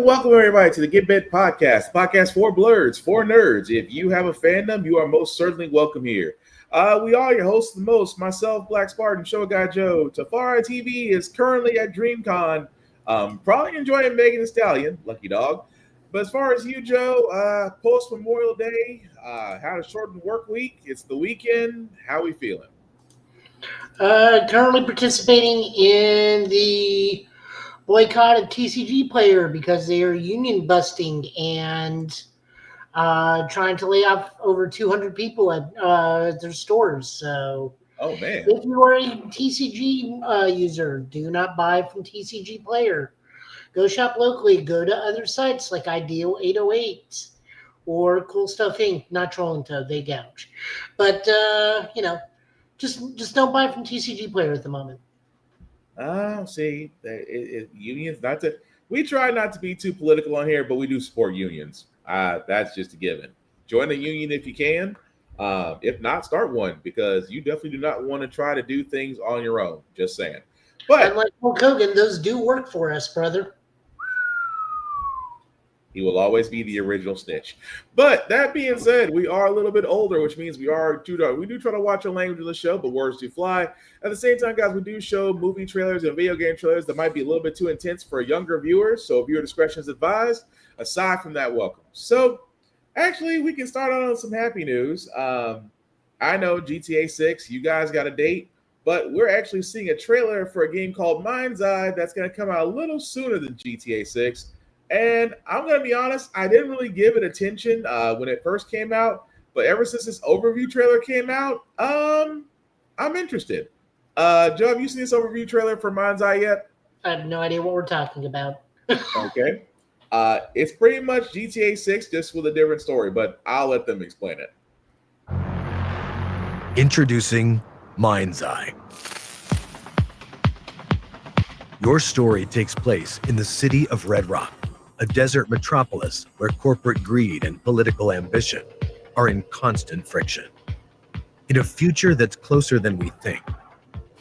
welcome everybody to the Get Bent podcast for blurs, for nerds. If you have a fandom, you are most certainly welcome here. We are your hosts the most, myself, Black Spartan, Show Guy Joe. Tafara TV is currently at DreamCon, probably enjoying Megan Thee Stallion, lucky dog. But as far as you, Joe, post Memorial Day, had a shortened work week. It's the weekend. How we feeling? Currently participating in the boycott of TCG Player because they are union busting and trying to lay off over 200 people at their stores. So, oh man, if you are a TCG user, do not buy from TCG Player. Go shop locally. Go to other sites like Ideal 808 or Cool Stuff Inc. Not trolling Toad, they gouge. But just don't buy from TCG Player at the moment. See, unions. We try not to be too political on here, but we do support unions. That's just a given. Join a union if you can. If not, start one because you definitely do not want to try to do things on your own. Just saying. But unlike Hulk Hogan, those do work for us, brother. He will always be the original snitch. But that being said, we are a little bit older, which means we do try to watch our language of the show, but words do fly. At the same time, guys, we do show movie trailers and video game trailers that might be a little bit too intense for younger viewers. So viewer discretion is advised. Aside from that, welcome. So actually, we can start on some happy news. I know GTA 6, you guys got a date, but we're actually seeing a trailer for a game called Mind's Eye that's going to come out a little sooner than GTA 6. And I'm going to be honest, I didn't really give it attention when it first came out. But ever since this overview trailer came out, I'm interested. Joe, have you seen this overview trailer for Mind's Eye yet? I have no idea what we're talking about. Okay. It's pretty much GTA 6, just with a different story. But I'll let them explain it. Introducing Mind's Eye. Your story takes place in the city of Red Rock, a desert metropolis where corporate greed and political ambition are in constant friction. In a future that's closer than we think,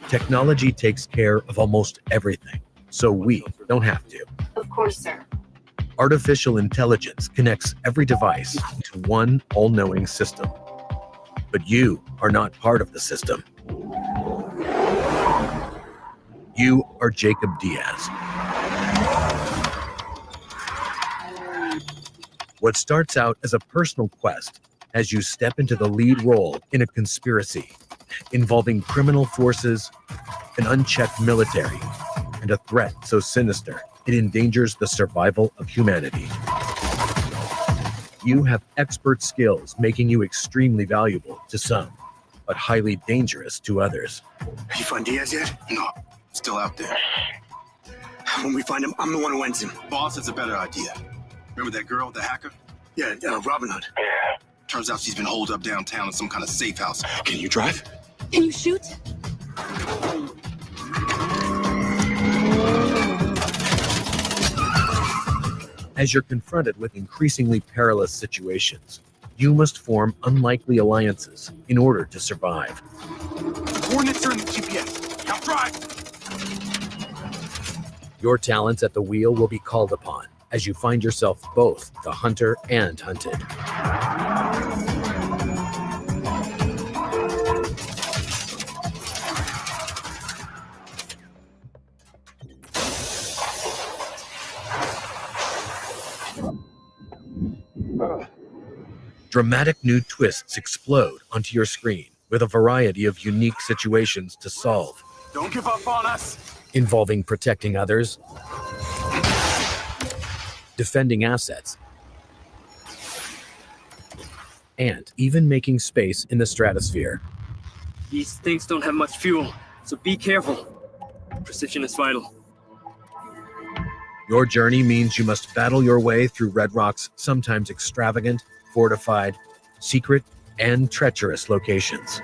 technology takes care of almost everything, so we don't have to. Of course, sir. Artificial intelligence connects every device into one all-knowing system. But you are not part of the system. You are Jacob Diaz. What starts out as a personal quest as you step into the lead role in a conspiracy involving criminal forces, an unchecked military, and a threat so sinister it endangers the survival of humanity. You have expert skills making you extremely valuable to some, but highly dangerous to others. You find Diaz yet? No, still out there. When we find him, I'm the one who ends him. Boss has a better idea. Remember that girl, the hacker? Yeah, Robin Hood. Yeah. Turns out she's been holed up downtown in some kind of safe house. Can you drive? Can you shoot? As you're confronted with increasingly perilous situations, you must form unlikely alliances in order to survive. Coordinates are in the GPS. Now drive! Your talents at the wheel will be called upon as you find yourself both the hunter and hunted. Dramatic new twists explode onto your screen with a variety of unique situations to solve. Don't give up on us! Involving protecting others, defending assets, and even making space in the stratosphere. These things don't have much fuel, so be careful. Precision is vital. Your journey means you must battle your way through Red Rock's sometimes extravagant, fortified, secret, and treacherous locations.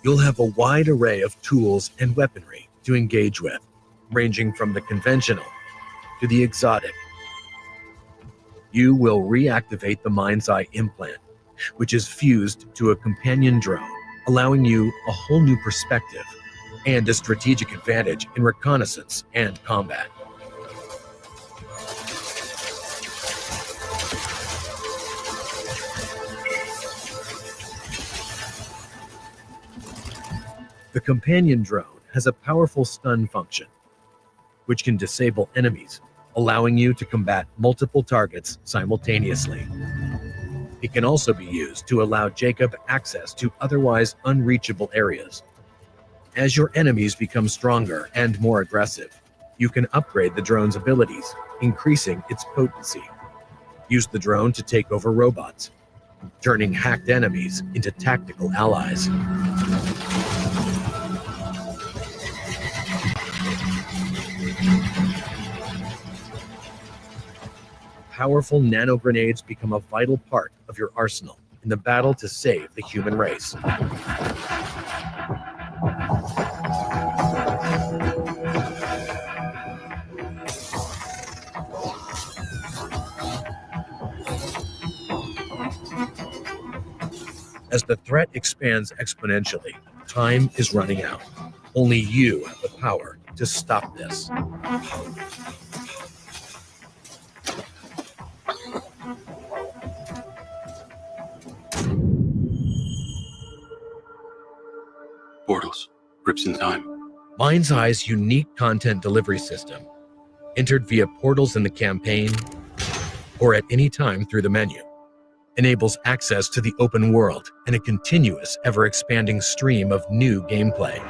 You'll have a wide array of tools and weaponry to engage with, ranging from the conventional to the exotic. You will reactivate the Mind's Eye implant, which is fused to a companion drone, allowing you a whole new perspective and a strategic advantage in reconnaissance and combat. The companion drone has a powerful stun function, which can disable enemies, allowing you to combat multiple targets simultaneously. It can also be used to allow Jacob access to otherwise unreachable areas. As your enemies become stronger and more aggressive, you can upgrade the drone's abilities, increasing its potency. Use the drone to take over robots, turning hacked enemies into tactical allies. Powerful nano grenades become a vital part of your arsenal in the battle to save the human race. As the threat expands exponentially, time is running out. Only you have the power to stop this. Portals. Rips in time. Mind's Eye's unique content delivery system, entered via portals in the campaign or at any time through the menu, enables access to the open world and a continuous, ever-expanding stream of new gameplay.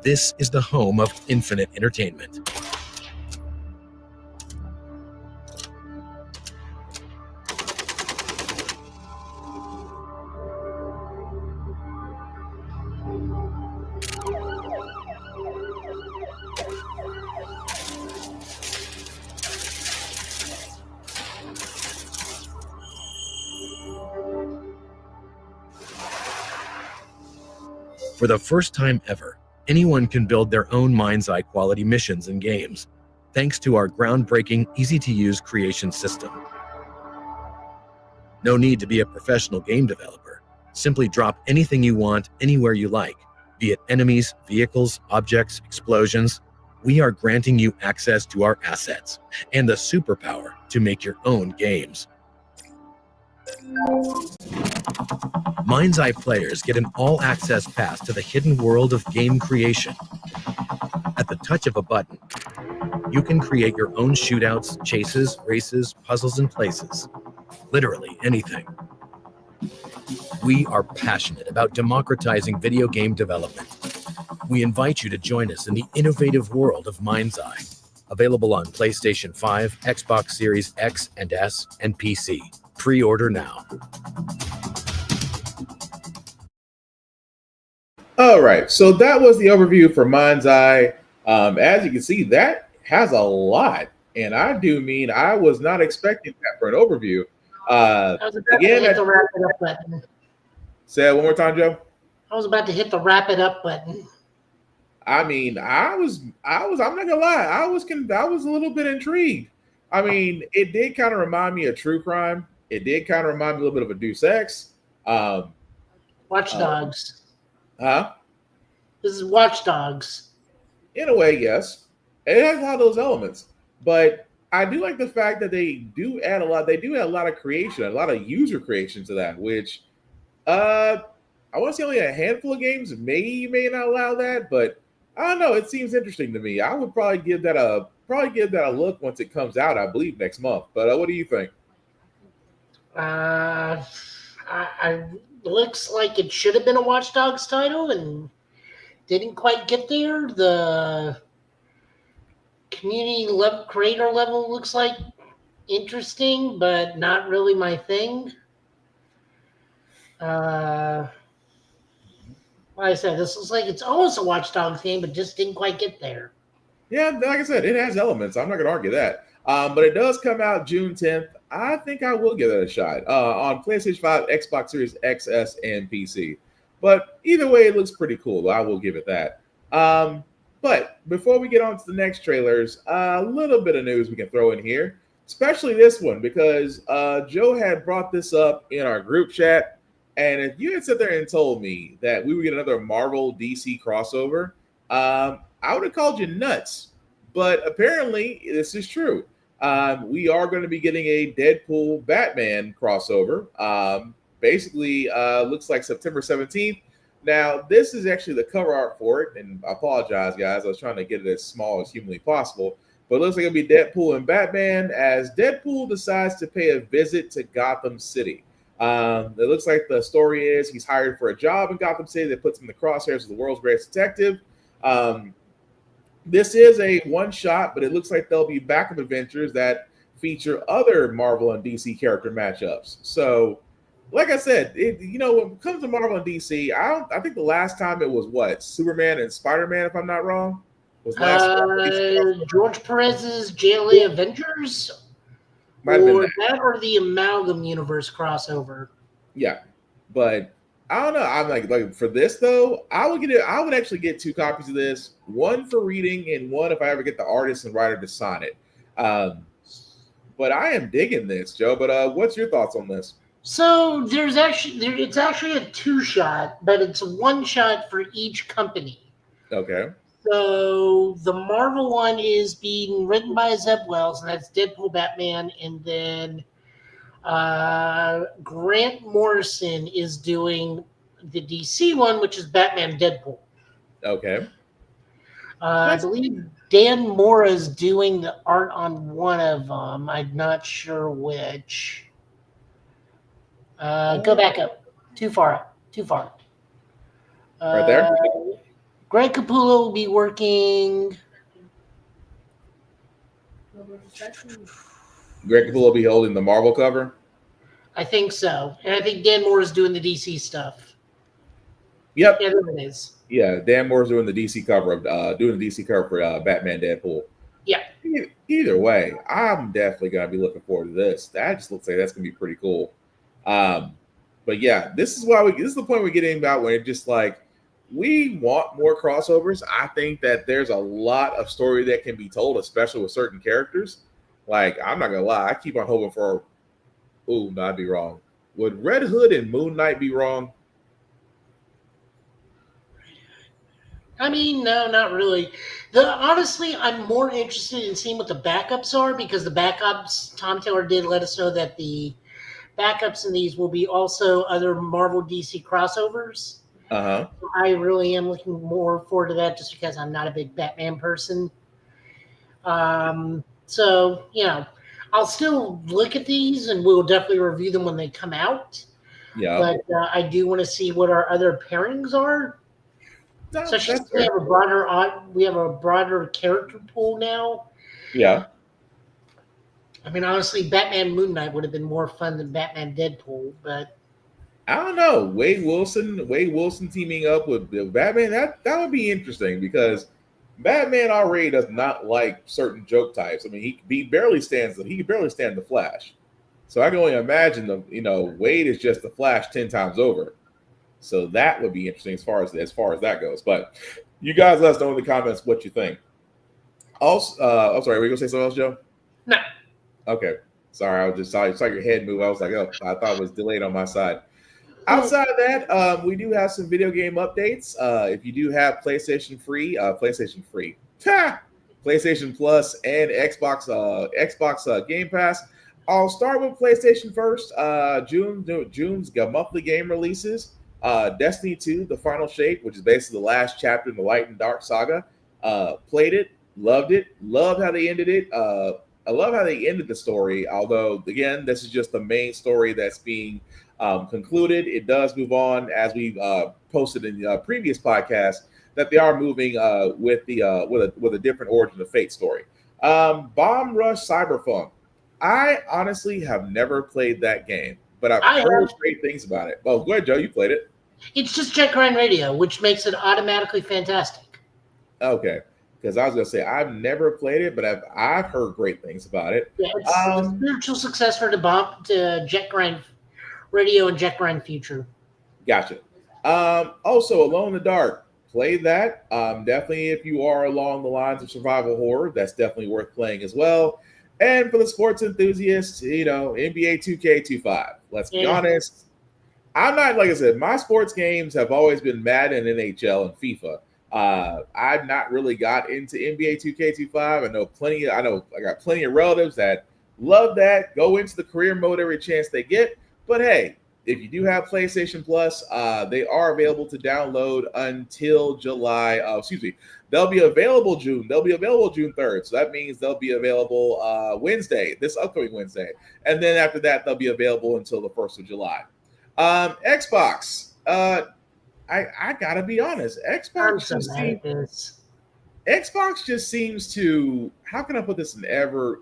This is the home of infinite entertainment. For the first time ever, anyone can build their own Mind's Eye quality missions and games, thanks to our groundbreaking, easy-to-use creation system. No need to be a professional game developer. Simply drop anything you want anywhere you like, be it enemies, vehicles, objects, explosions. We are granting you access to our assets and the superpower to make your own games. Mind's Eye players get an all-access pass to the hidden world of game creation. At the touch of a button, you can create your own shootouts, chases, races, puzzles, and places. Literally anything. We are passionate about democratizing video game development. We invite you to join us in the innovative world of Mind's Eye. Available on PlayStation 5, Xbox Series X and S, and PC. Pre-order now. All right, so that was the overview for Mind's Eye. As you can see, that has a lot, and I was not expecting that for an overview. I was about to hit the wrap it up button. Say it one more time, Joe. I was about to hit the wrap it up button. I mean, I'm not gonna lie, I was a little bit intrigued. I mean, it did kind of remind me of True Crime. It did kind of remind me a little bit of a Deus Ex. Watch Dogs. Huh? This is Watch Dogs. In a way, yes. It has a lot of those elements. But I do like the fact that they do add a lot. They do add a lot of creation, a lot of user creation to that, which I want to say only a handful of games may not allow that, but I don't know. It seems interesting to me. I would probably give that a look once it comes out, I believe, next month. But what do you think? I looks like it should have been a Watch Dogs title and didn't quite get there. The community level, creator level looks like interesting, but not really my thing. Like I said, this looks like it's almost a Watch Dogs game, but just didn't quite get there. Yeah, like I said, it has elements. I'm not going to argue that. But it does come out June 10th. I think I will give it a shot on PlayStation 5, Xbox Series XS, and PC. But either way, it looks pretty cool. I will give it that. But before we get on to the next trailers, a little bit of news we can throw in here. especially this one because Joe had brought this up in our group chat, and if you had sat there and told me that we would get another Marvel DC crossover, I would have called you nuts. But apparently, this is true. We are going to be getting a Deadpool Batman crossover. Basically, looks like September 17th. Now, this is actually the cover art for it, and I apologize, guys. I was trying to get it as small as humanly possible. But it looks like it'll be Deadpool and Batman as Deadpool decides to pay a visit to Gotham City. It looks like the story is he's hired for a job in Gotham City that puts him in the crosshairs of the world's greatest detective. This is a one-shot, but it looks like there'll be backup adventures that feature other Marvel and DC character matchups. So, like I said, when it comes to Marvel and DC, I think the last time it was what? Superman and Spider-Man, if I'm not wrong? Was George Perez's JLA Avengers? Might have been that or the Amalgam Universe crossover. Yeah. But I don't know. I'm like for this though, I would actually get 2 copies of this, one for reading and one if I ever get the artist and writer to sign it. But I am digging this, Joe. But what's your thoughts on this? So it's actually a 2-shot, but it's a 1-shot for each company. Okay. So the Marvel one is being written by Zeb Wells, and that's Deadpool, Batman, and then Grant Morrison is doing the DC one, which is Batman, Deadpool. Okay. I believe Dan Mora is doing the art on one of them. I'm not sure which. Go back up. Too far. Right there? Greg Capullo will be working. Greg Capullo will be holding the Marvel cover? I think so. And I think Dan Moore is doing the DC stuff. Yep. Yeah, there it is. Yeah, Dan Moore's doing the DC cover of for Batman Deadpool. Yeah. Either way, I'm definitely gonna be looking forward to this. That just looks like that's gonna be pretty cool. But yeah, this is the point we're getting about when it's just like we want more crossovers. I think that there's a lot of story that can be told, especially with certain characters. Like, I'm not gonna lie, I keep on hoping for. Ooh, no, I'd be wrong. Would Red Hood and Moon Knight be wrong? I mean, no, not really. Honestly, I'm more interested in seeing what the backups are because the backups, Tom Taylor did let us know that the backups in these will be also other Marvel DC crossovers. Uh-huh. I really am looking more forward to that just because I'm not a big Batman person. So, I'll still look at these and we'll definitely review them when they come out. Yeah. But I do want to see what our other pairings are. No, Especially since we have a broader character pool now. Yeah. I mean, honestly, Batman Moon Knight would have been more fun than Batman Deadpool, but I don't know. Wade Wilson teaming up with Batman, that would be interesting because Batman already does not like certain joke types. I mean, he barely stands the Flash. So I can only imagine Wade is just the Flash 10 times over. So that would be interesting as far as that goes. But you guys let us know in the comments what you think. Also, I'm sorry, were you gonna say something else, Joe? no. Okay. Sorry, I was just saw your head move. I was like, oh, I thought it was delayed on my side. Outside of that, we do have some video game updates. If you do have PlayStation Plus and Xbox Game Pass, I'll start with PlayStation first. June's monthly game releases. Destiny 2, The Final Shape, which is basically the last chapter in the Light and Dark saga. Played it, loved it, loved how they ended it. I love how they ended the story, although, again, this is just the main story that's being concluded. It does move on, as we posted in the previous podcast, that they are moving with a different Origin of Fate story. Bomb Rush Cyberpunk. I honestly have never played that game, but I've heard great things about it. Oh, go ahead, Joe. You played it. It's just Jet Grind Radio, which makes it automatically fantastic. Okay. Because I was going to say, I've never played it, but I've heard great things about it. Yeah, it's a spiritual successor to Jet Grind Radio and Jet Grind Future. Gotcha. Also, Alone in the Dark. Play that. Definitely, if you are along the lines of survival horror, that's definitely worth playing as well. And for the sports enthusiasts, NBA 2K25. Let's be honest. I'm not, like I said, my sports games have always been Madden, NHL, and FIFA. I've not really got into NBA 2K25. I got plenty of relatives that love that, go into the career mode every chance they get. But hey, if you do have PlayStation Plus, they are available to download until July. They'll be available June. They'll be available June 3rd. So that means they'll be available Wednesday, this upcoming Wednesday. And then after that, they'll be available until the 1st of July. Xbox. I gotta be honest. Xbox just seems to. How can I put this ever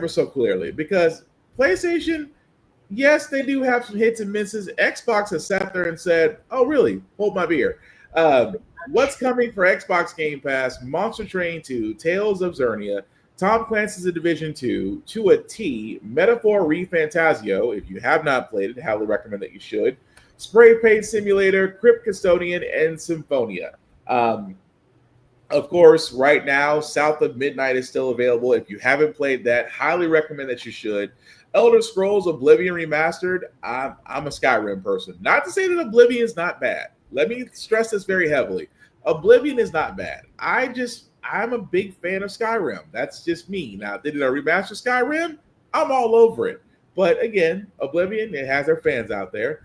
so clearly? Because PlayStation, yes, they do have some hits and misses. Xbox has sat there and said, "Oh, really? Hold my beer." What's coming for Xbox Game Pass? Monster Train 2, Tales of Xernia, Tom Clancy's The Division 2, to a T, Metaphor ReFantazio. If you have not played it, I highly recommend that you should. Spray Paint Simulator, Crypt Custodian, and Symphonia. Of course, right now, South of Midnight is still available. If you haven't played that, highly recommend that you should. Elder Scrolls Oblivion Remastered. I'm a Skyrim person. Not to say that Oblivion is not bad. Let me stress this very heavily. Oblivion is not bad. I'm a big fan of Skyrim. That's just me. Now, if they did a remaster Skyrim, I'm all over it. But again, Oblivion, it has their fans out there.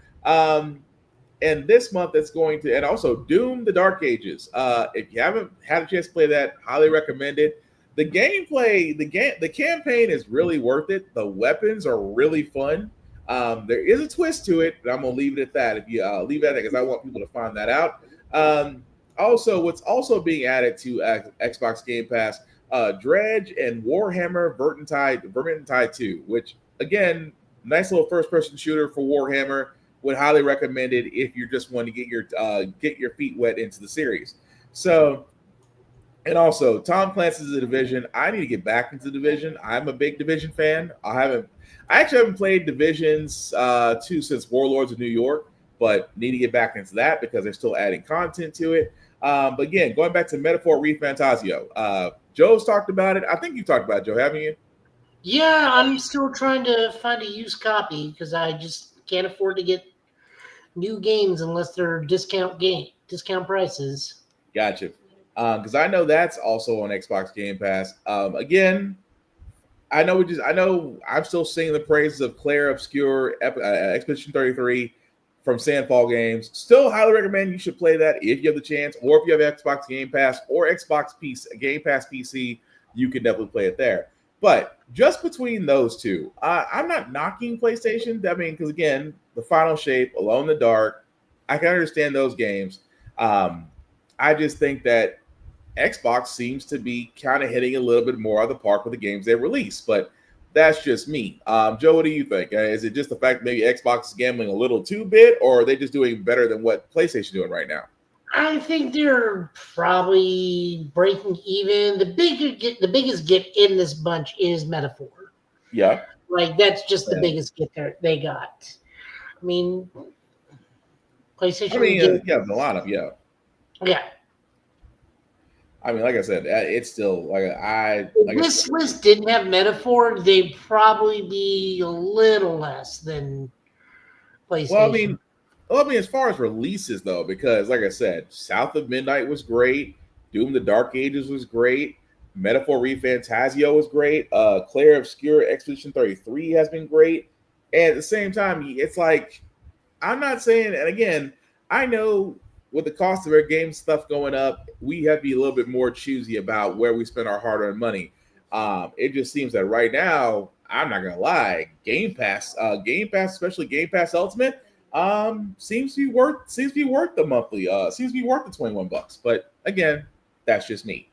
And this month it's going to, and also Doom, The Dark Ages. If you haven't had a chance to play that, highly recommend it. The gameplay, the campaign is really worth it. The weapons are really fun. There is a twist to it, but I'm gonna leave it at that. If you leave it at that, because I want people to find that out. Also, what's also being added to Xbox Game Pass, Dredge and Warhammer Vermintide 2, which again, nice little first-person shooter for Warhammer. Would highly recommend it if you just want to get your feet wet into the series. So, and also Tom Clancy's The Division. I need to get back into The Division. I'm a big Division fan. I actually haven't played Divisions 2 since Warlords of New York, but need to get back into that because they're still adding content to it. But again, going back to Metaphor ReFantazio. Joe's talked about it. I think you talked about it, Joe, haven't you? Yeah, I'm still trying to find a used copy because I just can't afford to get new games unless they're discount prices. Gotcha. Because I know that's also on Xbox Game Pass. Again, I know I'm still singing the praises of Claire Obscure Expedition 33 from Sandfall Games. Still highly recommend you should play that if you have the chance, or if you have Xbox Game Pass or Xbox Game Pass PC, you can definitely play it there. But just between those two, I'm not knocking PlayStation. I mean, because again, The Final Shape, Alone in the Dark, I can understand those games. I just think that Xbox seems to be kind of hitting a little bit more out of the park with the games they release. But that's just me. Joe, what do you think? Is it just the fact that maybe Xbox is gambling a little too bit, or are they just doing better than what PlayStation is doing right now? I think they're probably breaking even. The biggest get in this bunch is Metaphor. Yeah. Like, that's just the biggest get they got. I mean, PlayStation. Yeah, a lot of, yeah. Yeah. I mean, like I said, it's still if this list didn't have Metaphor, they'd probably be a little less than PlayStation. Well, I mean, as far as releases though, because like I said, South of Midnight was great, Doom: The Dark Ages was great, Metaphor ReFantazio was great, Claire Obscure Expedition 33 has been great, and at the same time, it's like, I'm not saying, and again, I know with the cost of our game stuff going up, we have to be a little bit more choosy about where we spend our hard-earned money. It just seems that right now, I'm not gonna lie, Game Pass, especially Game Pass Ultimate, seems to be worth the monthly, seems to be worth the $21. But again, that's just me.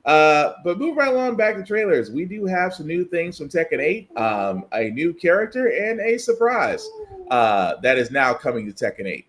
But move right along back to trailers. We do have some new things from Tekken 8, a new character, and a surprise that is now coming to Tekken 8.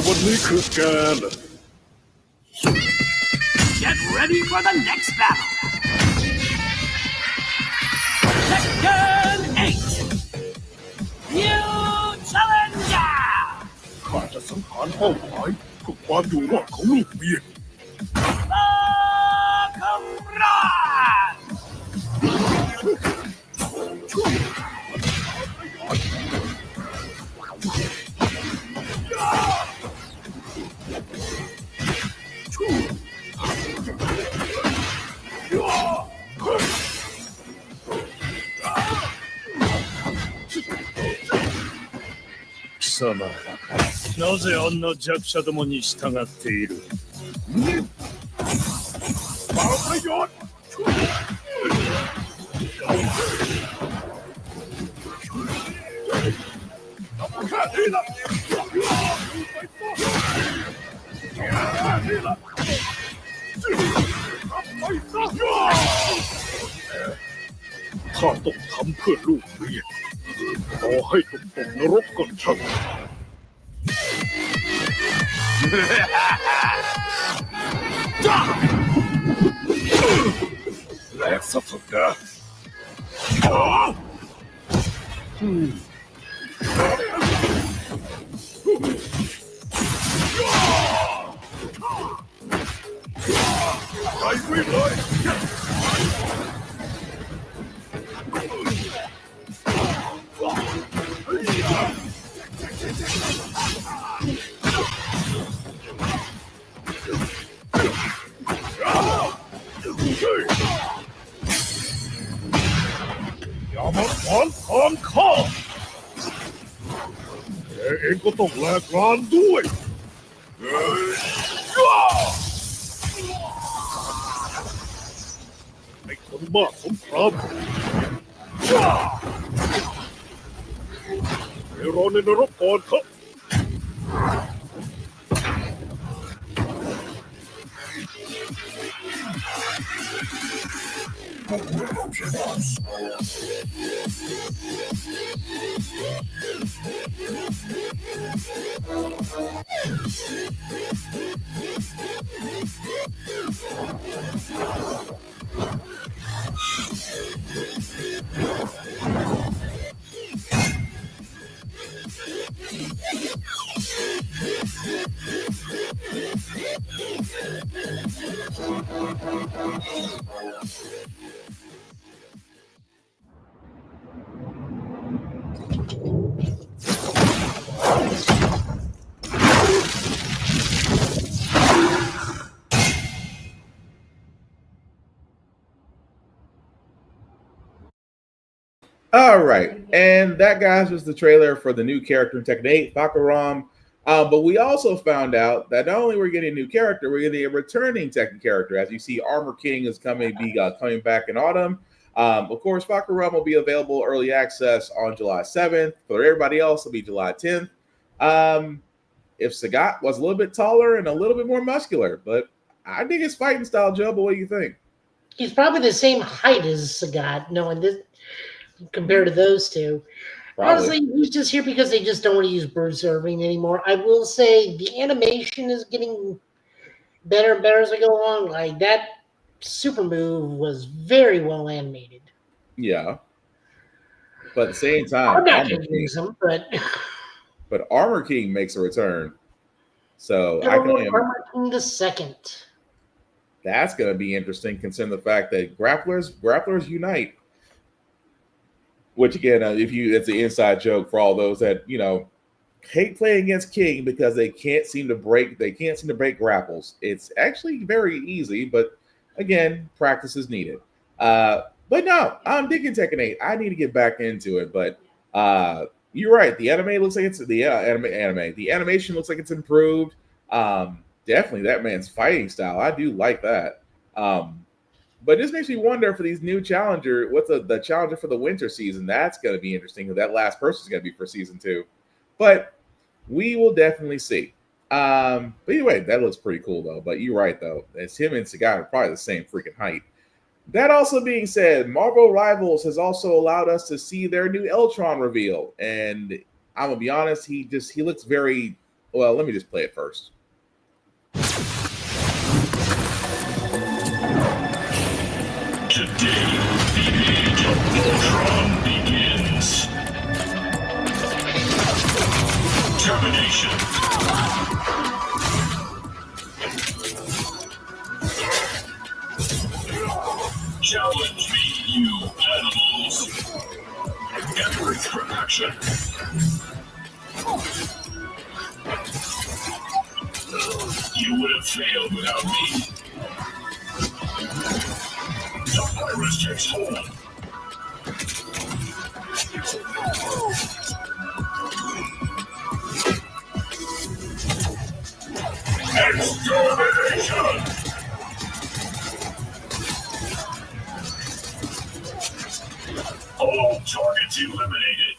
วันนี้คือแกน่ะ Get ready for the next battle. Tekken 8. New challenger. ข้าจะสังหารเป้าหมายเพื่อความอยู่รอดของลูกเมีย Sakurai. 貴様なぜあんな弱者どもに従っているバカよข้าต้องทำเพื่อลูกเมียต่อให้ต้องตกนรกก็ช่าง แหลกซะเถอะแก ไปวิ่งเลย อย่ามาขวางทางข้าแกเองก็ต้องแลกลานด้วยไอ้คนบ้าสงครามไปรอในนรกก่อนครับ All right, and that, guys, was the trailer for the new character in Tekken 8, Bakaram. But we also found out that not only we're getting a new character, we're getting a returning Tekken character. As you see, Armor King is coming back in autumn. Of course, Bakaram will be available early access on July 7th. For everybody else, it'll be July 10th. If Sagat was a little bit taller and a little bit more muscular, but I think his fighting style, Joe. But what do you think? He's probably the same height as Sagat, knowing this compared to those two. Probably. Honestly, he's just here because they just don't want to use bird serving anymore. I will say the animation is getting better and better as we go along. Like that super move was very well animated. Yeah. But at the same time, I'm not going to use him, but Armor King makes a return. So I can only Armor King the second. That's going to be interesting, considering the fact that grapplers unite. Which again, it's an inside joke for all those that hate playing against King because they can't seem to break grapples. It's actually very easy, but again, practice is needed. But no, I'm digging Tekken 8. I need to get back into it, but you're right. The anime looks like it's the animation looks like it's improved. Definitely that man's fighting style. I do like that. But this makes me wonder for these new challenger, what's the challenger for the winter season? That's going to be interesting because that last person is going to be for season 2. But we will definitely see. But anyway, that looks pretty cool though. But you're right though. It's him and Sagat are probably the same freaking height. That also being said, Marvel Rivals has also allowed us to see their new Eltron reveal. And I'm going to be honest, he looks very Well, let me just play it first. Today, the age of Ultron begins. Termination. Challenge me, you animals. Embrace for action. You would have failed without me. The virus takes hold. Extermination! All targets eliminated.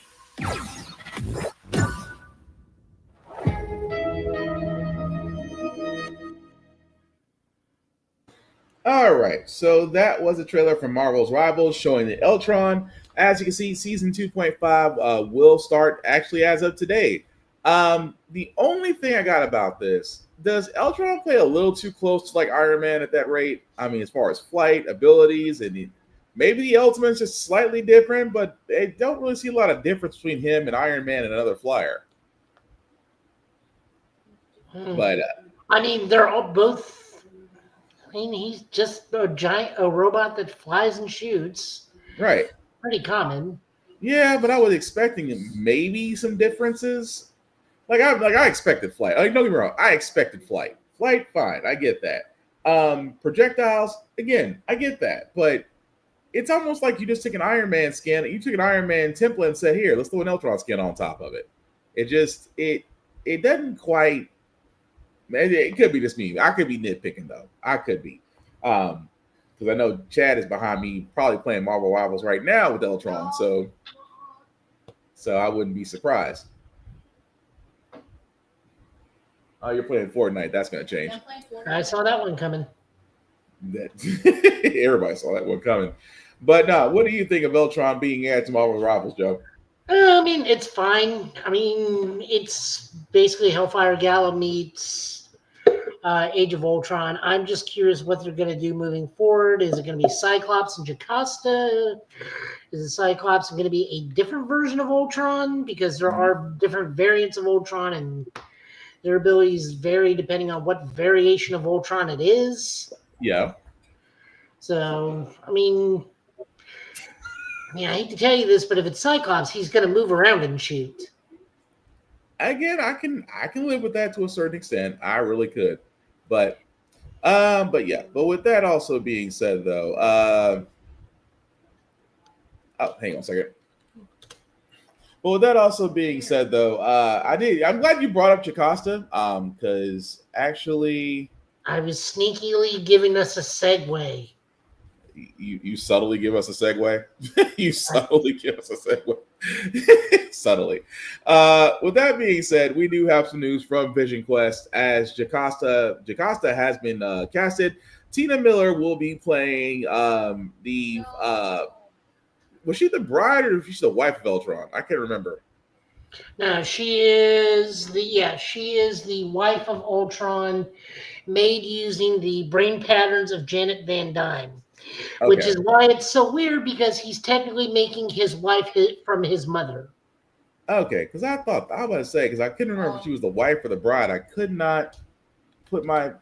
All right, so that was a trailer from Marvel's Rivals showing the Ultron. As you can see, season 2.5 will start actually as of today. The only thing I got about this, does Ultron play a little too close to like Iron Man at that rate? I mean, as far as flight, abilities, and maybe the Ultimate's just slightly different, but they don't really see a lot of difference between him and Iron Man and another flyer. But I mean, they're all both. I mean, he's just a robot that flies and shoots. right. Pretty common. Yeah, but I was expecting maybe some differences. I expected flight. Like, don't get me wrong, I expected flight. Flight, fine, I get that. Projectiles, again, I get that. But it's almost like you just took an Iron Man skin, you took an Iron Man template and said, here, let's throw an Ultron skin on top of it. It doesn't quite. It could be just me. I could be nitpicking though. I could be. Because I know Chad is behind me, probably playing Marvel Rivals right now with Ultron. So I wouldn't be surprised. Oh, you're playing Fortnite. That's going to change. I saw that one coming. Everybody saw that one coming. But no, what do you think of Ultron being added to Marvel Rivals, Joe? I mean, it's fine. I mean, it's basically Hellfire Gala meets Age of Ultron. I'm just curious what they're going to do moving forward. Is it going to be Cyclops and Jocasta? Is the Cyclops going to be a different version of Ultron? Because there are different variants of Ultron, and their abilities vary depending on what variation of Ultron it is. Yeah. So, I mean, I hate to tell you this, but if it's Cyclops, he's going to move around and shoot. Again, I can live with that to a certain extent. I really could. But yeah. But with that also being said, though, hang on a second. But with that also being said, though, I'm glad you brought up Jocasta, because actually, I was sneakily giving us a segue. You subtly give us a segue. You subtly give us a segue. Subtly. With that being said, we do have some news from Vision Quest as Jocasta has been casted. Tina Miller will be playing was she the bride or was she the wife of Ultron? I can't remember. No, she is the wife of Ultron, made using the brain patterns of Janet Van Dyne. Okay. Which is why it's so weird, because he's technically making his wife from his mother. Okay, because I was about to say, because I couldn't remember if she was the wife or the bride. I couldn't put my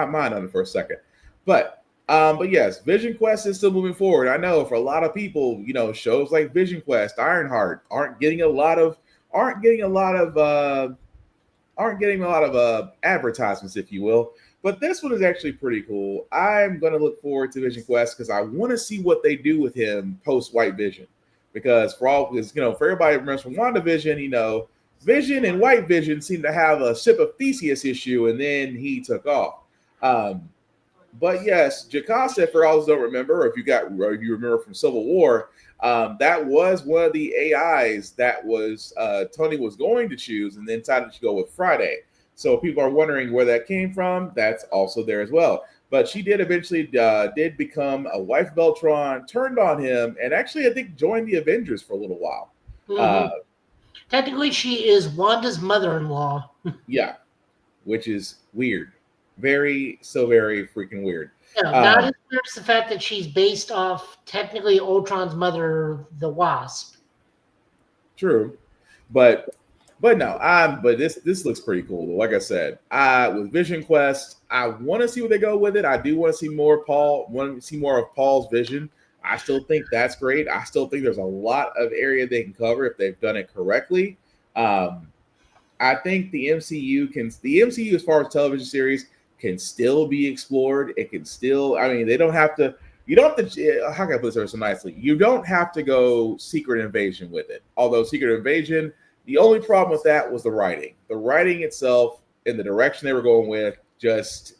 mind on it for a second. But yes, Vision Quest is still moving forward. I know for a lot of people, shows like Vision Quest, Ironheart aren't getting a lot of advertisements, if you will. But this one is actually pretty cool. I'm going to look forward to Vision Quest because I want to see what they do with him post White Vision. Because for everybody who remembers from WandaVision, Vision and White Vision seem to have a Ship of Theseus issue, and then he took off. But yes, Jocasta, for all those who don't remember, or if you remember from Civil War, that was one of the AIs that was Tony was going to choose, and then decided to go with Friday. So people are wondering where that came from. That's also there as well. But she did eventually did become a wife of Ultron, turned on him, and actually I think joined the Avengers for a little while. Mm-hmm. Technically, she is Wanda's mother-in-law. Yeah, which is weird. Very freaking weird. No, not as much as the fact that she's based off technically Ultron's mother, the Wasp. True, but but this looks pretty cool. Like I said, with Vision Quest, I want to see where they go with it. I do want to see more of Paul's vision. I still think that's great. I still think there's a lot of area they can cover if they've done it correctly. I think the MCU as far as television series can still be explored. It can still, I mean, they don't have to. You don't have to. How can I put this so nicely? You don't have to go Secret Invasion with it. Although Secret Invasion, the only problem with that was the writing. The writing itself and the direction they were going with just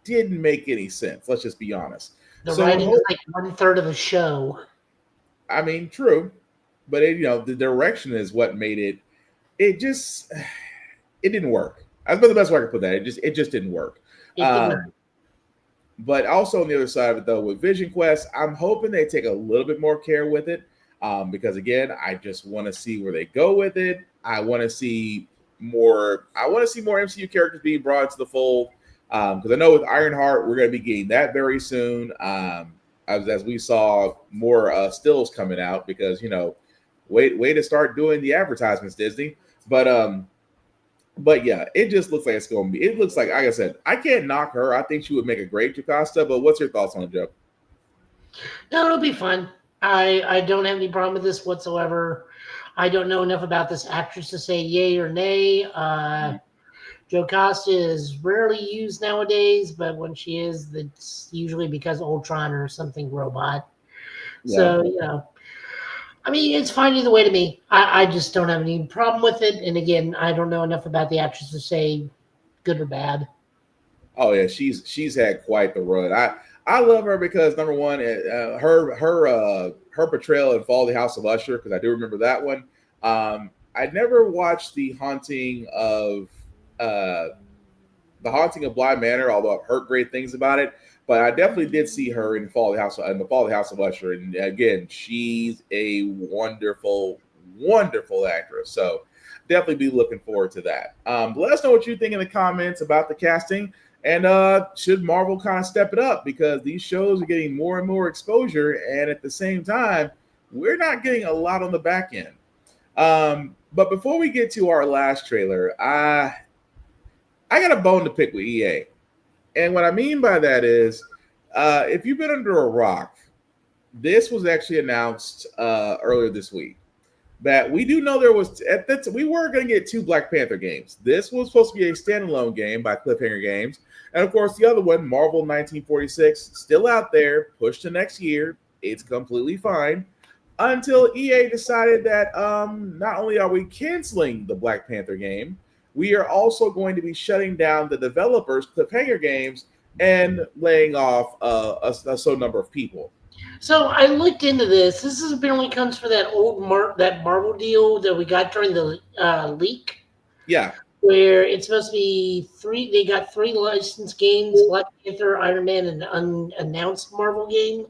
didn't make any sense. Let's just be honest. The writing is like 1/3 of the show. I mean, true, but the direction is what made it. It didn't work. That's the best way I could put that. It just didn't work. But also on the other side of it, though, with Vision Quest, I'm hoping they take a little bit more care with it, because again, I just want to see where they go with it. I want to see more. I want to see more MCU characters being brought into the fold, because I know with Ironheart, we're going to be getting that very soon. As we saw more stills coming out, because way to start doing the advertisements, Disney. But yeah, it just looks like it's going to be. It looks like I said, I can't knock her. I think she would make a great Jocasta. But what's your thoughts on it, Joe? No, it'll be fun. I don't have any problem with this whatsoever. I don't know enough about this actress to say yay or nay. Jocasta is rarely used nowadays, but when she is, it's usually because Ultron or something robot. Yeah. So, I mean, it's fine either way to me. I just don't have any problem with it. And again, I don't know enough about the actress to say good or bad. Oh yeah, she's had quite the run. I love her because number one, her portrayal in Fall of the House of Usher, because I do remember that one. I never watched the Haunting of Bly Manor, although I've heard great things about it. But I definitely did see her in the Fall of the House of Usher, and again, she's a wonderful, wonderful actress. So definitely be looking forward to that. Let us know what you think in the comments about the casting, and should Marvel kind of step it up, because these shows are getting more and more exposure, and at the same time, we're not getting a lot on the back end. But before we get to our last trailer, I got a bone to pick with EA. And what I mean by that is, if you've been under a rock, this was actually announced earlier this week, that we do know we were going to get 2 Black Panther games. This was supposed to be a standalone game by Cliffhanger Games. And of course, the other one, Marvel 1946, still out there, pushed to next year. It's completely fine. Until EA decided that not only are we canceling the Black Panther game, we are also going to be shutting down the developers, Cliffhanger Games, and laying off a certain number of people. So I looked into this. This is apparently comes for that old that Marvel deal that we got during the leak. Yeah. Where it's supposed to be 3. They got 3 licensed games: Black Panther, Iron Man, and an unannounced Marvel game.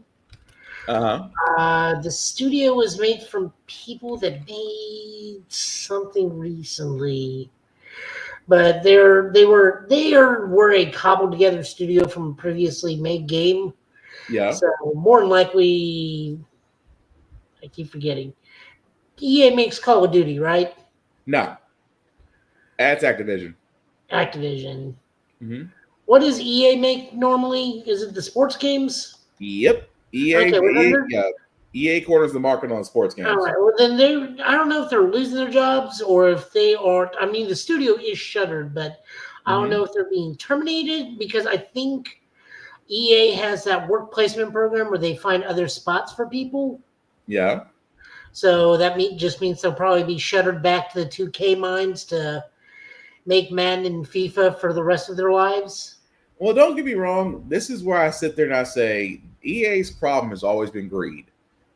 The studio was made from people that made something recently. But they were a cobbled together studio from a previously made game. Yeah. So more than likely, I keep forgetting. EA makes Call of Duty, right? No. That's Activision. Activision. Mm-hmm. What does EA make normally? Is it the sports games? Yep. EA corners the market on sports games. All right. Well, then I don't know if they're losing their jobs or if they are. I mean, the studio is shuttered, but I don't know if they're being terminated, because I think EA has that work placement program where they find other spots for people. Yeah. So that just means they'll probably be shuttered back to the 2K mines to make Madden and FIFA for the rest of their lives. Well, don't get me wrong. This is where I sit there and I say EA's problem has always been greed.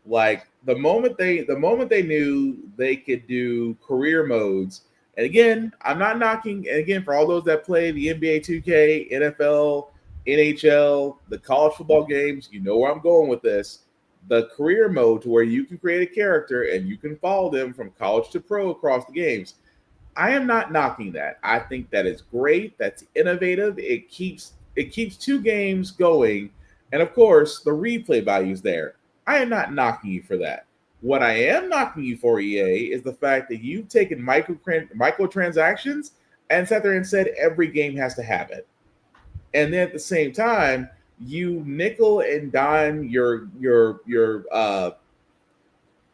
Like the moment they knew they could do career modes, and again, I'm not knocking. And again, for all those that play the NBA 2K, NFL, NHL, the college football games, you know where I'm going with this. the career mode to where you can create a character and you can follow them from college to pro across the games. I am not knocking that. I think that is great. That's innovative. It keeps two games going, and of course, the replay value is there. I am not knocking you for that. What I am knocking you for, EA, is the fact that you've taken microtransactions and sat there and said every game has to have it, and then at the same time, you nickel and dime your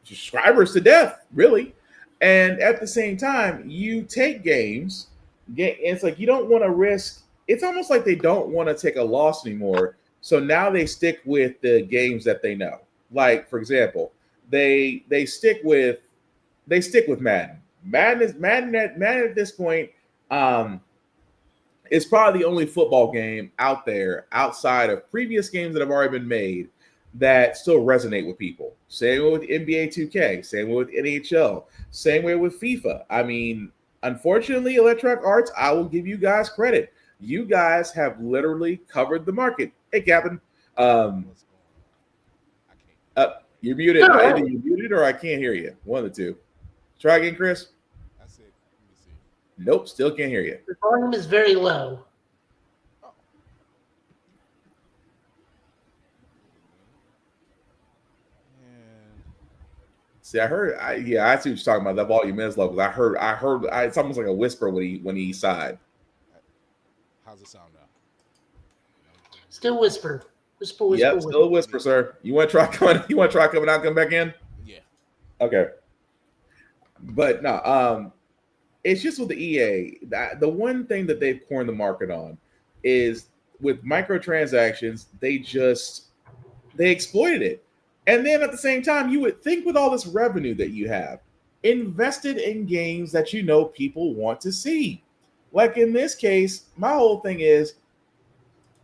subscribers to death, really. And at the same time, you take games. It's like you don't want to risk. It's almost like they don't want to take a loss anymore. So now they stick with the games that they know. Like, for example, they stick with Madden. Madden at this point is probably the only football game out there outside of previous games that have already been made that still resonate with people. Same way with NBA 2K, same way with NHL, same way with FIFA. I mean, unfortunately, Electronic Arts, I will give you guys credit. You guys have literally covered the market. Hey, Captain. You're muted. Either you're muted or I can't hear you. One of the two. Try again, Chris. That's it. Let me see. Nope, still can't hear you. The volume is very low. See, I see what you're talking about. That volume is low because I heard. It's almost like a whisper when he sighed. How's it sound now? Still whisper. Whisper. Yep, still a whisper, sir. You want to try coming? You want to try coming out, come back in? Yeah. Okay. But no, it's just with the EA. The one thing that they've cornered the market on is with microtransactions. They exploited it. And then at the same time, you would think with all this revenue that you have invested in games that you know people want to see. Like in this case, my whole thing is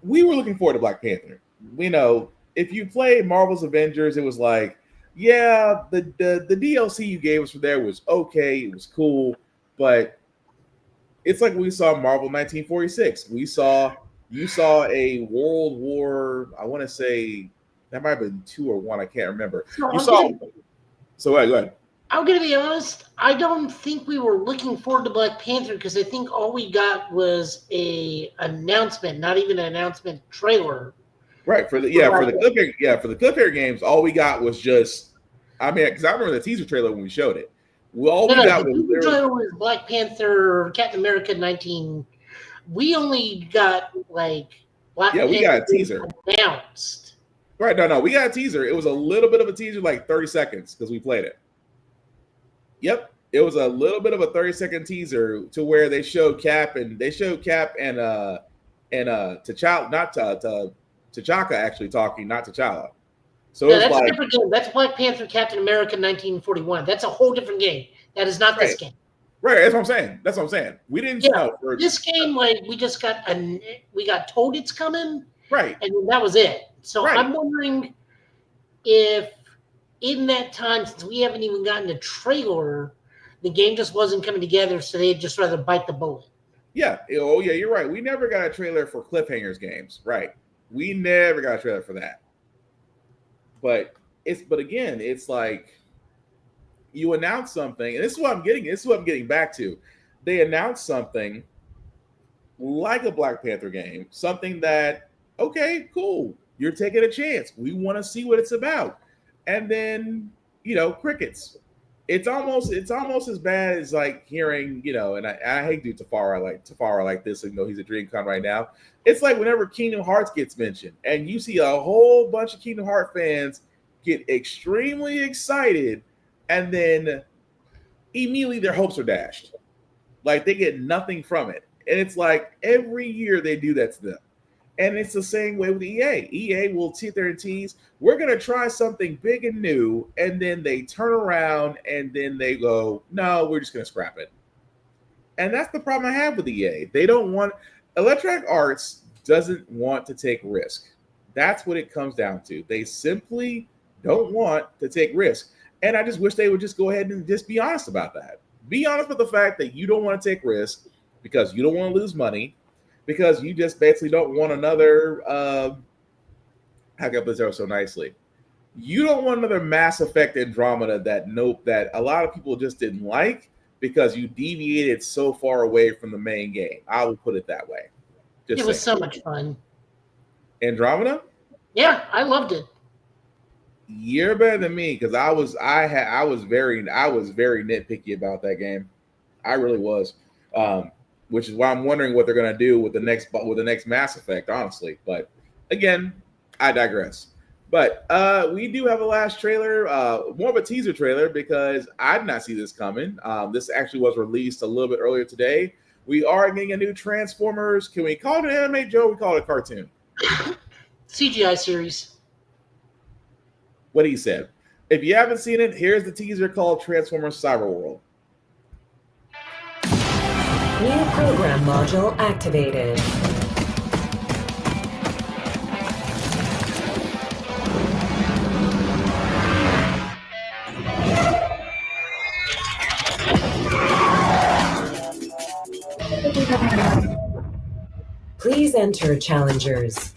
we were looking forward to Black Panther. We know if you play Marvel's Avengers, it was like, yeah, the DLC you gave us for there was okay, it was cool, but it's like we saw Marvel 1946. You saw a World War, I want to say that might have been 2 or 1. I can't remember. So go ahead. I'm going to be honest. I don't think we were looking forward to Black Panther because I think all we got was a announcement, not even an announcement trailer. Right for the Cliffhanger games, all we got was just. I mean, because I remember the teaser trailer when we showed it. The teaser trailer was Black Panther, Captain America 19. We only got like Black Panther. We got a teaser announced. Right, no, we got a teaser. It was a little bit of a teaser, like 30 seconds, because we played it. Yep, it was a little bit of a 30-second teaser to where they showed Cap and T'Challa, T'Chaka actually talking, not T'Challa. So that's a different game. That's Black Panther, Captain America, 1941. That's a whole different game. That is not this game. Right, that's what I'm saying. We didn't know. This game, like we just got told it's coming. Right, and that was it. So I'm wondering if in that time, since we haven't even gotten a trailer, the game just wasn't coming together, so they'd just rather bite the bullet. Yeah. Oh, yeah, you're right. We never got a trailer for Cliffhangers games. Right. We never got a trailer for that. But again, it's like you announce something, and this is what I'm getting back to. They announced something like a Black Panther game, something that, okay, cool. You're taking a chance. We want to see what it's about. And then, crickets. It's almost as bad as like hearing, and I hate to do Tafara like this, even though he's a DreamCon right now. It's like whenever Kingdom Hearts gets mentioned and you see a whole bunch of Kingdom Hearts fans get extremely excited and then immediately their hopes are dashed. Like they get nothing from it. And it's like every year they do that to them. And it's the same way with EA. EA will sit there and tease, we're going to try something big and new, and then they turn around and then they go, no, we're just going to scrap it. And that's the problem I have with EA. They don't want – Electronic Arts doesn't want to take risk. That's what it comes down to. They simply don't want to take risk. And I just wish they would just go ahead and just be honest about that. Be honest with the fact that you don't want to take risks because you don't want to lose money, because you just basically don't want another how can I put this so nicely? You don't want another Mass Effect Andromeda that a lot of people just didn't like because you deviated so far away from the main game. I will put it that way. It was so much fun. Andromeda? Yeah, I loved it. You're better than me because I was very nitpicky about that game. I really was, which is why I'm wondering what they're gonna do with the next Mass Effect, honestly. But again, I digress. But we do have a last trailer, more of a teaser trailer because I did not see this coming. This actually was released a little bit earlier today. We are getting a new Transformers. Can we call it an anime, Joe? We call it a cartoon. CGI series. What he said. If you haven't seen it, here's the teaser called Transformers Cyberworld. New program module activated. Please enter challengers.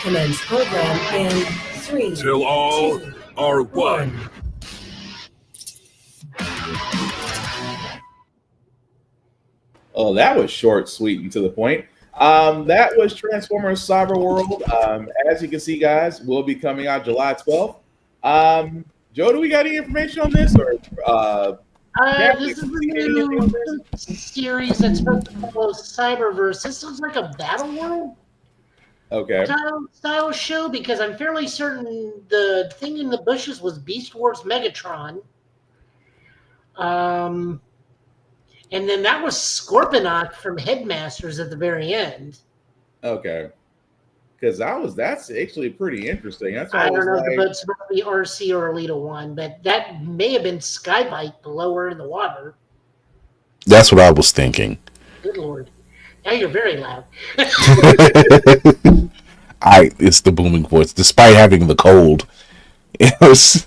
Commence program in 3, Till all 2, are one. Oh, that was short, sweet, and to the point. That was Transformers Cyberworld. As you can see, guys, will be coming out July 12th. Joe, do we got any information on this? Or this is the new series that's supposed to follow Cyberverse. This looks like a Battle World style show because I'm fairly certain the thing in the bushes was Beast Wars Megatron. And then that was Scorponok from Headmasters at the very end. Okay. Because that's actually pretty interesting. That's why I don't know like, if the boat's supposed to be RC or Alita 1, but that may have been Skybite below her in the water. That's what I was thinking. Good Lord. Now you're very loud. It's the booming voice. Despite having the cold. It was...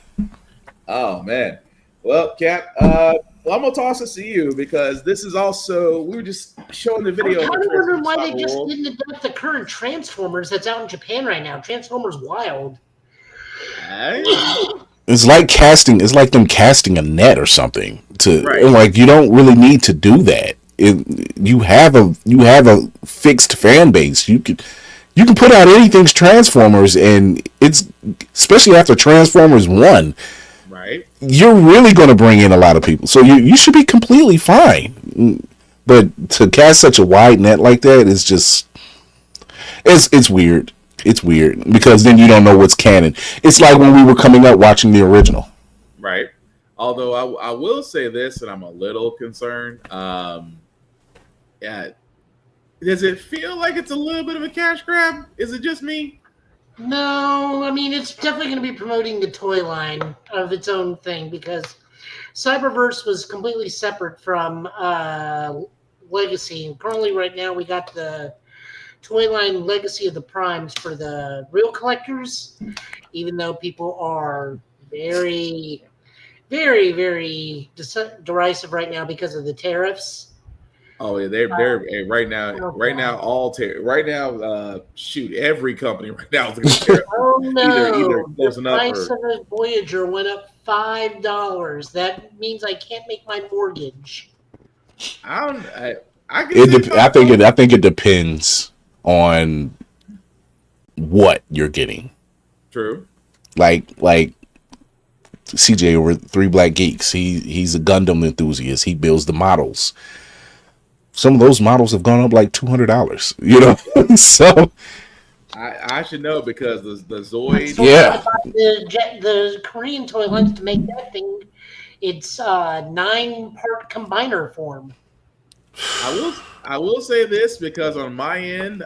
Oh, man. Well, Cap, I'm going to toss this to you because this is also, we were just showing the video. I'm kind of wondering why they just didn't adapt the current Transformers that's out in Japan right now. Transformers Wild. It's like them casting a net or something. Right. Like, you don't really need to do that. You have a fixed fan base. You can put out anything's Transformers, and it's especially after Transformers 1. Right. You're really going to bring in a lot of people, so you should be completely fine. But to cast such a wide net like that is just it's weird. It's weird because then you don't know what's canon. It's like when we were coming up watching the original. Right. Although I will say this, and I'm a little concerned. Yeah. Does it feel like it's a little bit of a cash grab? Is it just me? No, I mean, it's definitely going to be promoting the toy line of its own thing because Cyberverse was completely separate from Legacy. And currently, right now, we got the toy line Legacy of the Primes for the real collectors, even though people are very, very, very derisive right now because of the tariffs. Oh yeah, they're right now. Shoot, every company right now is looking at tariff. Oh no! Either closing the up price or... of a Voyager went up $5. That means I can't make my mortgage. I think it depends on what you're getting. True. Like CJ over 3 Black Geeks. He's a Gundam enthusiast. He builds the models. Some of those models have gone up like $200. You know, so I should know because the Zoid. Yeah. The Korean toy lines to make that thing. It's 9-part combiner form. I will say this because on my end,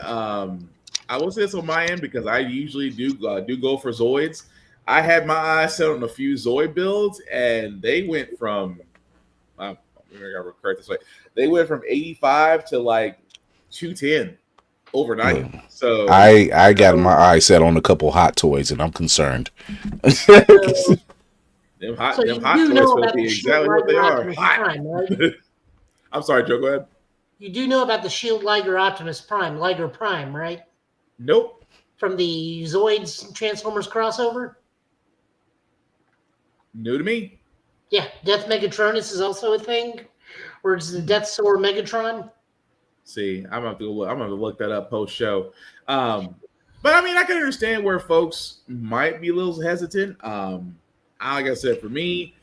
because I usually do go for Zoids. I had my eyes set on a few Zoid builds, and they went from. I gotta correct this way. They went from 85 to like 210 overnight. So I got my eye set on a couple hot toys, and I'm concerned. Them hot toys will be exactly what they are. Prime, right? I'm sorry, Joe. Go ahead. You do know about the Shield Liger Optimus Prime, Liger Prime, right? Nope. from the Zoids Transformers crossover? New to me. Yeah, Death Megatronus is also a thing, where it's the Death Sword Megatron. See, I'm gonna have to look that up post show. But I mean, I can understand where folks might be a little hesitant. Like I said, for me,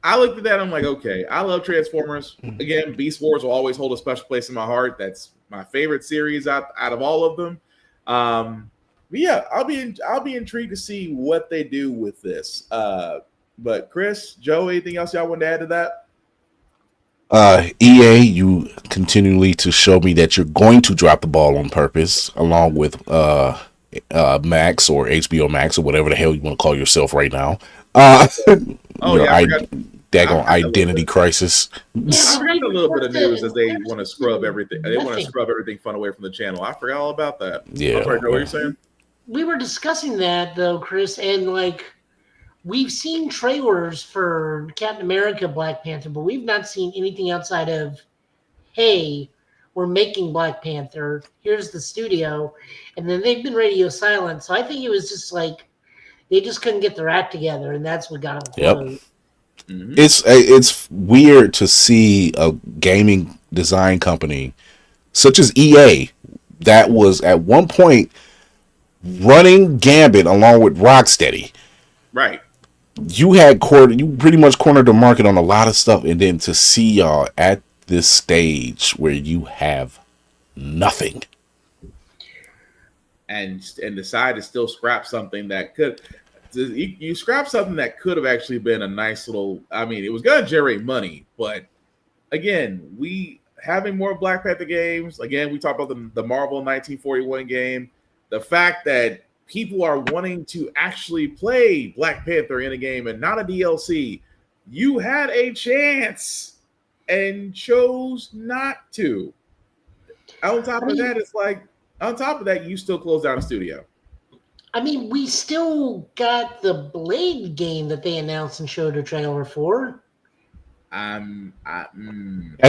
I looked at that. I'm like, okay, I love Transformers. Again, Beast Wars will always hold a special place in my heart. That's my favorite series out of all of them. But yeah, I'll be intrigued to see what they do with this. But Chris, Joe, anything else y'all want to add to that? EA, you continually to show me that you're going to drop the ball on purpose, along with Max or HBO Max or whatever the hell you want to call yourself right now. Daggone identity crisis. I read a little bit of news as they want to scrub everything. They want to scrub everything fun away from the channel. I forgot all about that. Yeah. I'm sorry, Joe, what are you saying? We were discussing that though, Chris, and like we've seen trailers for Captain America, Black Panther, but we've not seen anything outside of, hey, we're making Black Panther. Here's the studio, and then they've been radio silent. So I think it was just like they just couldn't get their act together, and that's what got them closed. Mm-hmm. It's weird to see a gaming design company such as EA that was at one point running Gambit along with Rocksteady. Right. You pretty much cornered the market on a lot of stuff, and then to see y'all at this stage where you have nothing and decide to still scrap something that could. You scrap something that could have actually been a nice little. I mean, it was going to generate money, but again, we having more Black Panther games. Again, we talked about the Marvel 1941 game. The fact that people are wanting to actually play Black Panther in a game and not a DLC. You had a chance and chose not to. On top of that, you still closed down a studio. I mean, we still got the Blade game that they announced and showed a trailer for. At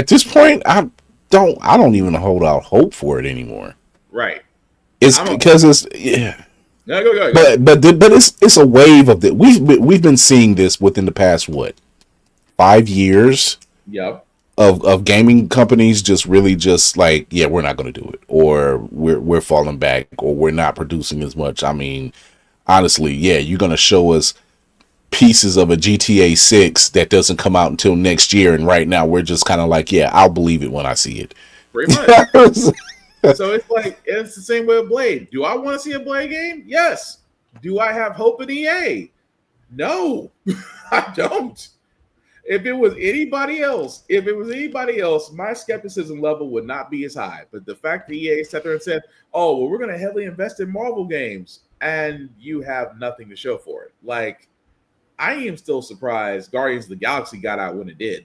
this point, I don't even hold out hope for it anymore. Right. It's because it's yeah. No, go. But it's a wave of that. We've been seeing this within the past 5 years. Yep. Of gaming companies just really just like, yeah, we're not going to do it, or we're falling back, or we're not producing as much. I mean, honestly, yeah, you're going to show us pieces of a GTA 6 that doesn't come out until next year, and right now we're just kind of like, yeah, I'll believe it when I see it. Pretty much. So it's like, it's the same way with Blade. Do I want to see a Blade game? Yes. Do I have hope in EA? No, I don't. If it was anybody else, my skepticism level would not be as high. But the fact that EA sat there and said, oh, well, we're going to heavily invest in Marvel games, and you have nothing to show for it. Like, I am still surprised Guardians of the Galaxy got out when it did.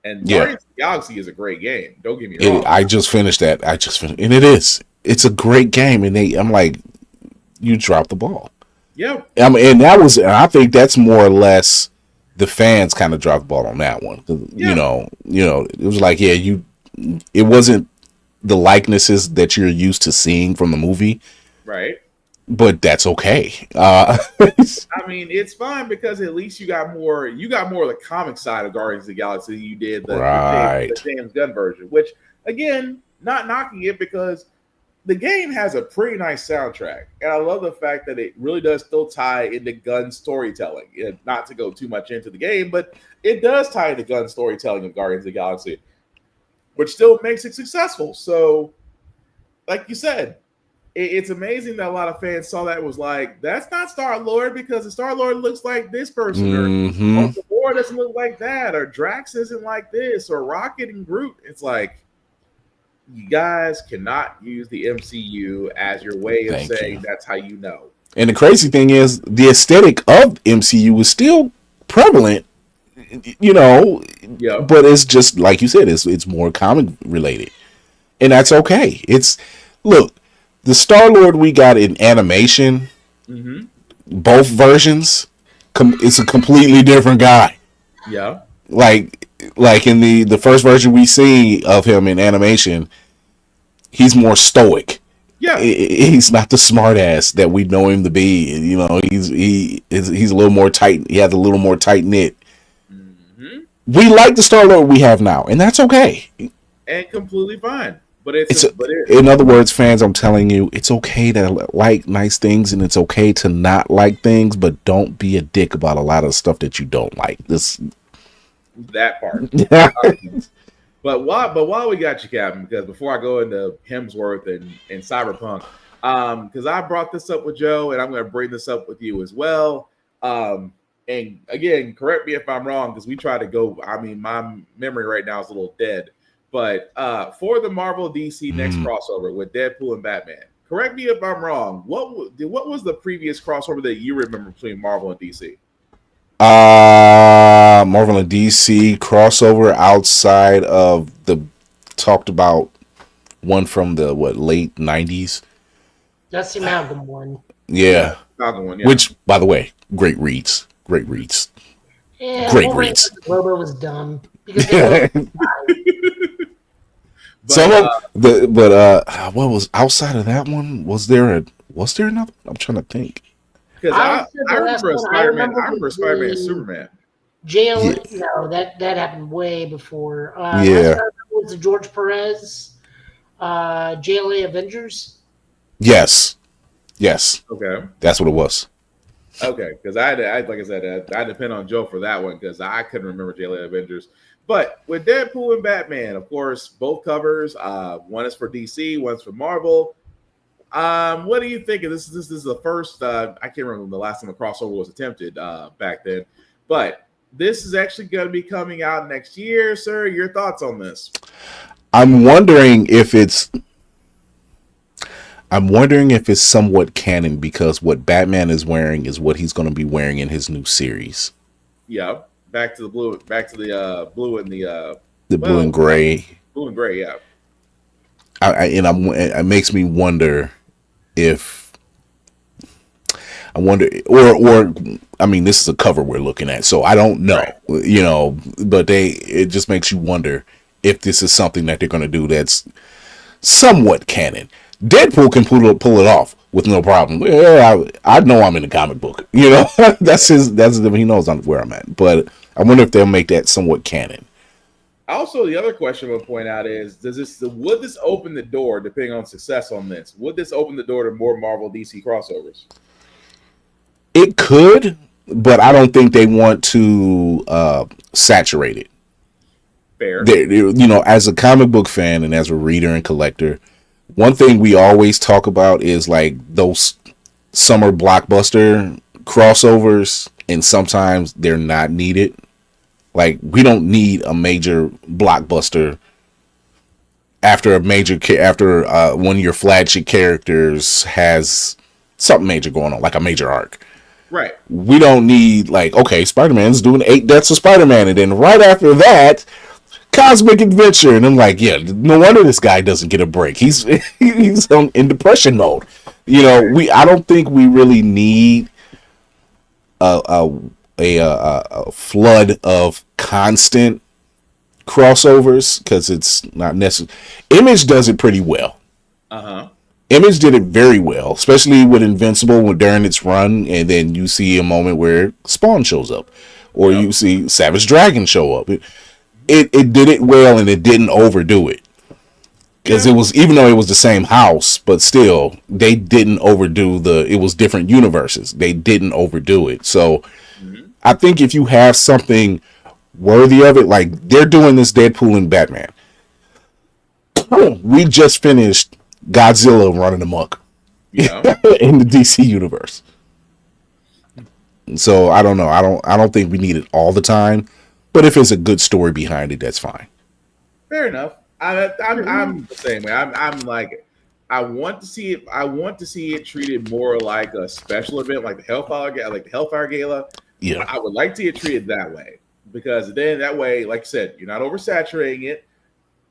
And Guardians of the Galaxy is a great game. Don't get me wrong. I just finished that. And it is. It's a great game. And I'm like, you dropped the ball. Yep. And I think that's more or less the fans kind of dropped the ball on that one. Yeah. You know, it was like, yeah, it wasn't the likenesses that you're used to seeing from the movie. Right. But that's okay. I mean, it's fine because at least you got more of the comic side of Guardians of the Galaxy than you did the James Gunn version, which, again, not knocking it because the game has a pretty nice soundtrack. And I love the fact that it really does still tie into Gunn's storytelling. Not to go too much into the game, but it does tie into Gunn's storytelling of Guardians of the Galaxy, which still makes it successful. So, like you said, it's amazing that a lot of fans saw that and was like, that's not Star-Lord because the Star-Lord looks like this person, or Thor doesn't look like that, or Drax isn't like this, or Rocket and Groot. It's like, you guys cannot use the MCU as your way of saying that's how you know. And the crazy thing is, the aesthetic of MCU is still prevalent, but it's just, like you said, it's more comic related. And that's okay. Look, the Star-Lord we got in animation, both versions, it's a completely different guy. Yeah. Like in the first version we see of him in animation, he's more stoic. Yeah, he's not the smart ass that we know him to be. You know, he's a little more tight. He has a little more tight knit. Mm-hmm. We like the Star-Lord we have now, and that's okay. And completely fine. But in other words, fans, I'm telling you, it's okay to like nice things, and it's okay to not like things, but don't be a dick about a lot of stuff that you don't like. That part. But while we got you, Captain, because before I go into Hemsworth and Cyberpunk, because I brought this up with Joe, and I'm going to bring this up with you as well. And again, correct me if I'm wrong, because we try to go. I mean, my memory right now is a little dead. But for the Marvel DC next crossover with Deadpool and Batman, correct me if I'm wrong. What was the previous crossover that you remember between Marvel and DC? Marvel and DC crossover outside of the talked about one from the late 90s. That's the Amalgam one. Yeah. Amalgam one, yeah. Which, by the way, great reads. Yeah, great reads. Lobo was dumb because what was outside of that one? Was there another? I'm trying to think. Because I remember Spider-Man. I remember Spider-Man and Superman. No, that happened way before. Yeah. Was the George Perez JLA Avengers? Yes. Okay. That's what it was. Okay, because I like I said, I depend on Joe for that one because I couldn't remember JLA Avengers. But with Deadpool and Batman, of course, both covers. One is for DC, one's for Marvel. What do you think? This is the first. I can't remember the last time a crossover was attempted back then, but this is actually going to be coming out next year, sir. Your thoughts on this? I'm wondering if it's somewhat canon because what Batman is wearing is what he's going to be wearing in his new series. Yeah, back to the blue, blue and the blue and gray. Blue and gray, yeah. It makes me wonder if or I mean, this is a cover we're looking at, so I don't know, right. But it just makes you wonder if this is something that they're going to do that's somewhat canon. Deadpool can pull it off with no problem. Yeah, I know I'm in the comic book, that's he knows where I'm at. But I wonder if they'll make that somewhat canon. Also, the other question I would point out is, would this open the door, depending on success on this, would this open the door to more Marvel DC crossovers? It could, but I don't think they want to saturate it. Fair. As a comic book fan and as a reader and collector, one thing we always talk about is like those summer blockbuster crossovers, and sometimes they're not needed. Like, we don't need a major blockbuster after one of your flagship characters has something major going on, like a major arc. Right. We don't need, like, okay, Spider-Man's doing 8 Deaths of Spider-Man, and then right after that, Cosmic Adventure. And I'm like, yeah, no wonder this guy doesn't get a break. He's in depression mode. I don't think we really need a flood of constant crossovers because it's not necessary. Image does it pretty well. Image did it very well, especially with Invincible during its run, and then you see a moment where Spawn shows up, or you see Savage Dragon show up. It did it well, and it didn't overdo it. Because it was, even though it was the same house, but still, they didn't overdo it was different universes. They didn't overdo it. So I think if you have something worthy of it, like they're doing this Deadpool and Batman. We just finished Godzilla running amok in the DC universe. So I don't know. I don't think we need it all the time, but if it's a good story behind it, that's fine. Fair enough. I'm the same way. I'm like, I want to see it. I want to see it treated more like a special event, like the Hellfire Gala. Yeah, I would like to see it treated that way, because then that way, like you said, you're not oversaturating it.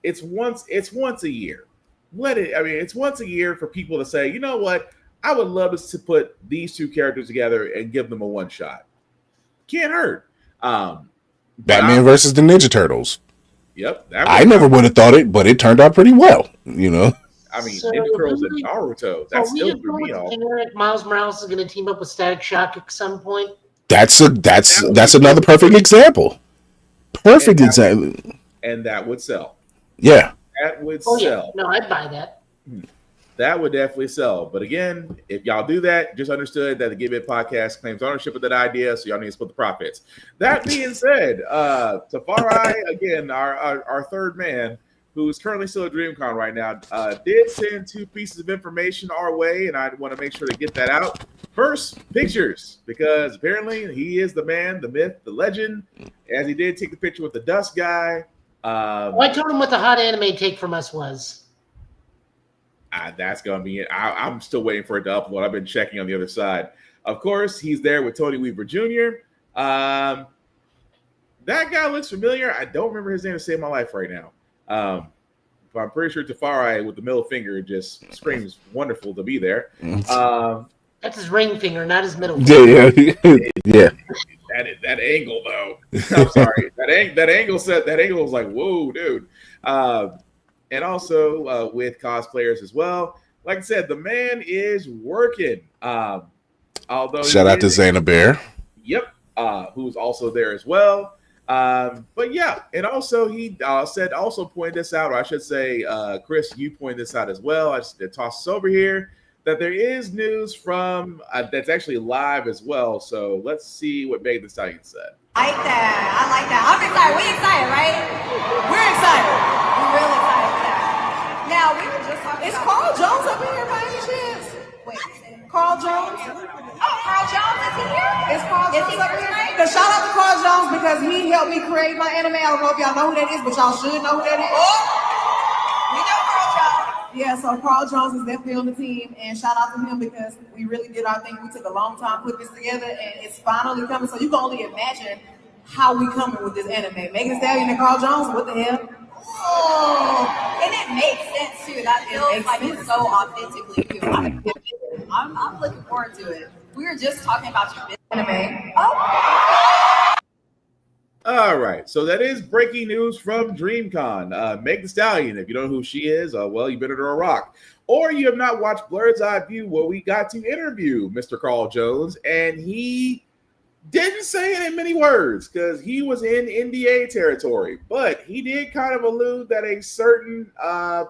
It's once a year. It's once a year for people to say, you know what, I would love to put these two characters together and give them a one shot. Can't hurt. Batman versus the Ninja Turtles. Yep. I never would have thought it, but it turned out pretty well. I mean, So Ninja Turtles and we- Naruto. So That we still just threw know me that off. generic Miles Morales is going to team up with Static Shock at some point. That's another perfect example. Perfect example. And that would sell. Yeah. That would Oh yeah, sell. no, I'd buy that. That would definitely sell. But again, if y'all do that, just understood that the Give It podcast claims ownership of that idea, so y'all need to split the profits. That being said, Tafari, again, our third man, who's currently still at DreamCon right now, did send 2 pieces of information our way, and I want to make sure to get that out. First, pictures, because apparently he is the man, the myth, the legend, as he did take the picture with the dust guy. I told him what the hot anime take from us was. That's going to be it. I'm still waiting for it to upload. I've been checking on the other side. Of course, he's there with Tony Weaver Jr. That guy looks familiar. I don't remember his name to save my life right now. But I'm pretty sure Tafari with the middle finger just screams wonderful to be there. That's his ring finger, not his middle finger. Yeah. That angle, though. I'm sorry. That angle was like, whoa, dude. And also with cosplayers as well. Like I said, the man is working. Although Shout out to Xana Bear. Yep. Who's also there as well. But yeah, and also he pointed this out, or I should say, Chris, you pointed this out as well. I just toss this over here that there is news from that's actually live as well. So let's see what Megan Thee Stallion said. I like that. I'm excited. We excited, right? We're excited. We're real excited for that. Now, we were just talking about... Is Carl Jones up in here by any chance? Wait, Carl Jones? Oh, Carl Jones, is he here? Is Carl Jones up here? Because shout out to Carl Jones because he helped me create my anime. I don't know if y'all know who that is, but y'all should know who that is. Oh, we know Carl Jones. Yeah, so Carl Jones is definitely on the team, and shout out to him because we really did our thing. We took a long time to put this together, and it's finally coming. So you can only imagine how we coming with this anime. Megan Thee Stallion and Carl Jones, what the hell? Oh, and it makes sense too. That feels like it's so authentically you. I'm looking forward to it. We were just talking about your anime. Oh. All right, so that is breaking news from DreamCon. Megan Thee Stallion, if you don't know who she is, well, you better a rock. Or you have not watched Blurred's Eye View, where we got to interview Mr. Carl Jones, and he didn't say it in many words because he was in NDA territory, but he did kind of allude that a certain I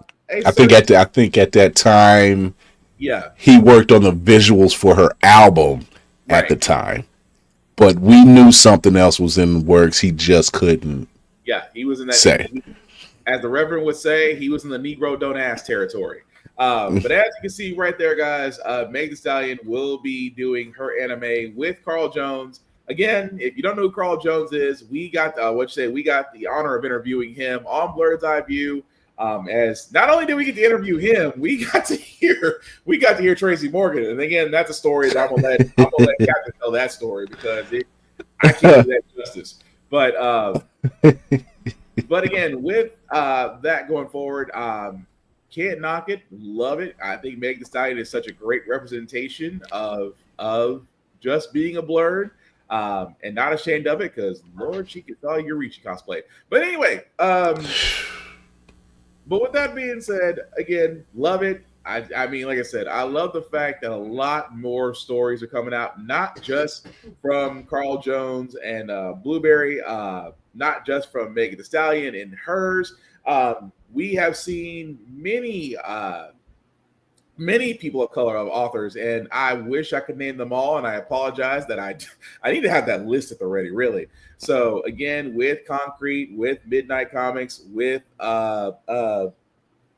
think at that time, yeah, he worked on the visuals for her album at the time. But we knew something else was in the works. He just couldn't. Yeah, he was in that. Say. As the Reverend would say, he was in the Negro don't ask territory. But as you can see right there, guys, Megan Thee Stallion will be doing her anime with Carl Jones. Again, if you don't know who Carl Jones is, we got we got the honor of interviewing him on Blurred's Eye View. As not only did we get to interview him, we got to hear Tracy Morgan, and again, that's a story that I'm gonna let Captain tell that story because I can't do that justice. But again, with that going forward, can't knock it, love it. I think Megan Thee Stallion is such a great representation of just being a Blurred, and not ashamed of it because Lord, she can tell you Yurichi cosplay. But anyway, but with that being said, again, love it. I mean, like I said, I love the fact that a lot more stories are coming out, not just from Carl Jones and Blueberry, not just from Megan Thee Stallion and hers. We have seen many people of color of authors, and I wish I could name them all, and I apologize that I need to have that listed already, really. So again, with Concrete, with Midnight Comics, with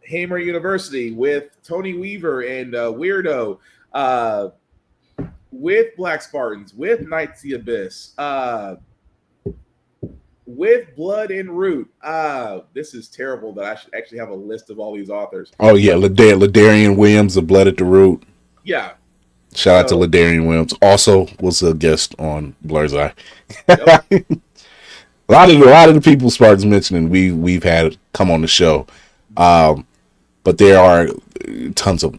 Hamer University, with Tony Weaver and Weirdo, with Black Spartans, with Knights of the Abyss, with Blood and Root. This is terrible that I should actually have a list of all these authors. Oh yeah, Ladarian Williams of Blood at the Root. Yeah. Shout out to Ladarian Williams. Also was a guest on Blurred's Eye. Yep. a lot of the people Spartans mentioning we've had come on the show. But there are tons of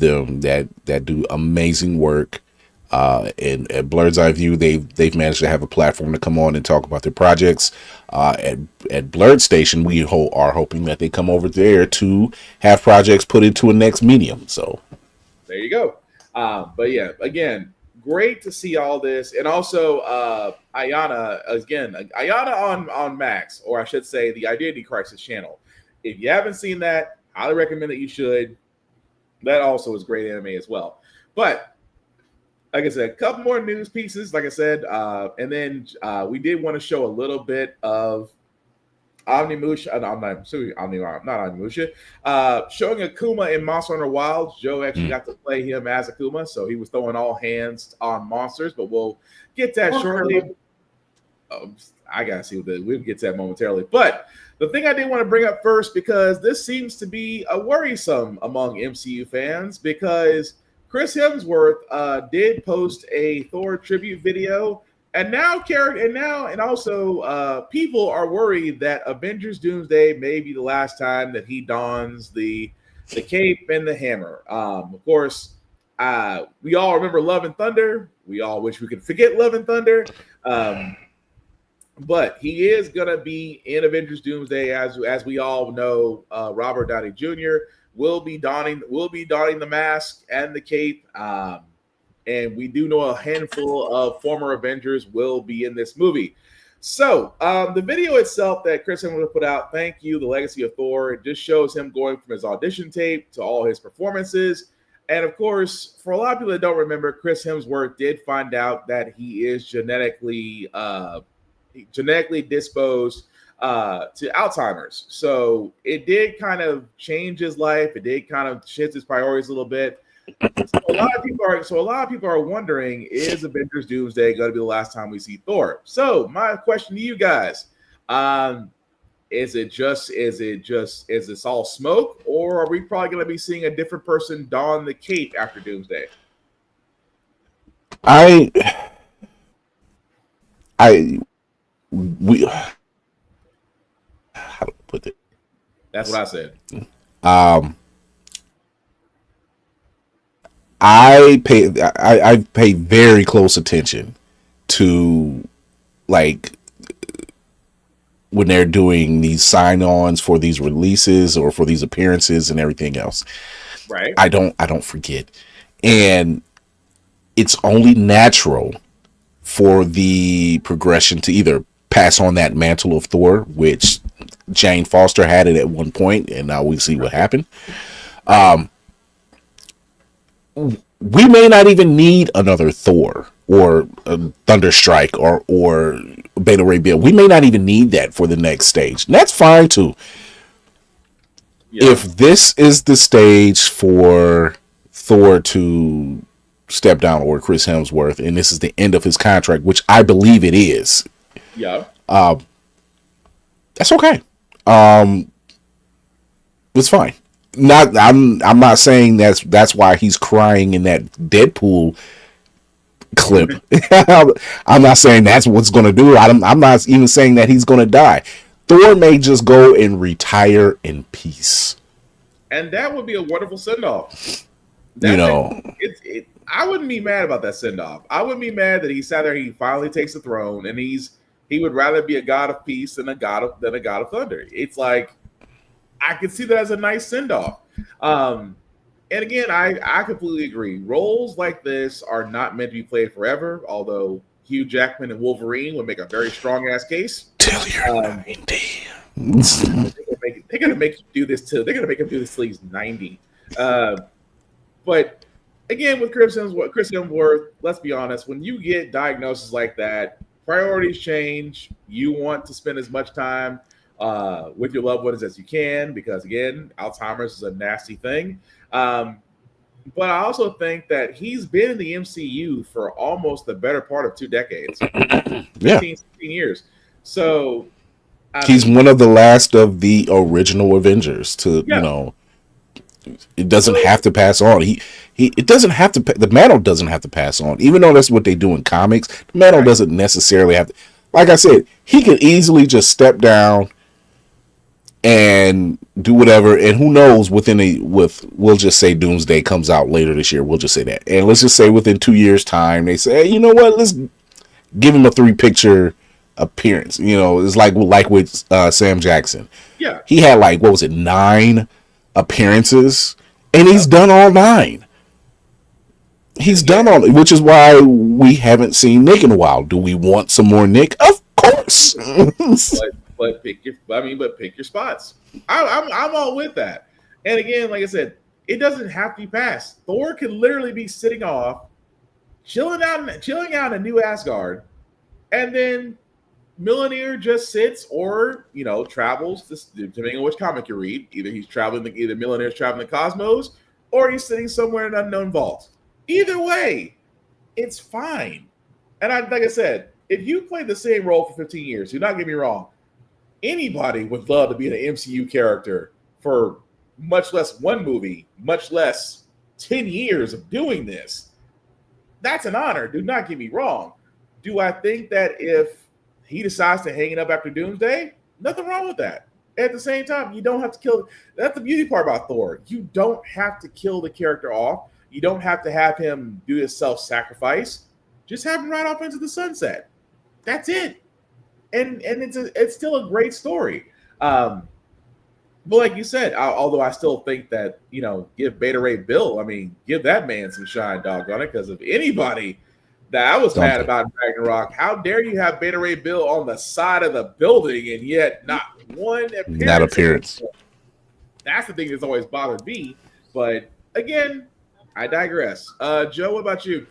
them that do amazing work. At Blurred's Eye View, they've managed to have a platform to come on and talk about their projects. At Blurred Station, we are hoping that they come over there to have projects put into a next medium. So there you go. But yeah, again, great to see all this, and also Ayana on Max, or I should say the Identity Crisis channel. If you haven't seen that, highly recommend that you should. That also is great anime as well. But like I said, a couple more news pieces, like I said, and then we did want to show a little bit of Omnimusha, not Omnimusha, showing Akuma in Monster Hunter Wilds. Joe actually got to play him as Akuma, so he was throwing all hands on monsters, but we'll get that shortly. I gotta see we'll get to that momentarily. But the thing I did want to bring up first, because this seems to be a worrisome among MCU fans, because Chris Hemsworth did post a Thor tribute video. And also people are worried that Avengers Doomsday may be the last time that he dons the cape and the hammer. Of course, we all remember Love and Thunder. We all wish we could forget Love and Thunder. But he is gonna be in Avengers Doomsday, as we all know. Robert Downey Jr. will be donning the mask and the cape. And we do know a handful of former Avengers will be in this movie. So the video itself that Chris Hemsworth put out, thank you, The Legacy of Thor, it just shows him going from his audition tape to all his performances. And of course, for a lot of people that don't remember, Chris Hemsworth did find out that he is genetically disposed to Alzheimer's. So it did kind of change his life. It did kind of shift his priorities a little bit. So a lot of people are wondering, is Avengers Doomsday going to be the last time we see Thor? So my question to you guys, is this all smoke, or are we probably going to be seeing a different person don the cape after Doomsday? how do I put it? That's what I said. I pay very close attention to, like, when they're doing these sign-ons for these releases or for these appearances and everything else. Right. I don't forget. And it's only natural for the progression to either pass on that mantle of Thor, which Jane Foster had it at one point, and now we see what happened. We may not even need another Thor or a Thunderstrike or Beta Ray Bill. We may not even need that for the next stage. And that's fine too. Yeah. If this is the stage for Thor to step down, or Chris Hemsworth, and this is the end of his contract, which I believe it is. Yeah. That's okay. It's fine. I'm not saying that's why he's crying in that Deadpool clip. I'm not saying that's what's going to do. I'm not even saying that he's going to die. Thor may just go and retire in peace. And that would be a wonderful send-off. I wouldn't be mad about that send-off. I wouldn't be mad that he sat there, he finally takes the throne, and he would rather be a god of peace than a god of thunder. It's like, I could see that as a nice send-off. And again, I completely agree. Roles like this are not meant to be played forever, although Hugh Jackman and Wolverine would make a very strong-ass case. Till you're 90. They're going to make him do this till he's 90. But again, with Chris Hemsworth, let's be honest, when you get diagnoses like that, priorities change. You want to spend as much time with your loved ones as you can, because again, Alzheimer's is a nasty thing. But I also think that he's been in the MCU for almost the better part of 2 decades, 16 years. So he's one of the last of the original Avengers to, it doesn't have to pass on. It doesn't have to. The mantle doesn't have to pass on, even though that's what they do in comics. The mantle doesn't necessarily have to. Like I said, he could easily just step down and do whatever. And who knows, we'll just say Doomsday comes out later this year. We'll just say that. And let's just say within 2 years' time, they say, hey, you know what? Let's give him a 3-picture appearance. It's like with Sam Jackson. Yeah. He had 9 appearances, and he's done all 9. He's done all, which is why we haven't seen Nick in a while. Do we want some more Nick? Of course. but pick your spots. I'm all with that. And again, like I said, it doesn't have to be passed. Thor can literally be sitting off, chilling out in New Asgard, and then Mjolnir just sits or travels, depending on which comic you read. Either Mjolnir's traveling the cosmos, or he's sitting somewhere in an unknown vault. Either way, it's fine. And like I said, if you played the same role for 15 years, do not get me wrong, anybody would love to be an MCU character for much less one movie, much less 10 years of doing this. That's an honor. Do not get me wrong. Do I think that if he decides to hang it up after Doomsday, nothing wrong with that. At the same time, you don't have to kill. That's the beauty part about Thor. You don't have to kill the character off. You don't have to have him do his self-sacrifice. Just have him ride off into the sunset. That's it. And it's still a great story. But like you said, although I still think that, give Beta Ray Bill, give that man some shine, doggone it, because if anybody that I was mad about in Ragnarok, how dare you have Beta Ray Bill on the side of the building and yet not one appearance. Not appearance. That's the thing that's always bothered me. But again, I digress. Joe, what about you?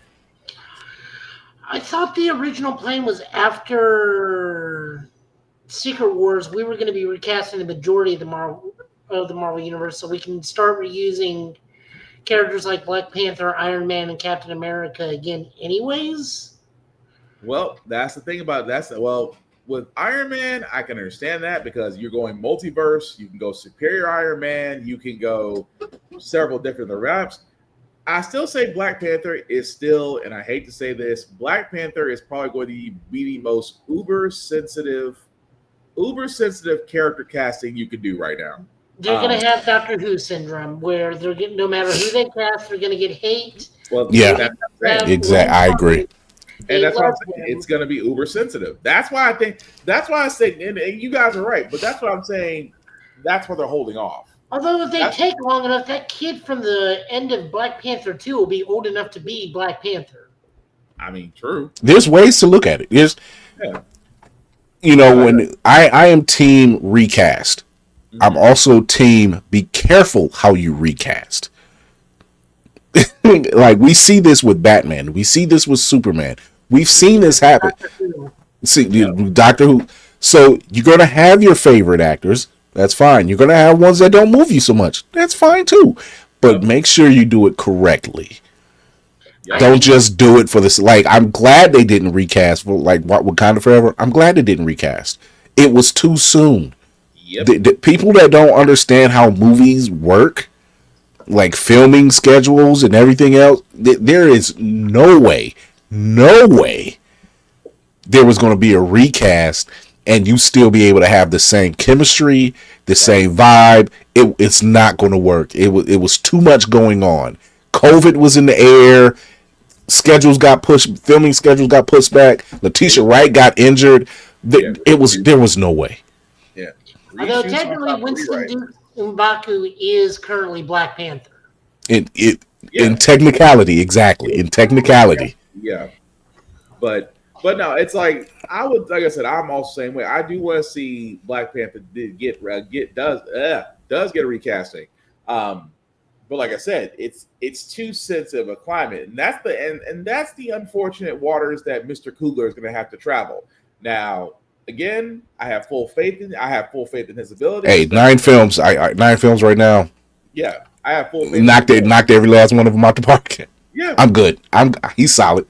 I thought the original plan was after Secret Wars, we were going to be recasting the majority of the Marvel Universe, so we can start reusing characters like Black Panther, Iron Man, and Captain America again anyways. Well, that's the thing about with Iron Man, I can understand that because you're going multiverse. You can go Superior Iron Man. You can go several different routes. I still say Black Panther is still, and I hate to say this, Black Panther is probably going to be the most uber sensitive character casting you could do right now. They're going to have Doctor Who syndrome, where they're getting, no matter who they cast, they're going to get hate. Well, yeah, exactly. I agree. And that's why I'm saying it's going to be uber sensitive. That's why I say, and you guys are right, but that's what I'm saying. That's why they're holding off. Although if they take long enough, that kid from the end of Black Panther 2 will be old enough to be Black Panther. True. There's ways to look at it. When I am team recast, I'm also team be careful how you recast. Like we see this with Batman, we see this with Superman, we've seen this happen. Doctor Who. So you're gonna have your favorite actors. That's fine. You're gonna have ones that don't move you so much. That's fine too. But make sure you do it correctly. Don't just do it for this. Like, I'm glad they didn't recast for Wakanda Forever. I'm glad they didn't recast. It was too soon. Yep. The people that don't understand how movies work, like filming schedules and everything else, there is no way there was going to be a recast and you still be able to have the same chemistry, the same vibe. It's not going to work. It was too much going on. COVID was in the air. Filming schedules got pushed back. Letitia Wright got injured. There was no way. Yeah. Although technically Winston M'Baku is currently Black Panther. In technicality, exactly. In technicality. Yeah. But no, it's like like I said, I'm also the same way. I do want to see Black Panther does get a recasting. But like I said, it's too sensitive a climate, and that's the unfortunate waters that Mr. Coogler is going to have to travel. Now, again, I have full faith in his ability. Hey, 9 films. 9 films right now. Yeah, I have full faith. Knocked every last one of them out the park. Yeah, I'm good. He's solid.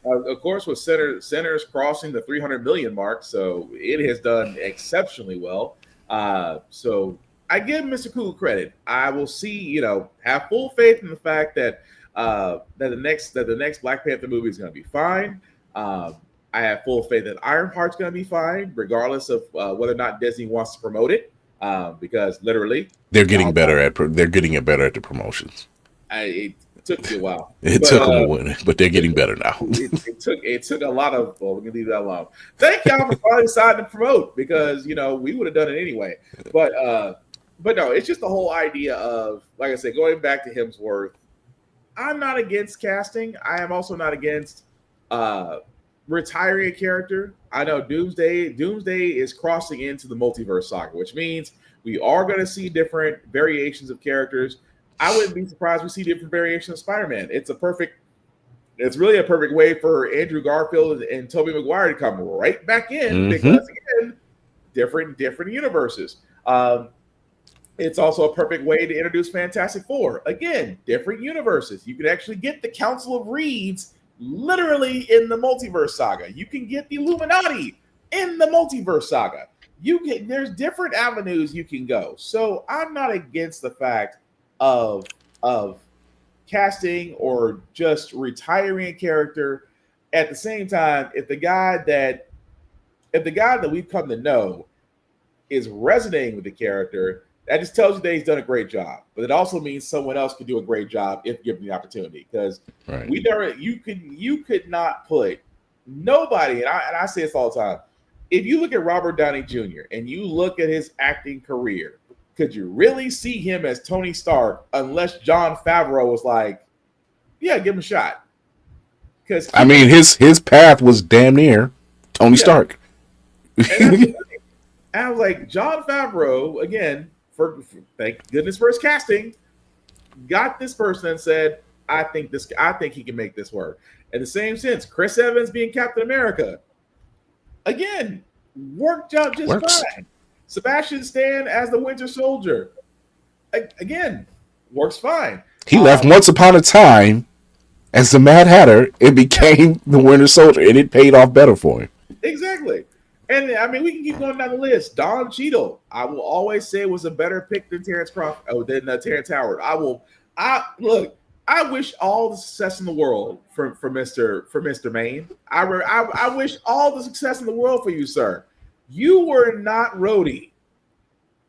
Of course, with Centers crossing the 300 million mark, so it has done exceptionally well. So I give Mr. Coogler credit. I will see, have full faith in the fact that the next Black Panther movie is going to be fine. I have full faith that Ironheart's going to be fine, regardless of whether or not Disney wants to promote it. because literally they're getting better at the promotions. It took me a while. It took them a while, but they're getting better now. it took a lot of. Well, let me leave that alone. Thank y'all for finally deciding to promote because we would have done it anyway. But no, it's just the whole idea of, like I said, going back to Hemsworth. I'm not against casting. I am also not against retiring a character. I know Doomsday is crossing into the multiverse saga, which means we are going to see different variations of characters. I wouldn't be surprised we see different variations of Spider-Man. It's really a perfect way for Andrew Garfield and Tobey Maguire to come right back in because again, different universes. It's also a perfect way to introduce Fantastic Four. Again, different universes. You can actually get the Council of Reeds literally in the multiverse saga. You can get the Illuminati in the multiverse saga. There's different avenues you can go. So I'm not against the fact of casting or just retiring a character. At the same time, if the guy that we've come to know is resonating with the character, that just tells you that he's done a great job. But it also means someone else could do a great job if given the opportunity. Because you could not put nobody, and I say this all the time. If you look at Robert Downey Jr. and you look at his acting career, could you really see him as Tony Stark unless Jon Favreau was like, yeah, give him a shot? Because his path was damn near Tony Stark. And I was like, Jon Favreau, again, for thank goodness for his casting, got this person and said, I think he can make this work. In the same sense, Chris Evans being Captain America, again, worked out just fine. Sebastian Stan as the Winter Soldier, again, works fine. He left Once Upon a Time as the Mad Hatter and became the Winter Soldier, and it paid off better for him. Exactly. And we can keep going down the list. Don Cheadle, I will always say, was a better pick than Terrence Howard. I wish all the success in the world for Mr. Maine. I wish all the success in the world for you, sir. You were not Rhodey.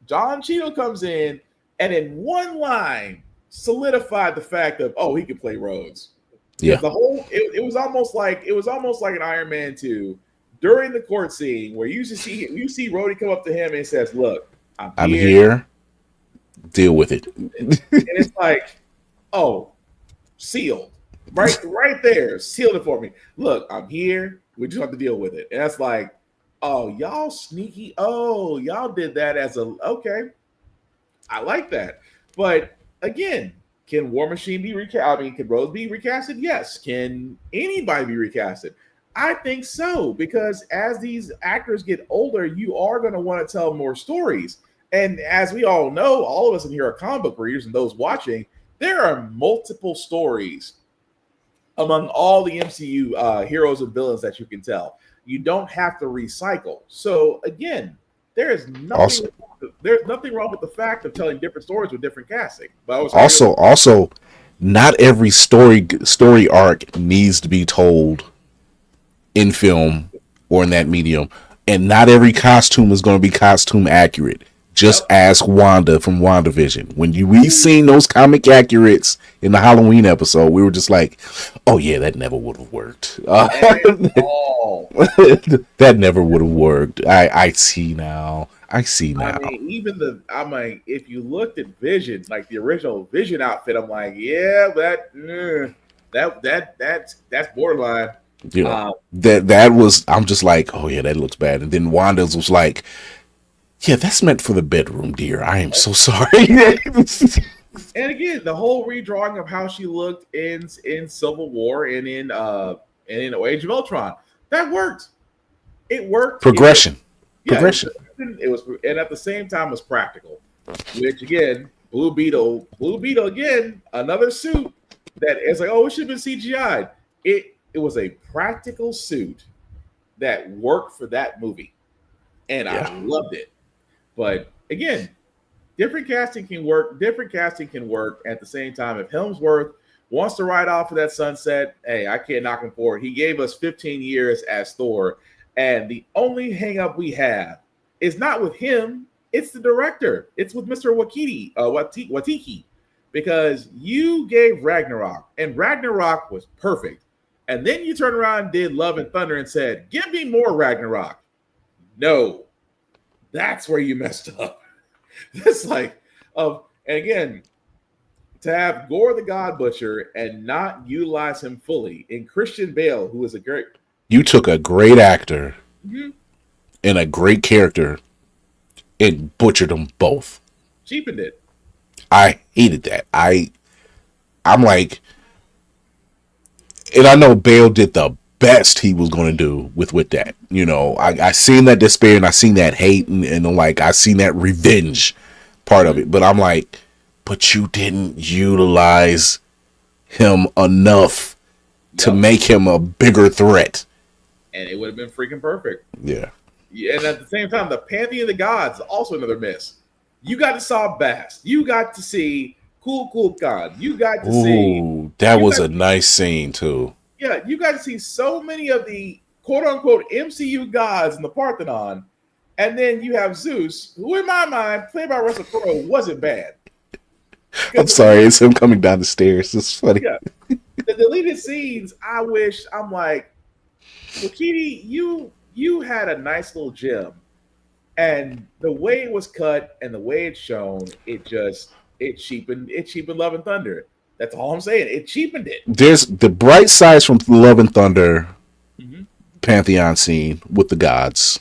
Don Cheadle comes in and in one line solidified the fact of, he could play Rhodes. Yeah. It was almost like an Iron Man 2 during the court scene where you see Rhodey come up to him and says, "Look, I'm here. Deal with it." And it's like, sealed. Right there. Sealed it for me. Look, I'm here. We just have to deal with it. And that's like, y'all sneaky. Y'all did that as okay. I like that. But again, can War Machine be recast? Can Rhodes be recasted? Yes. Can anybody be recasted? I think so, because as these actors get older, you are going to want to tell more stories. And as we all know, all of us in here are comic book readers, and those watching, there are multiple stories among all the MCU heroes and villains that you can tell. You don't have to recycle. So again, there's nothing wrong with the fact of telling different stories with different casting. But also, not every story arc needs to be told in film or in that medium, and not every costume is going to be costume accurate. Just ask Wanda from WandaVision. When we seen those comic accurates in the Halloween episode, we were just like, "Oh yeah, that never would have worked. That never would have worked." I see now. If you looked at Vision, like the original Vision outfit, I'm like, yeah, that's borderline. That was, I'm just like, oh yeah, that looks bad. And then Wanda's was like, yeah, that's meant for the bedroom, dear. I am so sorry. And again, the whole redrawing of how she looked in Civil War and in Age of Ultron, that worked. It worked. Progression. It was, and at the same time was practical. Which again, Blue Beetle again, another suit that is like, it should have been CGI'd. It was a practical suit that worked for that movie, and I loved it. But again, different casting can work. Different casting can work at the same time. If Hemsworth wants to ride off of that sunset, hey, I can't knock him for it. He gave us 15 years as Thor, and the only hang up we have is not with him. It's the director. It's with Mr. Watiki, because you gave Ragnarok, and Ragnarok was perfect. And then you turned around and did Love and Thunder and said, give me more Ragnarok. No, that's where you messed up. That's like, and again, to have Gore the God Butcher and not utilize him fully in Christian Bale, who is a great... You took a great actor and a great character and butchered them both. Cheapened it. I hated that. I'm like, and I know Bale did the best he was going to do with that. You know, I seen that despair and I seen that hate and I'm like, I seen that revenge part of it. But I'm like, but you didn't utilize him enough to make him a bigger threat. And it would have been freaking perfect. Yeah. And at the same time, the Pantheon of the Gods, also another miss. You got to saw Bast. You got to see Cool God. You got to see... That was a nice scene, too. Yeah, you got to see so many of the quote-unquote MCU gods in the Parthenon. And then you have Zeus, who in my mind, played by Russell Crowe, wasn't bad. I'm sorry, it's him coming down the stairs. It's funny. Yeah. The deleted scenes, I'm like, Wakiti, you had a nice little gem. And the way it was cut and the way it's shown, it cheapened Love and Thunder. That's all I'm saying. It cheapened it. There's the bright sides from Love and Thunder Pantheon scene with the gods.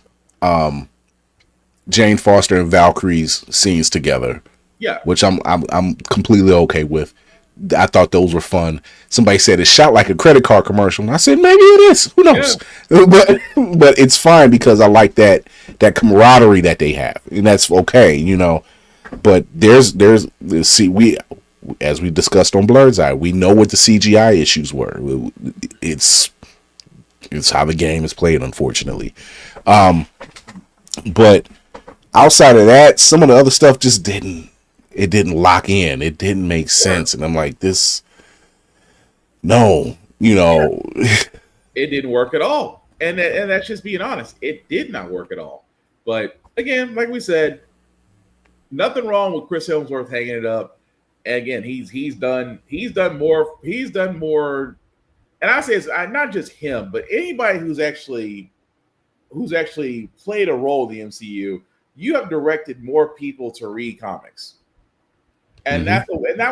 Jane Foster and Valkyrie's scenes together. Yeah. Which I'm completely okay with. I thought those were fun. Somebody said it shot like a credit card commercial. And I said maybe it is. Who knows? Yeah. But it's fine because I like that camaraderie that they have. And that's okay, you know. But there's as we discussed on Blurred's Eye, we know what the CGI issues were. It's how the game is played, unfortunately. But outside of that, some of the other stuff just didn't lock in. It didn't make sense. And I'm like, no, you know. It didn't work at all. And that's just being honest. It did not work at all. But again, like we said, nothing wrong with Chris Hemsworth hanging it up. And again, he's done more. And I say it's not just him, but anybody who's actually played a role in the MCU. You have directed more people to read comics. And that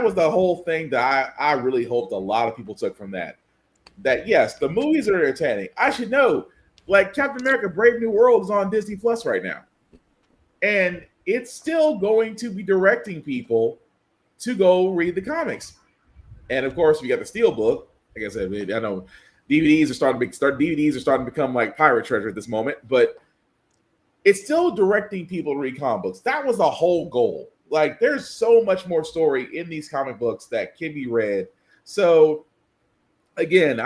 was the whole thing that I really hoped a lot of people took from that. That yes, the movies are entertaining. I should know, like Captain America: Brave New World is on Disney Plus right now, and it's still going to be directing people to go read the comics. And of course, we got the Steelbook. Like I said, I know DVDs are starting to become like pirate treasure at this moment, but it's still directing people to read comic books. That was the whole goal. Like, there's so much more story in these comic books that can be read. So, again,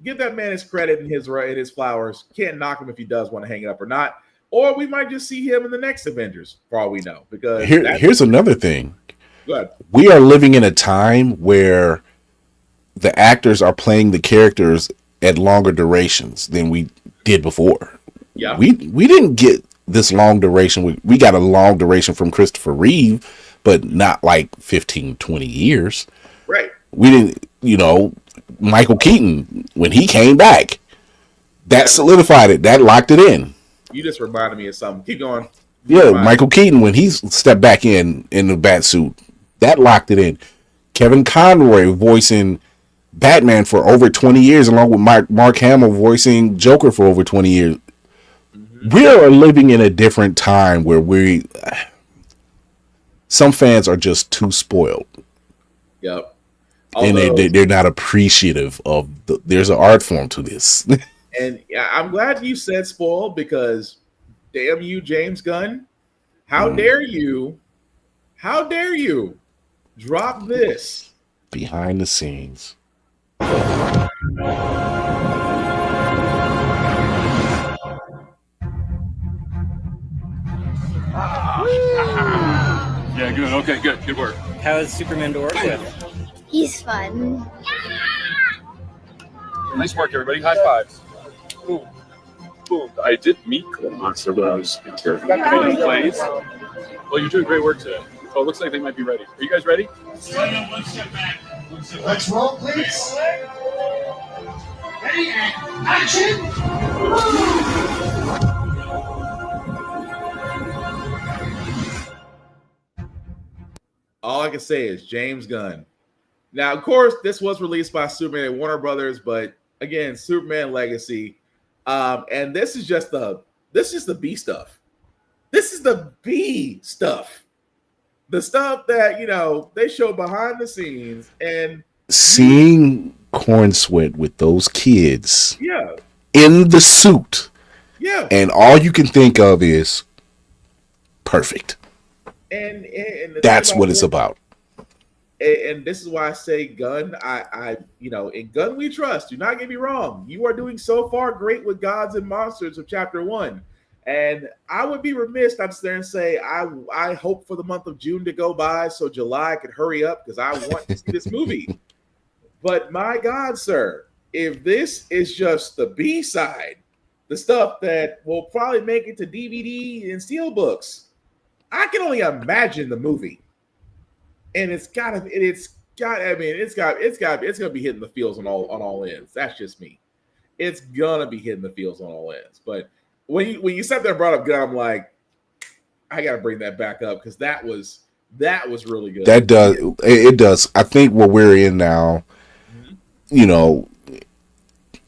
give that man his credit and his flowers. Can't knock him if he does want to hang it up or not. Or we might just see him in the next Avengers, for all we know. Because here's another thing. Go ahead. We are living in a time where the actors are playing the characters at longer durations than we did before. Yeah, we didn't get this long duration. We got a long duration from Christopher Reeve, but not like 15, 20 years. Right. We didn't, Michael Keaton, when he came back, that solidified it. That locked it in. You just reminded me of something. Keep going. Michael Keaton, when he stepped back in the bat suit, that locked it in. Kevin Conroy voicing Batman for over 20 years, along with Mark Hamill voicing Joker for over 20 years. We are living in a different time where some fans are just too spoiled. Yep. And they're not appreciative of there's an art form to this. And I'm glad you said spoiled, because damn you, James Gunn. How dare you drop this behind the scenes? Yeah, good. Okay, good. Good work. How is Superman to work with? He's fun. Nice work, everybody. High fives. Boom. Boom. I did meet the monster when I was in plays. Well, you're doing great work today. Oh, it looks like they might be ready. Are you guys ready? One step back. One step back. Let's roll, please. Ready and action! All I can say is James Gunn. Now, of course, this was released by Superman and Warner Brothers, but again, Superman Legacy, and this is the B stuff. This is the B stuff, the stuff that they show behind the scenes, and seeing Corn Sweat with those kids, yeah, in the suit, yeah, and all you can think of is perfect. And that's what it's about. And this is why I say Gunn. In Gunn we trust. Do not get me wrong. You are doing so far great with Gods and Monsters of Chapter 1. And I would be remiss not to sit there and say I hope for the month of June to go by so July could hurry up because I want to see this movie. But my God, sir, if this is just the B side, the stuff that will probably make it to DVD and steelbooks, I can only imagine the movie. And it's gonna be hitting the fields on all ends. That's just me. It's gonna be hitting the fields on all ends. But when you sat there and brought up Gunn, I'm like, I gotta bring that back up because that was really good. That does. I think what we're in now, Henry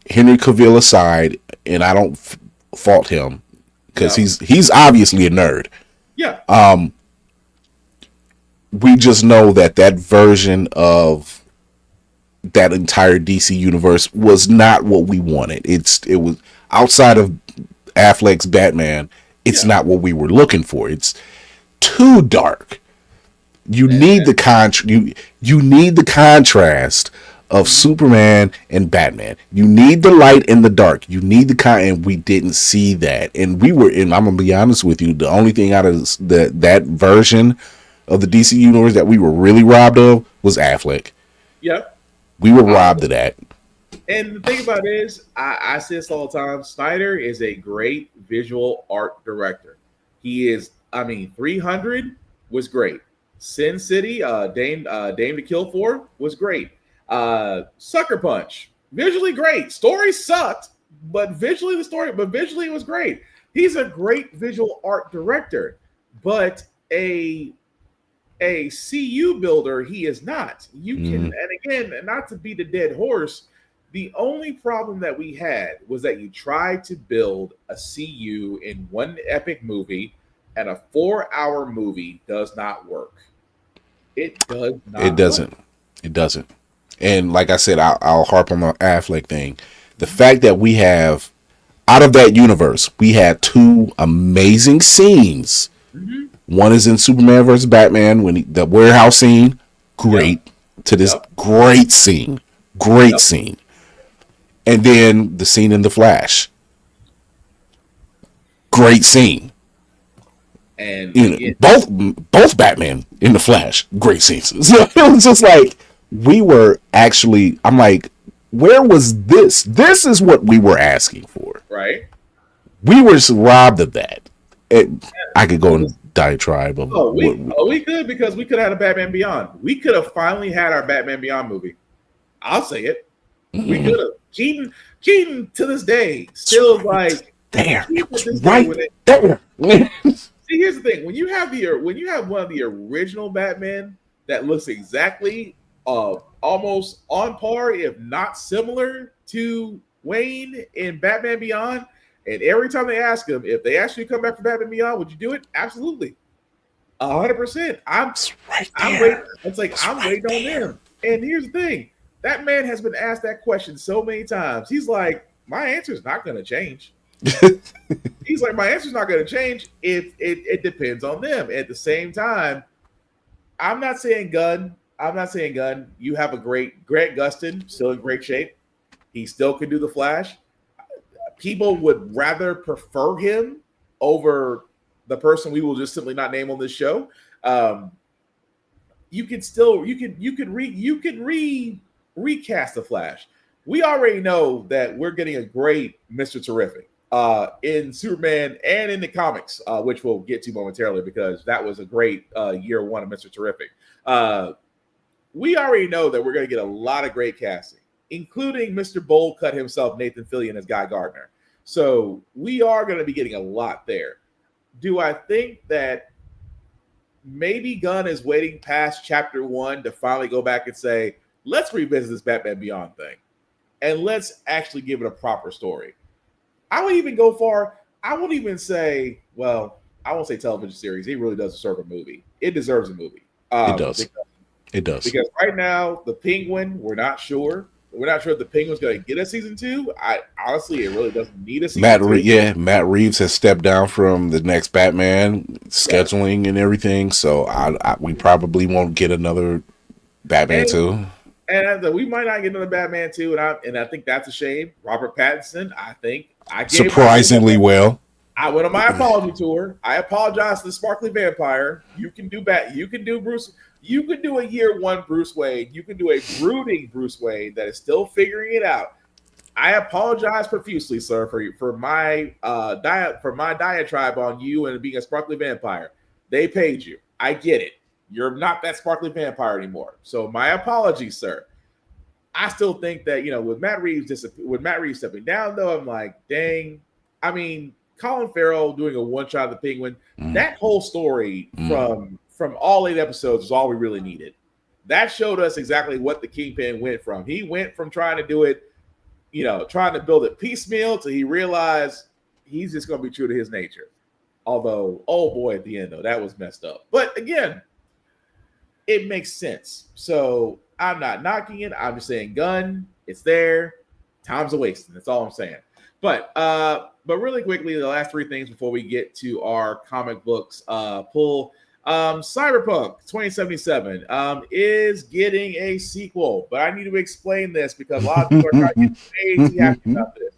Cavill aside, and I don't fault him because he's obviously a nerd. Yeah. We just know that version of that entire DC universe was not what we wanted. It was outside of Affleck's Batman. It's not what we were looking for. It's too dark. You need the you need the contrast of Superman and Batman. You need the light and the dark. You need and we didn't see that. And I'm gonna be honest with you, the only thing out of that version of the DC universe that we were really robbed of was Affleck. Yep. We were robbed of that. And the thing about it is, I say this all the time, Snyder is a great visual art director. He is, 300 was great. Sin City, Dame to Kill For was great. Sucker Punch, visually great. Story sucked, but visually it was great. He's a great visual art director, but a CU builder, he is not. You can, and again, not to beat a dead horse, the only problem that we had was that you tried to build a CU in one epic movie, and a 4-hour movie does not work. It does not. It doesn't. Work. It doesn't. And like I said, I'll harp on the Affleck thing. The fact that we have, out of that universe, we had 2 amazing scenes. Mm-hmm. One is in Superman versus Batman when the warehouse scene, great. To this great scene, scene. And then the scene in The Flash, great scene. And both Batman in The Flash, great scenes. So it was just like we were actually. I'm like, where was this? This is what we were asking for, right? We were robbed of that. I could go in diatribe of. We could, because we could have had a Batman Beyond. We could have finally had our Batman Beyond movie. I'll say it. Mm-hmm. We could have. Keaton to this day still like there, right there. See, here's the thing: when you have one of the original Batman that looks exactly almost on par, if not similar to Wayne in Batman Beyond, and every time they ask him if they actually come back for Batman Beyond, would you do it? Absolutely, 100%. I'm waiting. It's like I'm waiting on them. And here's the thing: that man has been asked that question so many times. He's like, my answer is not going to change. He's like, my answer's not going to change. It depends on them. At the same time, I'm not saying Gunn. You have a great Grant Gustin, still in great shape. He still can do the Flash. People would rather prefer him over the person we will just simply not name on this show. You could recast the Flash. We already know that we're getting a great Mr. Terrific. in Superman and in the comics, which we'll get to momentarily because that was a great year one of Mr. Terrific. We already know that we're going to get a lot of great casting, including Mr. Bold Cut himself, Nathan Fillion as Guy Gardner. So we are going to be getting a lot there. Do I think that maybe Gunn is waiting past chapter 1 to finally go back and say, let's revisit this Batman Beyond thing and let's actually give it a proper story? I would even go far. I won't even say, well, I won't say television series. It really does deserve a movie. It deserves a movie. It does. It does. Because right now, the Penguin, we're not sure. We're not sure if the Penguin's going to get a season 2. Honestly, it really doesn't need a season 2. Matt Reeves has stepped down from the next Batman scheduling and everything, so we probably won't get another Batman 2. And we might not get another Batman 2, and I think that's a shame. Robert Pattinson, surprisingly well. I went on my apology tour. I apologize to the Sparkly Vampire. You can do You can do Bruce. You can do a year 1 Bruce Wayne. You can do a brooding Bruce Wayne that is still figuring it out. I apologize profusely, sir, for my diatribe on you and being a Sparkly Vampire. They paid you. I get it. You're not that Sparkly Vampire anymore. So my apologies, sir. I still think that, with Matt Reeves stepping down, though, I'm like, dang. I mean, Colin Farrell doing a one-shot of the Penguin, that whole story from all 8 episodes is all we really needed. That showed us exactly what the Kingpin went from. He went from trying to do it, trying to build it piecemeal to he realized he's just going to be true to his nature. Although, oh boy, at the end, though, that was messed up. But again, it makes sense. So I'm not knocking it. I'm just saying, Gunn, it's there. Time's a wasting. That's all I'm saying. But really quickly, the last 3 things before we get to our comic books pull. Cyberpunk 2077 is getting a sequel, but I need to explain this because a lot of people are getting way too happy about this.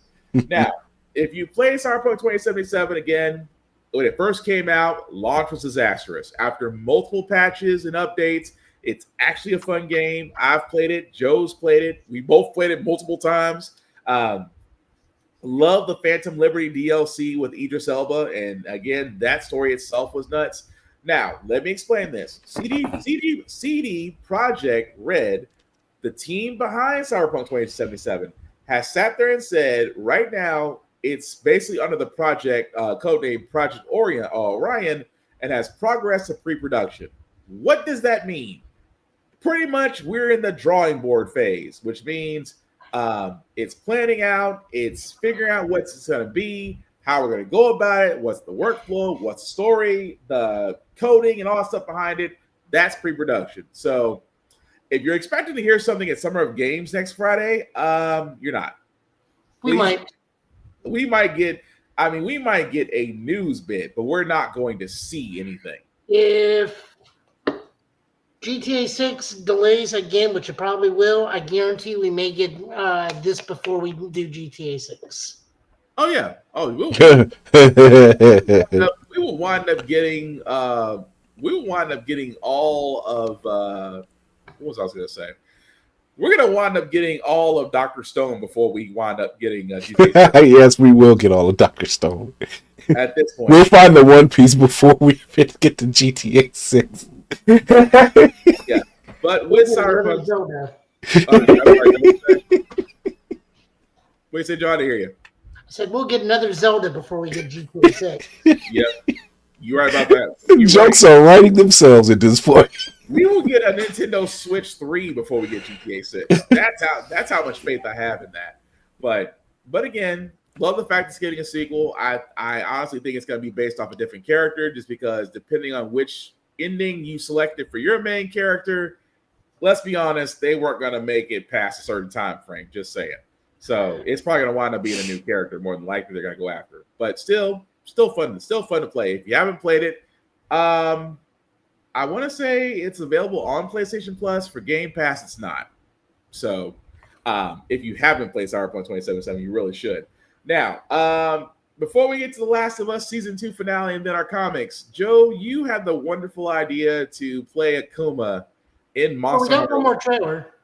Now, if you play Cyberpunk 2077 again, when it first came out, launch was disastrous. After multiple patches and updates, it's actually a fun game. I've played it. Joe's played it. We both played it multiple times. Love the Phantom Liberty DLC with Idris Elba, and again, that story itself was nuts. Now, let me explain this. CD Projekt Red, the team behind Cyberpunk 2077, has sat there and said, right now, it's basically under the project codename Project Orion, and has progressed to pre-production. What does that mean? Pretty much, we're in the drawing board phase, which means it's planning out, it's figuring out what it's going to be, how we're going to go about it, what's the workflow, what's the story, the coding, and all that stuff behind it. That's pre-production. So if you're expecting to hear something at Summer of Games next Friday, you're not. We might get a news bit, but we're not going to see anything. If GTA 6 delays again, which it probably will, I guarantee we may get this before we do GTA 6. Oh yeah. Oh, we will. We will wind up getting. All of. What was I going to say? We're going to wind up getting all of Dr. Stone before we wind up getting GTA 6. Yes, we will get all of Dr. Stone. At this point, we'll find the One Piece before we get to GTA 6. Yeah, but with Cyberpunk. Wait, say John to hear you. I said we'll get another Zelda before we get GTA 6. Yep, you're right about that. Jokes are writing themselves at this point. We will get a Nintendo Switch 3 before we get GTA 6. That's how much faith I have in that. But again, love the fact it's getting a sequel. I honestly think it's going to be based off a different character, just because depending on which ending you selected for your main character, let's be honest, they weren't going to make it past a certain time frame. Just saying. So it's probably going to wind up being a new character more than likely they're going to go after. But still fun to play. If you haven't played it, I want to say it's available on PlayStation Plus. For Game Pass, it's not. So if you haven't played Cyberpunk 2077, you really should. Now, before we get to The Last of Us Season 2 finale and then our comics, Joe, you had the wonderful idea to play Akuma in Monster Hunter. We got one more trailer.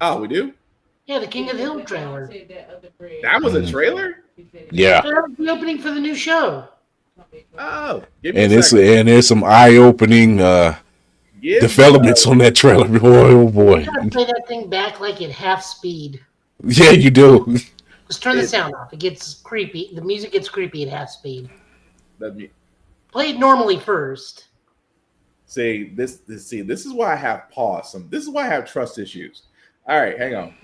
Oh, we do? Yeah, the King of the Hill trailer. That was a trailer? Yeah. That was the opening for the new show. Oh, give me And a second. there's some eye-opening developments on that trailer. Boy, oh boy. You gotta play that thing back like at half speed. Yeah, you do. Just turn the sound off. It gets creepy. The music gets creepy at half speed. Play it normally first. This is why I have pause. This is why I have trust issues. All right, hang on.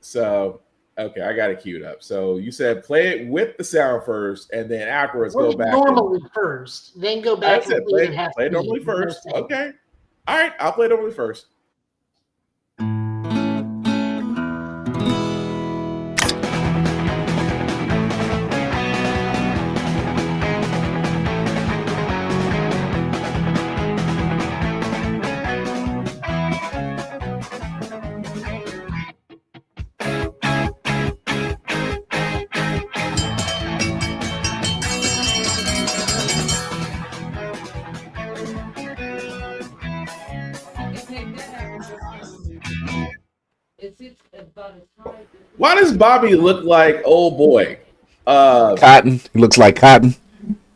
So, okay, I got it queued up. So you said play it with the sound first, and then afterwards go back. Normally first, then go back and play it half play it normally first. Okay. All right, I'll play it normally first. Why does Bobby look like old boy? Cotton. He looks like Cotton.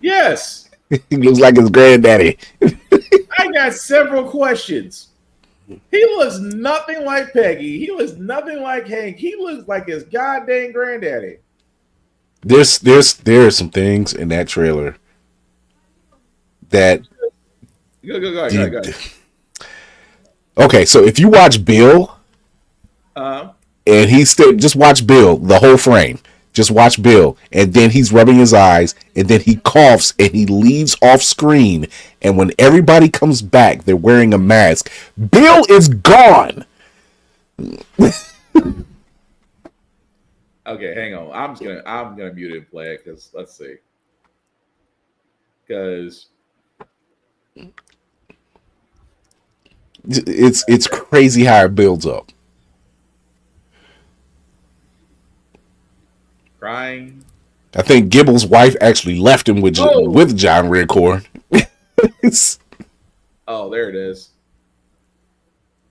Yes. He looks like his granddaddy. I got several questions. He looks nothing like Peggy. He looks nothing like Hank. He looks like his goddamn granddaddy. There are some things in that trailer that Go ahead. Okay, so if you watch Bill, and he's still just watch Bill, the whole frame. Just watch Bill, and then he's rubbing his eyes, and then he coughs, and he leaves off screen. And when everybody comes back, they're wearing a mask. Bill is gone. Okay, hang on. I'm gonna mute it and play it because let's see. Because it's crazy how it builds up. Crying. I think Gibble's wife actually left him with John Redcorn. Oh, there it is.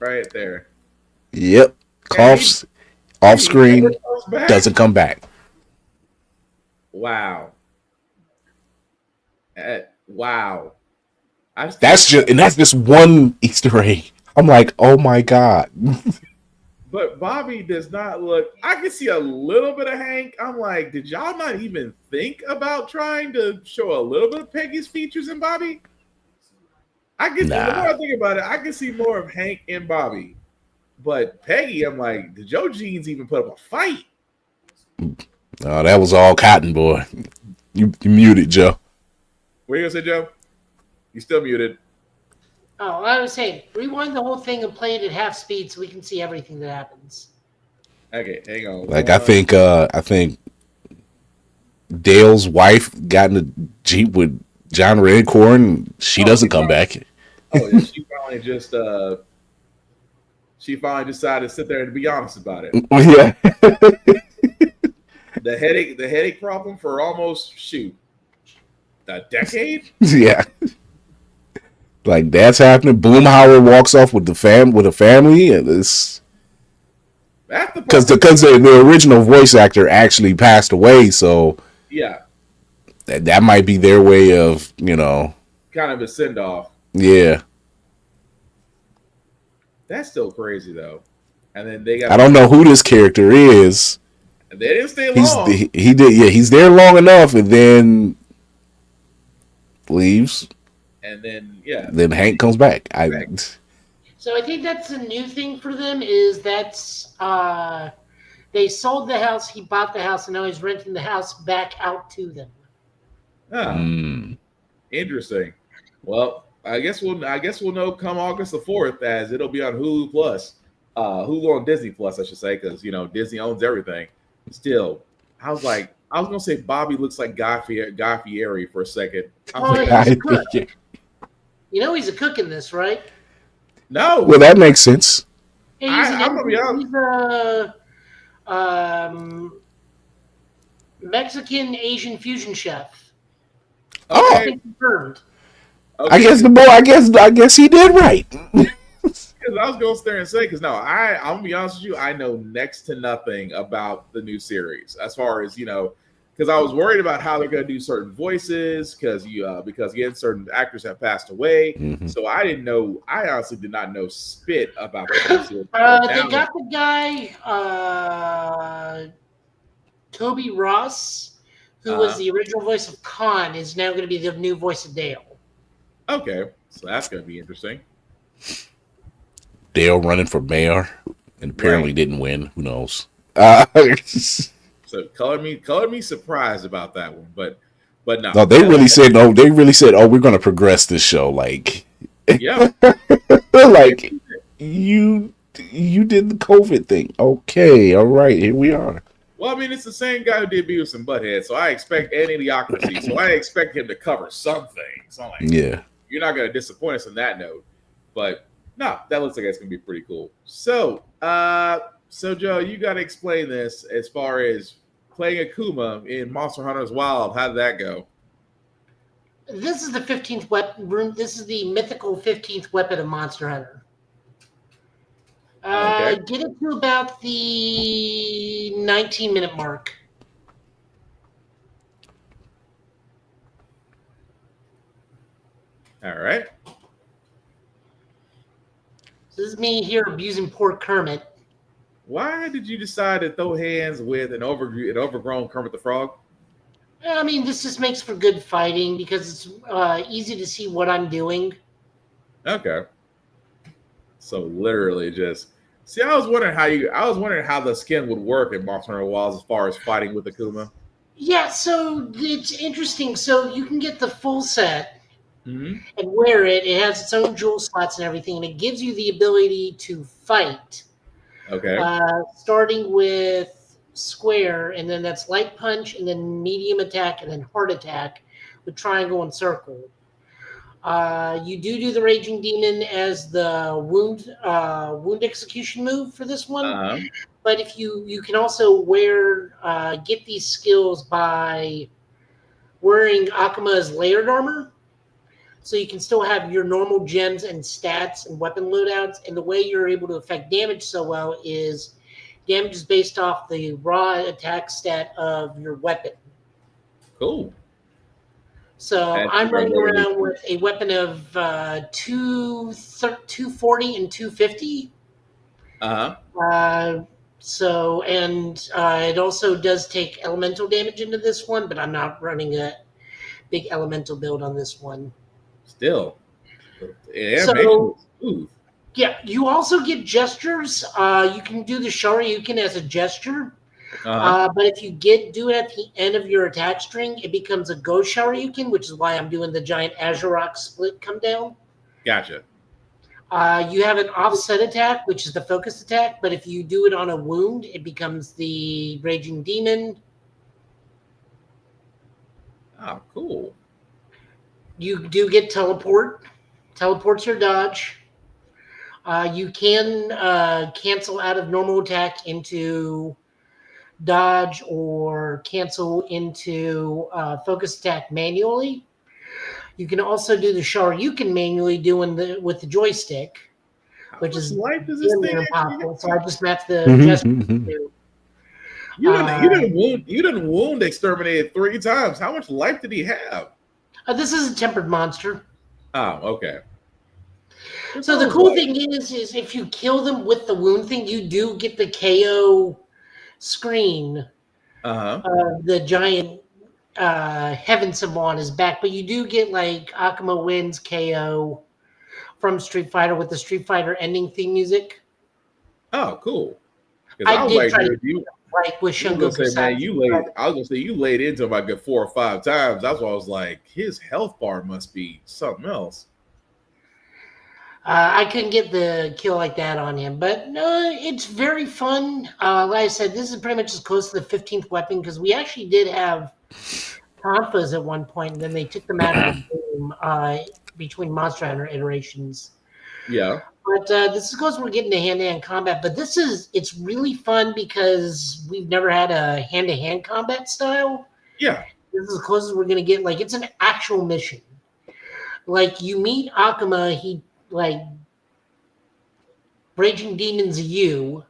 Right there. Yep. Coughs off screen, doesn't come back. Wow. Wow. That's just one Easter egg. I'm like, oh my God. But Bobby does not look. I can see a little bit of Hank. I'm like, did y'all not even think about trying to show a little bit of Peggy's features in Bobby? The more I think about it, I can see more of Hank and Bobby. But Peggy, I'm like, did Joe Jeans even put up a fight? Oh, that was all Cotton, boy. You muted, Joe. What are you gonna say, Joe? You still muted. Oh, I was saying, rewind the whole thing and play it at half speed so we can see everything that happens. Okay, hang on. Like I think Dale's wife got in a Jeep with John Redcorn. She doesn't come back. Oh, yeah, she finally decided to sit there and be honest about it. Yeah. The headache problem for almost a decade? Yeah. Like that's happening. Boomhauer walks off with a family, and it's because the original voice actor actually passed away. So yeah, that might be their way of kind of a send off. Yeah, that's still crazy though. And then they got. I don't know who this character is. And they didn't stay long. He did. Yeah, he's there long enough, and then leaves. And then then Hank comes back. So I think that's a new thing for them. Is that's they sold the house, he bought the house, and now he's renting the house back out to them. Interesting. Well, I guess we'll know come August the 4th, as it'll be on Hulu Plus, Hulu on Disney Plus, I should say, because Disney owns everything. Still, I was gonna say Bobby looks like Guy Fieri for a second. He's a cook in this, right? No. Well, that makes sense. Hey, I'm gonna be honest. He's a Mexican Asian fusion chef. Okay. Confirmed. Okay. I guess he did right. because I was going to stare and say, because no, I'm gonna be honest with you, I know next to nothing about the new series as far as because I was worried about how they're going to do certain voices because again, certain actors have passed away, so I didn't know. I honestly did not know spit about the new series. They got the guy, Toby Ross, who was the original voice of Khan, is now going to be the new voice of Dale. Okay, so that's going to be interesting. Dale running for mayor and apparently didn't win. Who knows? So color me surprised about that one, but no. No, they really said no. They really said, "Oh, we're going to progress this show." Like, yeah, like you did the COVID thing. Okay, all right, here we are. Well, I mean, it's the same guy who did Beavis and Butthead, so I expect idiocracy. So I expect him to cover something. So you're not going to disappoint us on that note. But no, that looks like it's going to be pretty cool. So, Joe, you got to explain this as far as playing Akuma in Monster Hunter's Wild. How did that go? This is the 15th weapon. This is the mythical 15th weapon of Monster Hunter. Get it to about the 19-minute mark. All right. This is me here abusing poor Kermit. Why did you decide to throw hands with an overgrown Kermit the Frog? I mean, this just makes for good fighting because it's easy to see what I'm doing. Okay. So literally just see. I was wondering how the skin would work in Monster Hunter Wilds as far as fighting with Akuma. Yeah, so it's interesting. So you can get the full set and wear it. It has its own jewel slots and everything, and it gives you the ability to fight. Okay. Starting with square, and then that's light punch, and then medium attack, and then hard attack with triangle and circle. You do the Raging Demon as the wound execution move for this one. But if you can also get these skills by wearing Akuma's layered armor. So you can still have your normal gems and stats and weapon loadouts. And the way you're able to affect damage so well is damage is based off the raw attack stat of your weapon. Cool. So I'm running around with a weapon of 240 and 250. It also does take elemental damage into this one, but I'm not running a big elemental build on this one. Still. Yeah, you also get gestures. You can do the Shoryuken as a gesture. But if you do it at the end of your attack string, it becomes a Ghost Shoryuken, which is why I'm doing the giant Azure Rock split come down. Gotcha. You have an offset attack, which is the focus attack, but if you do it on a wound, it becomes the Raging Demon. Oh, cool. You do get teleport. Teleport's your dodge. You can cancel out of normal attack into dodge or cancel into focus attack manually. You can also do the Shoryuken manually with the joystick, which is impossible. So I just matched the gesture. You didn't wound Exterminated 3 times. How much life did he have? This is a tempered monster. Oh, okay. So the cool thing is if you kill them with the wound thing, you do get the KO screen. The giant heaven symbol on his back, but you do get like Akuma wins KO from Street Fighter with the Street Fighter ending theme music. Oh, cool. I did try to like with Shungo. I was gonna say you laid into him about good 4 or 5 times. That's why I was like, his health bar must be something else. I couldn't get the kill like that on him, but no, it's very fun. Like I said, this is pretty much as close to the 15th weapon because we actually did have Tonfas at one point, and then they took them out of the game between Monster Hunter iterations. Yeah. But this is close. We're getting to hand-to-hand combat, but it's really fun because we've never had a hand-to-hand combat style. Yeah. This is as close as we're going to get. Like, it's an actual mission. Like, you meet Akuma, Raging Demons U.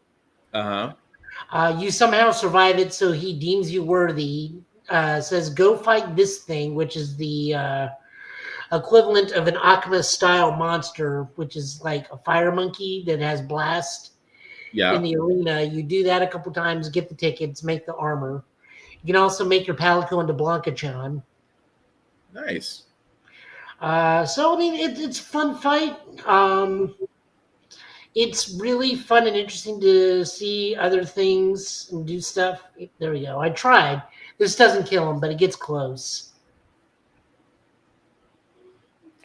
You somehow survive it, so he deems you worthy. Says, go fight this thing, which is the equivalent of an Akuma-style monster, which is like a fire monkey that has blast in the arena. You do that a couple times, get the tickets, make the armor. You can also make your Palico into Blanca-chan. Nice. So, I mean, it's a fun fight. It's really fun and interesting to see other things and do stuff. There we go. I tried. This doesn't kill him, but it gets close.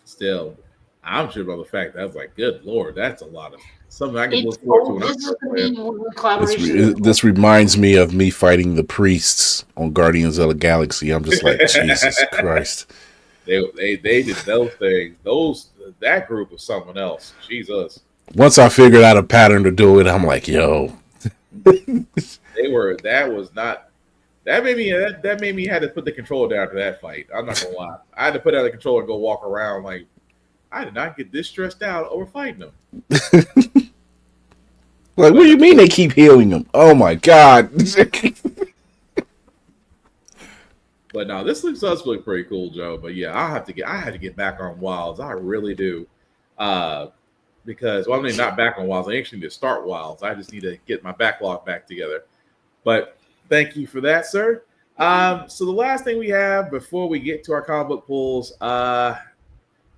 Still, I'm sure about the fact that I was like, good Lord, that's a lot of something I can look forward to. This reminds me of me fighting the priests on Guardians of the Galaxy. I'm just like, Jesus Christ. They did those things. That group was something else. Jesus. Once I figured out a pattern to do it, I'm like, yo. That made me had to put the controller down for that fight. I'm not gonna lie. I had to put out the controller and go walk around like I did not get this stressed out over fighting them. Like, what do you mean they keep healing them? Oh my God. But no, this does look pretty cool, Joe. But yeah, I had to get back on Wilds. I really do. Because I mean not back on Wilds. I actually need to start Wilds. I just need to get my backlog back together. But thank you for that, sir. So the last thing we have before we get to our comic book pulls,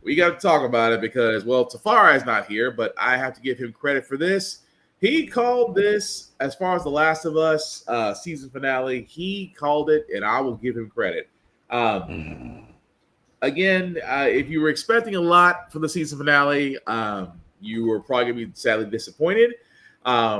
we got to talk about it because, well, Tafari is not here, but I have to give him credit for this. He called this, as far as The Last of Us season finale, he called it, and I will give him credit. Again, if you were expecting a lot from the season finale, you were probably going to be sadly disappointed.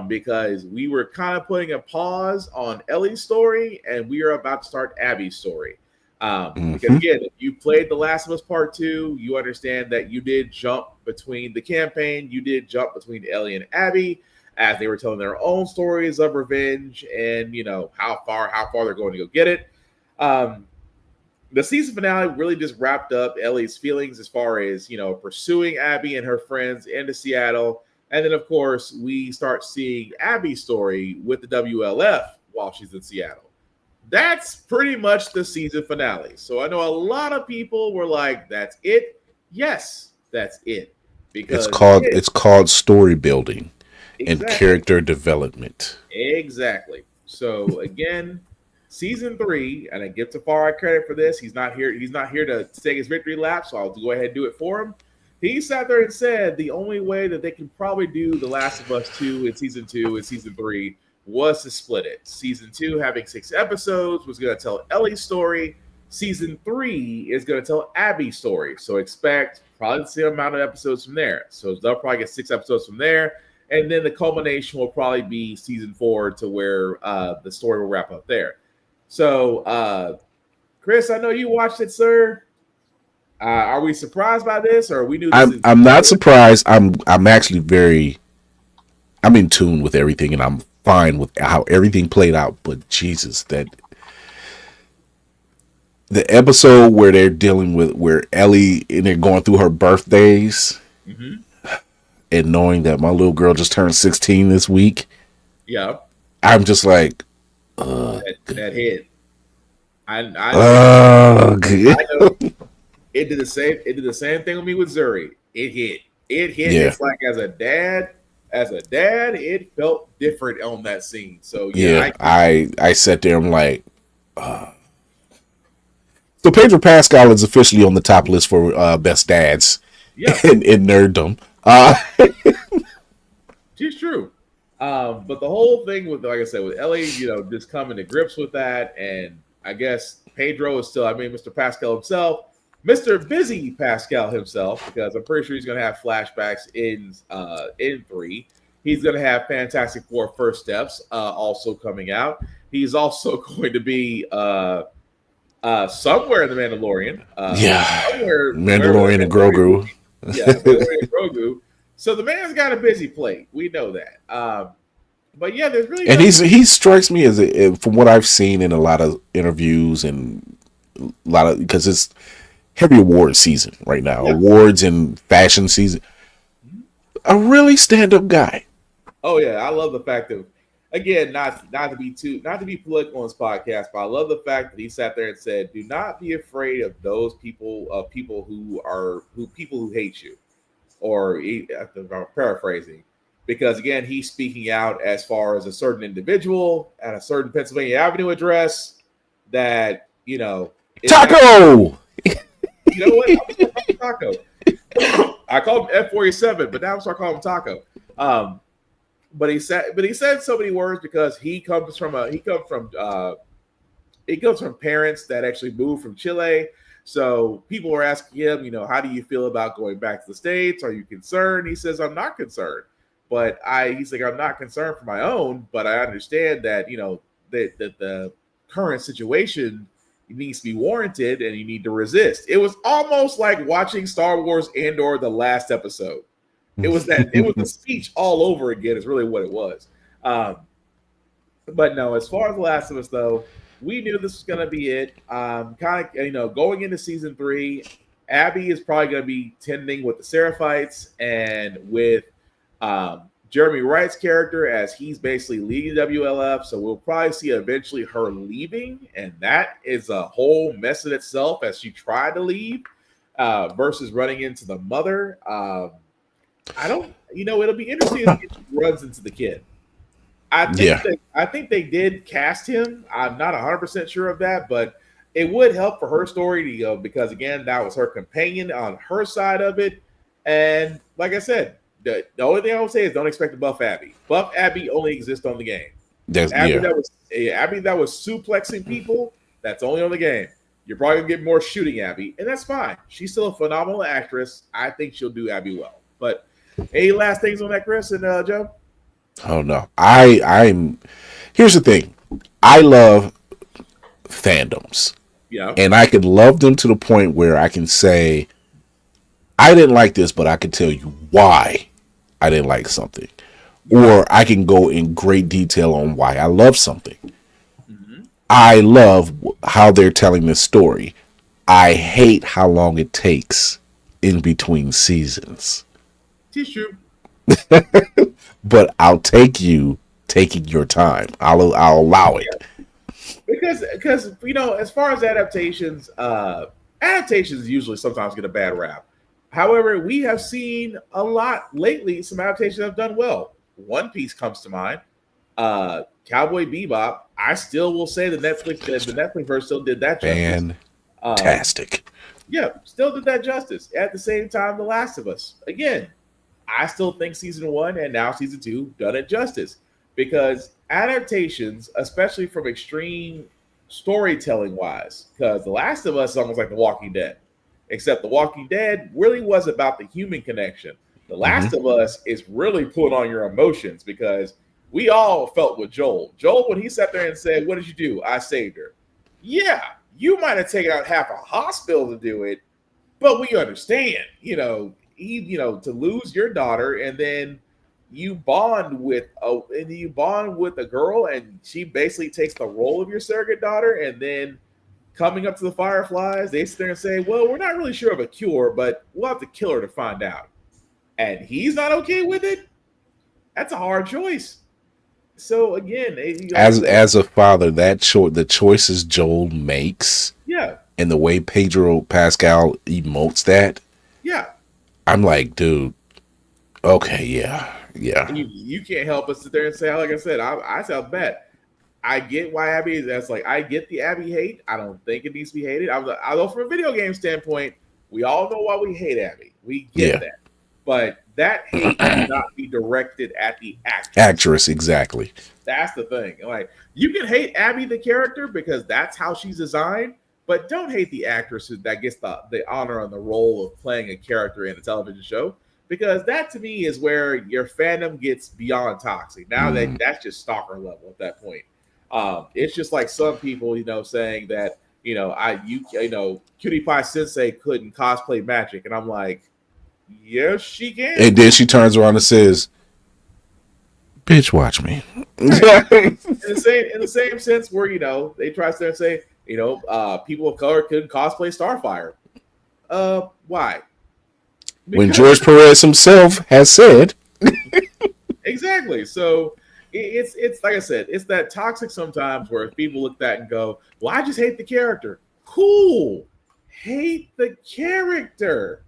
Because we were kind of putting a pause on Ellie's story, and we are about to start Abby's story. Because again, if you played The Last of Us Part 2, you understand that you did jump between the campaign, you did jump between Ellie and Abby as they were telling their own stories of revenge and how far they're going to go get it. The season finale really just wrapped up Ellie's feelings as far as pursuing Abby and her friends into Seattle. And then, of course, we start seeing Abby's story with the WLF while she's in Seattle. That's pretty much the season finale. So I know a lot of people were like, that's it? Yes, that's it. Because it's called story building and character development. Exactly. So again, season 3, and I give Tafari credit for this. He's not here to take his victory lap, so I'll go ahead and do it for him. He sat there and said the only way that they can probably do The Last of Us 2 in season 2 and season 3 was to split it. Season 2 having 6 episodes was going to tell Ellie's story. Season 3 is going to tell Abby's story. So expect probably the same amount of episodes from there. So they'll probably get 6 episodes from there. And then the culmination will probably be season 4 to where the story will wrap up there. So, Chris, I know you watched it, sir. Are we surprised by this, or we knew this? I'm not surprised. I'm actually I'm in tune with everything, and I'm fine with how everything played out. But Jesus, that the episode where they're dealing with where Ellie and they're going through her birthdays, and knowing that my little girl just turned 16 this week. Yeah, I'm just like, that hit. I know. It did the same. It did the same thing with me with Zuri. It hit. Yeah. It's like as a dad, it felt different on that scene. So yeah, I sat there. I'm like, so Pedro Pascal is officially on the top list for best dads. Yeah. in nerddom. It's true. But the whole thing with, like I said, with Ellie, just coming to grips with that, and I guess Pedro is still, Mr. Pascal himself. Mr. Busy Pascal himself, because I'm pretty sure he's going to have flashbacks in 3. He's going to have Fantastic Four First Steps also coming out. He's also going to be somewhere in The Mandalorian. Mandalorian and Grogu. Mandalorian and Grogu. So the man's got a busy plate. We know that. But yeah, there's really... And he strikes me as, from what I've seen in a lot of interviews and a lot of... Because it's heavy awards season right now. Yeah. Awards and fashion season. A really stand-up guy. Oh yeah, I love the fact that again, not to be political on this podcast, but I love the fact that he sat there and said, "Do not be afraid of those people, people who hate you." I'm paraphrasing, because again, he's speaking out as far as a certain individual at a certain Pennsylvania Avenue address that Taco. You know what? I'm gonna call him Taco. I call him F47, but now I'm start calling him Taco. But he said so many words because he comes from parents that actually moved from Chile. So people were asking him, how do you feel about going back to the States? Are you concerned? He says, I'm not concerned. But he's like, I'm not concerned for my own, but I understand that, that the current situation needs to be warranted and you need to resist. It was almost like watching Star Wars Andor, the last episode. It was a speech all over again, is really what it was. But no, as far as The Last of Us, though, we knew this was going to be it. Going into season 3, Abby is probably going to be tending with the Seraphites and with Jeremy Wright's character as he's basically leading WLF. So we'll probably see eventually her leaving, and that is a whole mess in itself as she tried to leave versus running into the mother. It'll be interesting if she runs into the kid. I think they did cast him. I'm not 100% sure of that, but it would help for her story to go because, again, that was her companion on her side of it. And like I said, the only thing I would say is don't expect to buff Abby. Buff Abby only exists on the game. Abby that was suplexing people, that's only on the game. You're probably going to get more shooting Abby, and that's fine. She's still a phenomenal actress. I think she'll do Abby well. But any last things on that, Chris and Joe? Oh no, I'm. Here's the thing, I love fandoms, and I can love them to the point where I can say, I didn't like this, but I can tell you why I didn't like something, or I can go in great detail on why I love something. Mm-hmm. I love how they're telling this story. I hate how long it takes in between seasons. Tissue. But I'll take you taking your time. I'll allow it. Because as far as adaptations usually sometimes get a bad rap. However, we have seen a lot lately. Some adaptations have done well. One Piece comes to mind. Cowboy Bebop. I still will say the Netflix version still did that justice. Fantastic. Still did that justice. At the same time, The Last of Us. Again, I still think season 1 and now season 2 done it justice because adaptations, especially from extreme storytelling wise, because The Last of Us is almost like The Walking Dead, except The Walking Dead really was about the human connection. The Last of Us is really pulling on your emotions because we all felt with Joel. Joel, when he sat there and said, "What did you do?" I saved her. Yeah, you might have taken out half a hospital to do it, but we understand, to lose your daughter and then you bond with a girl and she basically takes the role of your surrogate daughter, and then coming up to the Fireflies, they sit there and say, well, we're not really sure of a cure, but we'll have to kill her to find out. And he's not okay with it. That's a hard choice. So again, as a father, the choices Joel makes, and the way Pedro Pascal emotes that, I'm like, dude, okay, yeah. You can't help but sit there and say, like I said, I felt bad. I get why Abby is. That's like I get the Abby hate. I don't think it needs to be hated. Although from a video game standpoint, we all know why we hate Abby. We get that, but that hate should not be directed at the actress. Exactly. That's the thing. Like you can hate Abby the character because that's how she's designed, but don't hate the actress that gets the honor and the role of playing a character in a television show. Because that to me is where your fandom gets beyond toxic. Now that's just stalker level at that point. It's just like some people, saying that, Cutie Pie Sensei couldn't cosplay magic. And I'm like, yes, she can. And then she turns around and says, bitch, watch me. Right. in the same sense where, they try to say, people of color couldn't cosplay Starfire. Why? When George Perez himself has said. Exactly. So it's like I said, it's that toxic sometimes where people look at that and go, "Well, I just hate the character." Cool, hate the character.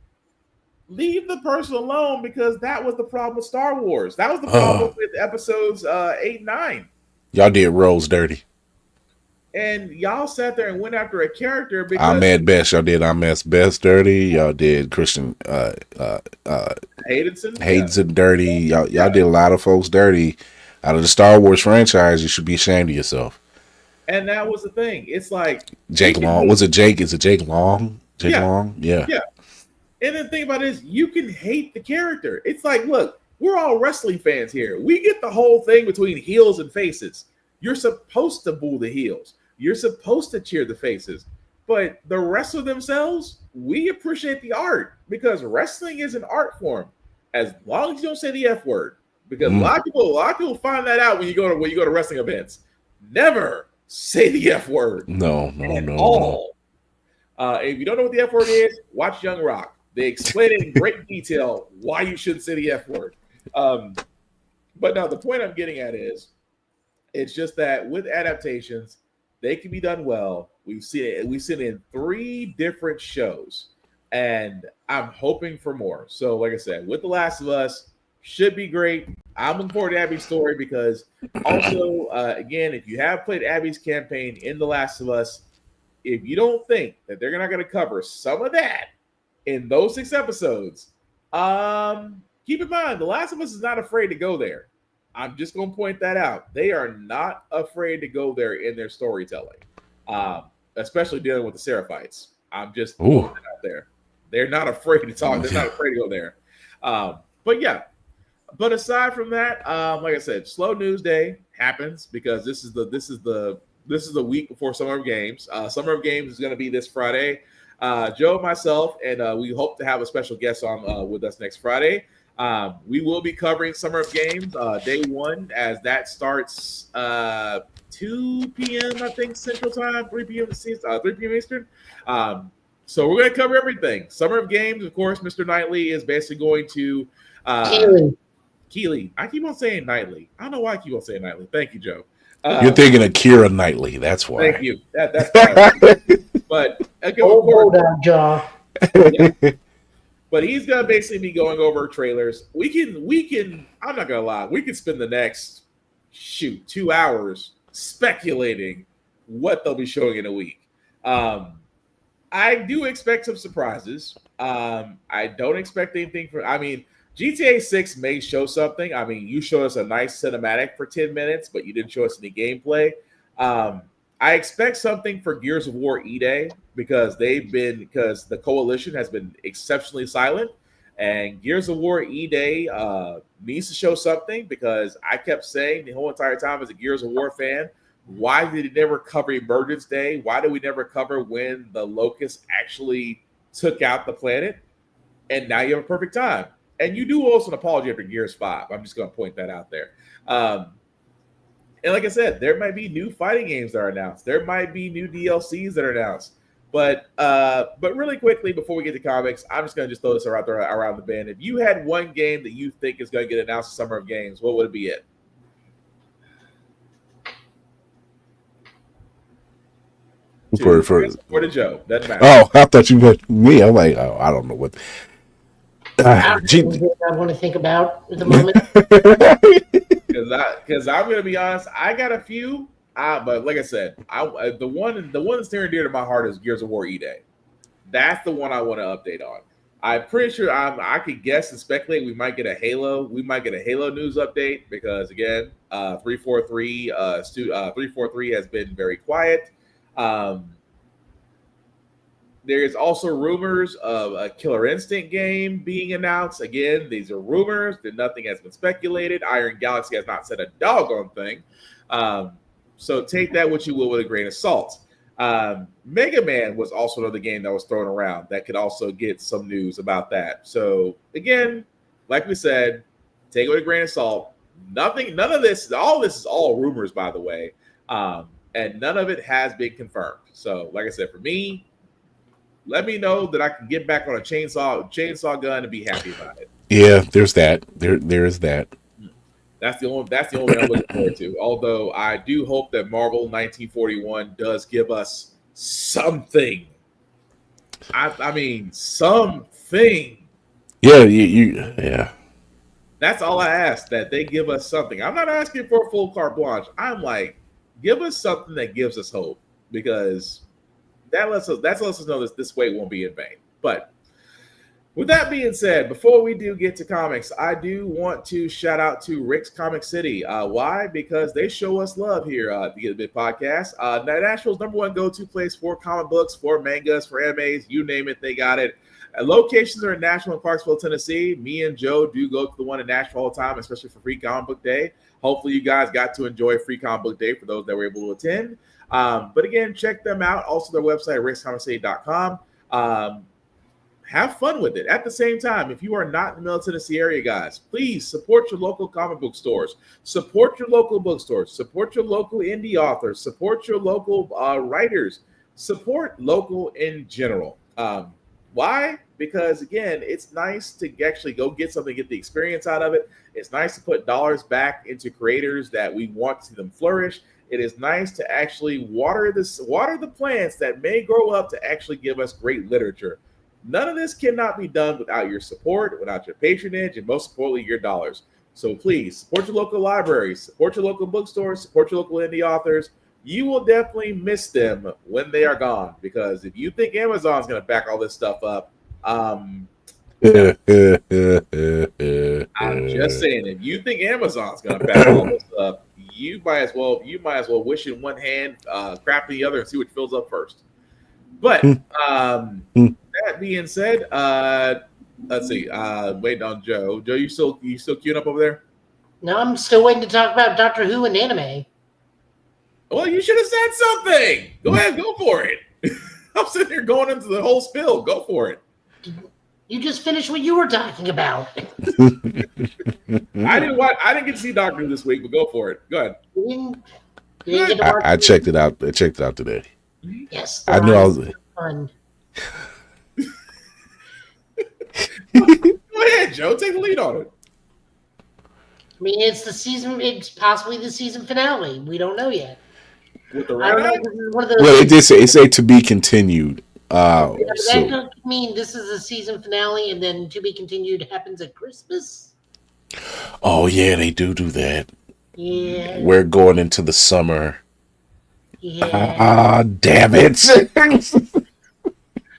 Leave the person alone because that was the problem with Star Wars. That was the problem with episodes 8, 9. Y'all did Rose dirty. And y'all sat there and went after a character because Ahmed Best. Y'all did Ahmed Best dirty. Y'all did Christian Haydenson dirty. Y'all did a lot of folks dirty. Out of the Star Wars franchise, you should be ashamed of yourself. And that was the thing. It's like Jake Long. Was it Jake? Is it Jake Long? Long? Yeah. Yeah. And the thing about it is you can hate the character. It's like, look, we're all wrestling fans here. We get the whole thing between heels and faces. You're supposed to boo the heels. You're supposed to cheer the faces. But the wrestler themselves, we appreciate the art because wrestling is an art form. As long as you don't say the F word. Because a lot of people find that out when you go to wrestling events. Never say the F word. No. If you don't know what the F word is, watch Young Rock. They explain it in great detail why you shouldn't say the F word. But now the point I'm getting at is, it's just that with adaptations, they can be done well. We've seen it in 3 different shows, and I'm hoping for more. So, like I said, with The Last of Us, should be great. I'm looking forward to Abby's story because also, again, if you have played Abby's campaign in The Last of Us, if you don't think that they're not going to cover some of that in those 6 episodes, keep in mind, The Last of Us is not afraid to go there. I'm just going to point that out. They are not afraid to go there in their storytelling, especially dealing with the Seraphites. I'm just putting that out there. They're not afraid to talk. They're not afraid to go there. But yeah. But aside from that, like I said, slow news day happens because this is the week before Summer of Games. Summer of Games is going to be this Friday. Joe, myself, and we hope to have a special guest on with us next Friday. We will be covering Summer of Games day 1 as that starts 2 p.m. I think Central Time, 3 p.m. Eastern. So we're going to cover everything. Summer of Games, of course. Mr. Knightley is basically going to Keely. I keep on saying Knightley. I don't know why I keep on saying Knightley. Thank you, Joe. You're thinking of Keira Knightley. That's why. Thank you. That's but hold on, Jaw. Yeah. But he's gonna basically be going over trailers. We can. I'm not gonna lie. We can spend the next 2 hours speculating what they'll be showing in a week. I do expect some surprises. I don't expect anything from. I mean, GTA 6 may show something. I mean, you showed us a nice cinematic for 10 minutes, but you didn't show us any gameplay. I expect something for Gears of War E-Day because the coalition has been exceptionally silent, and Gears of War E-Day needs to show something because I kept saying the whole entire time as a Gears of War fan, why did it never cover Emergence Day? Why did we never cover when the Locust actually took out the planet? And now you have a perfect time. And you do owe us an apology after Gears 5. I'm just going to point that out there. And like I said, there might be new fighting games that are announced. There might be new DLCs that are announced. But really quickly, before we get to comics, I'm just going to just throw this around the bend. If you had one game that you think is going to get announced in Summer of Games, what would it be? For the Joe. Doesn't matter. Oh, I thought you meant me. I'm like, oh, I don't know what. I want to think about at the moment. Because I'm going to be honest, I got a few, but like I said, the one that's near and dear to my heart is Gears of War E-Day. That's the one I want to update on. I'm pretty sure I could guess and speculate we might get a Halo. We might get a Halo news update because again, 343 has been very quiet. There's also rumors of a Killer Instinct game being announced. Again, these are rumors. Nothing has been speculated. Iron Galaxy has not said a doggone thing. So take that what you will with a grain of salt. Mega Man was also another game that was thrown around that could also get some news about that. So again, like we said, take it with a grain of salt. None of this, all this is all rumors, by the way. And none of it has been confirmed. So like I said, for me, let me know that I can get back on a chainsaw gun and be happy about it. Yeah, there's that. There is that. That's the only thing I'm looking forward to. Although I do hope that Marvel 1941 does give us something. I mean something. Yeah, yeah. That's all I ask, that they give us something. I'm not asking for a full carte blanche. I'm like, give us something that gives us hope, because that lets us know this wait won't be in vain. But with that being said, before we do get to comics, I do want to shout out to Rick's Comic City. Why? Because they show us love here at the Get a Bit podcast. Nashville's #1 go-to place for comic books, for mangas, for animes, you name it, they got it. Locations are in Nashville and Clarksville, Tennessee. Me and Joe do go to the one in Nashville all the time, especially for Free Comic Book Day. Hopefully you guys got to enjoy Free Comic Book Day for those that were able to attend. But again, check them out. Also, their website, rickscomiccity.com. Have fun with it. At the same time, if you are not in the Middle Tennessee area, guys, please support your local comic book stores. Support your local bookstores. Support your local indie authors. Support your local writers. Support local in general. Why? Because, again, it's nice to actually go get something, get the experience out of it. It's nice to put dollars back into creators that we want to see them flourish. It is nice to actually water the plants that may grow up to actually give us great literature. None of this cannot be done without your support, without your patronage, and most importantly, your dollars. So please support your local libraries, support your local bookstores, support your local indie authors. You will definitely miss them when they are gone, because if you think Amazon's going to back all this stuff up, I'm just saying, if you think Amazon's going to back all this up, you might as well wish in one hand, crap in the other, and see what fills up first. But that being said, let's see. Waiting on Joe. Joe, you still queuing up over there? No, I'm still waiting to talk about Doctor Who and anime. Well, you should have said something. Go ahead, go for it. I'm sitting here going into the whole spill. Go for it. You just finished what you were talking about. I didn't get to see Doctor Who this week, but go for it. Go ahead. I checked it out. I checked it out today. Yes, I knew I was fun. Go ahead, Joe. Take the lead on it. I mean, it's the season. It's possibly the season finale. We don't know yet. With the I don't know. right? This is one of those well, it did say to be continued. that So could mean this is the season finale, and then to be continued happens at Christmas. oh yeah, they do that. Yeah. We're going into the summer. Yeah. Damn it.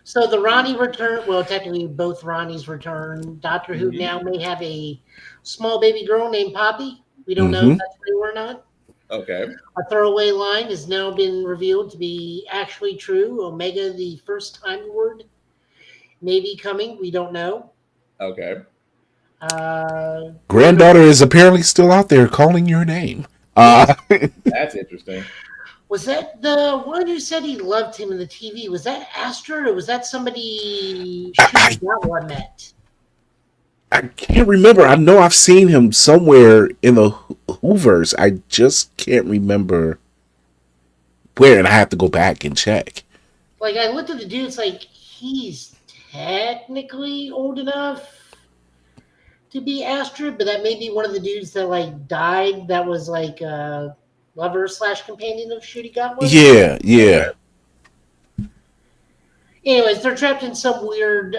So the Ronnie return. Well, technically, both Ronnies return. Doctor Who now may have a small baby girl named Poppy. We don't know if that's true or not. Okay. A throwaway line has now been revealed to be actually true. Omega, the first Time Lord, may be coming. We don't know. Okay. Granddaughter is apparently still out there calling your name. That's interesting. Was that the one who said he loved him in the TV? Was that Astra, or was that somebody that one met? I can't remember. I know I've seen him somewhere in the Hoovers. I just can't remember where, and I have to go back and check. Like, I looked at the dude, it's like, he's technically old enough to be Astra, but that may be one of the dudes that, like, died that was, like, lover / companion of Shooty Gatwa. Yeah. Anyways, they're trapped in some weird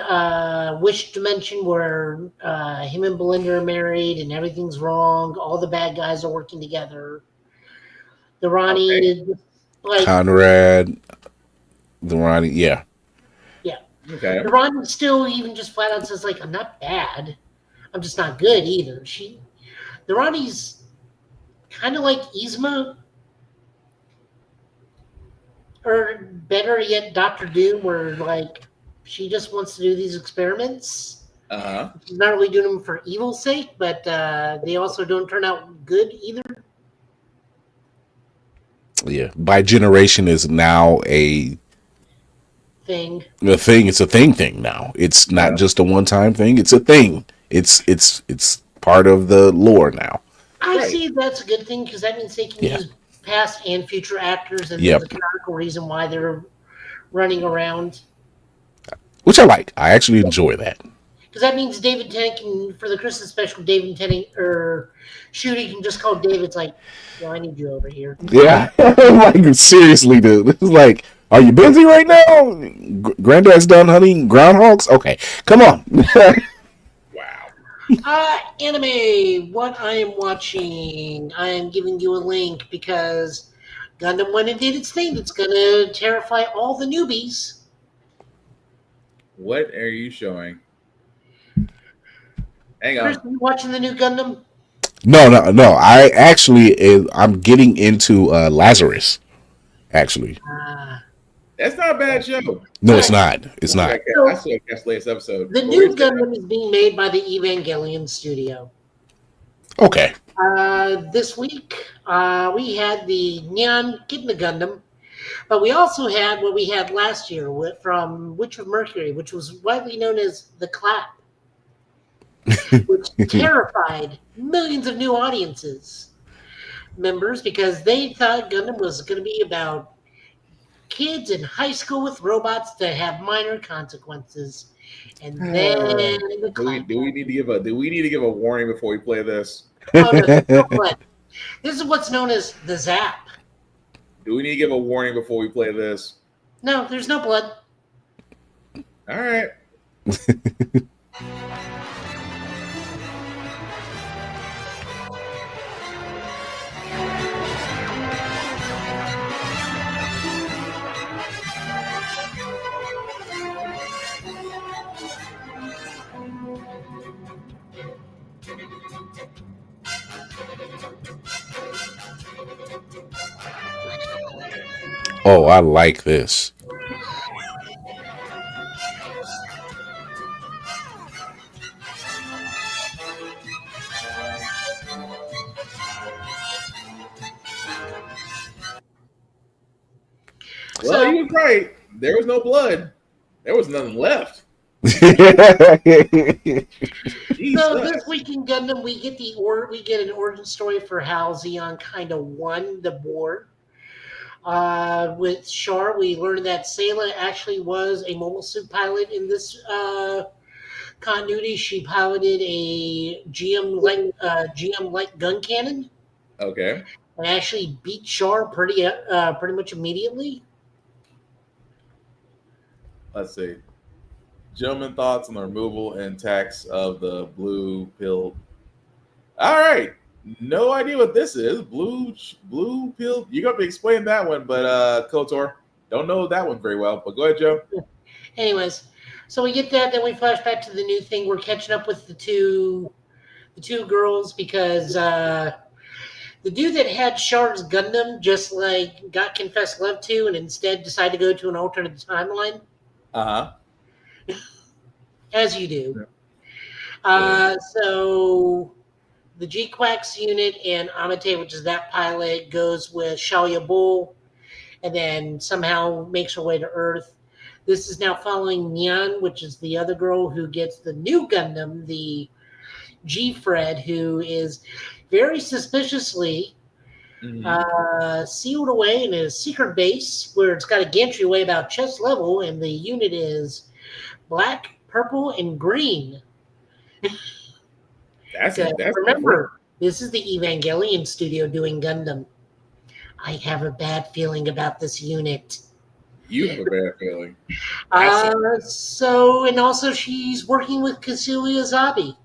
wish dimension where him and Belinda are married and everything's wrong. All the bad guys are working together. The Ronnie is like Conrad, the Ronnie, yeah. Okay. The Ronnie still even just flat out says, like, I'm not bad. I'm just not good either. The Ronnie's kind of like Yzma, or better yet, Dr. Doom, where, like, she just wants to do these experiments. She's not really doing them for evil's sake, but they also don't turn out good either. Yeah. By generation is now a thing. It's a thing now. It's not just a one-time thing. It's a thing. It's part of the lore now. I see that's a good thing, because that means they can use past and future actors, and Yep. there's a canonical reason why they're running around. Which I like. I actually enjoy that. Because that means David Tennant can, for the Christmas special, David Tennant or Shooty can just call David's like, yo, I need you over here. Yeah, like seriously, dude. It's like, are you busy right now? Granddad's done hunting groundhogs. Okay, come on. Anime. What I am watching. I am giving you a link because Gundam went and did its thing. It's gonna terrify all the newbies. What are you showing? Hang Chris, on. you watching the new Gundam? No. I actually, I'm getting into Lazarus. Actually, That's not a bad show. no, it's not. It's not. I saw the latest episode. The new Gundam is being made by the Evangelion studio. Okay. This week, we had the Neon Kidna Gundam, but we also had what we had last year from Witch of Mercury, which was widely known as The Clap, which terrified millions of new audiences members because they thought Gundam was going to be about kids in high school with robots that have minor consequences. And then do we need to give a warning before we play this? Oh, no, this is what's known as the Zap. Do we need to give a warning before we play this? No, there's no blood. All right. Oh, I like this. Well, he was right. There was no blood. There was nothing left. So this week in Gundam, we get an origin story for how Zeon kind of won the war. With Char, we learned that Sayla actually was a mobile suit pilot in this continuity. She piloted a GM light gun cannon. Okay. And actually beat Char pretty much immediately. Let's see. Gentlemen, thoughts on the removal and tax of the blue pill. All right. No idea what this is. Blue pill. You're gonna be explaining that one, but KOTOR, don't know that one very well. But go ahead, Joe. Anyways, so we get that, then we flash back to the new thing. We're catching up with the two girls because the dude that had Char's Gundam just like got confessed love to and instead decided to go to an alternate timeline. As you do. So the G-Quax unit and Amate, which is that pilot, goes with Shalia Bull and then somehow makes her way to Earth. This is now following Nyan, which is the other girl who gets the new Gundam, the G-Fred, who is very suspiciously sealed away in a secret base where it's got a gantry way about chest level, and the unit is black, purple, and green. Remember, this is the Evangelion studio doing Gundam. I have a bad feeling about this unit. You have a bad feeling. And also she's working with Kasuya Zabi.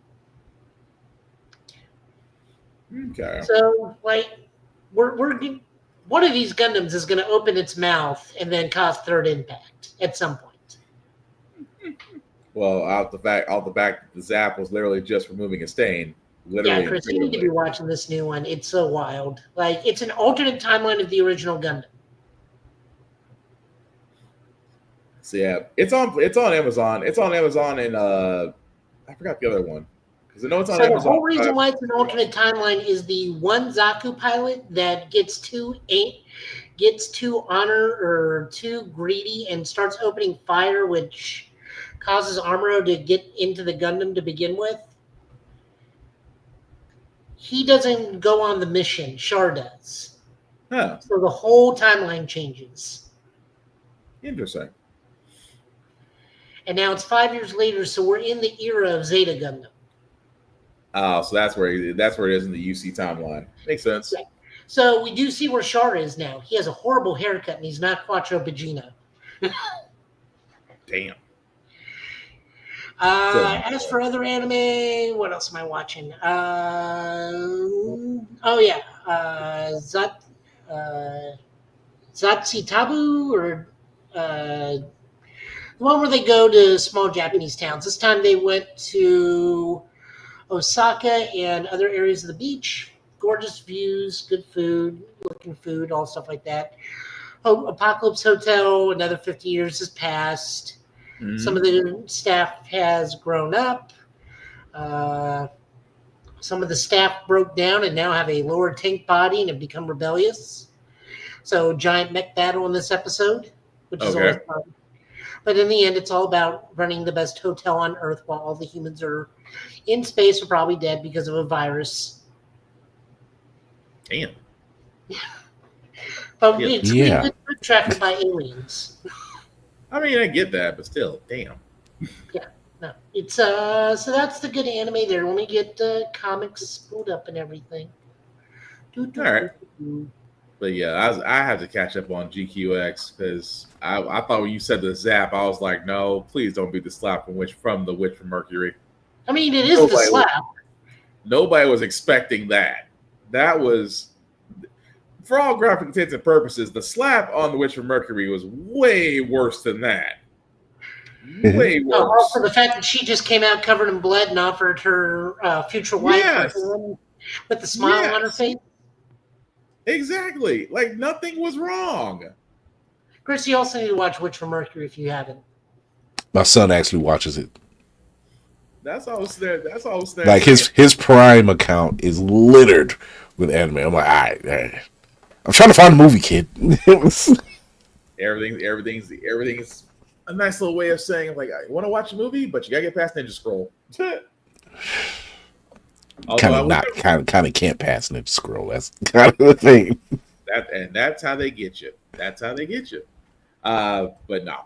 Okay. So, like, we're one of these Gundams is going to open its mouth and then cause third impact at some point. Well, out the back, the Zap was literally just removing a stain. Literally. Yeah, Chris, you need to be watching this new one. It's so wild. Like, it's an alternate timeline of the original Gundam. So yeah, it's on Amazon. It's on Amazon, and I forgot the other one because I know it's on Amazon. The whole reason why it's an alternate timeline is the one Zaku pilot that gets too honor or too greedy and starts opening fire, which causes Amuro to get into the Gundam to begin with. He doesn't go on the mission. Char does. Huh. So the whole timeline changes. Interesting. And now it's 5 years later, so we're in the era of Zeta Gundam. Oh, so that's where it is in the UC timeline. Makes sense. Right. So we do see where Char is now. He has a horrible haircut, and he's not Quattro Pagino. Damn. As for other anime, what else am I watching? Zatsitabu, or the one where they go to small Japanese towns. This time they went to Osaka and other areas of the beach. Gorgeous views, good food, looking food, all stuff like that. Apocalypse Hotel, another 50 years has passed. Mm-hmm. Some of the staff has grown up. Some of the staff broke down and now have a lower tank body and have become rebellious. So giant mech battle in this episode, which is always fun. But in the end, it's all about running the best hotel on Earth while all the humans are in space or probably dead because of a virus. Damn. But it's good traffic by aliens. I mean, I get that, but still, damn. Yeah, no. It's so that's the good anime there. When we get comics pulled up and everything. All right. But yeah, I have to catch up on GQX because I thought when you said the Zap, I was like, no, please don't be the slap from the Witch from Mercury. I mean, it is the slap. Nobody was expecting that. That was, for all graphic intents and purposes, the slap on the Witch from Mercury was way worse than that. Way worse. Also, the fact that she just came out covered in blood and offered her future wife with the smile on her face. Exactly. Like nothing was wrong. Chris, you also need to watch Witch from Mercury if you haven't. My son actually watches it. That's all there. Like his Prime account is littered with anime. I'm like, all right. I'm trying to find a movie, kid. Everything's a nice little way of saying, like, I want to watch a movie, but you gotta get past Ninja Scroll. Kind of can't pass Ninja Scroll. That's kind of the thing. That's how they get you. But no.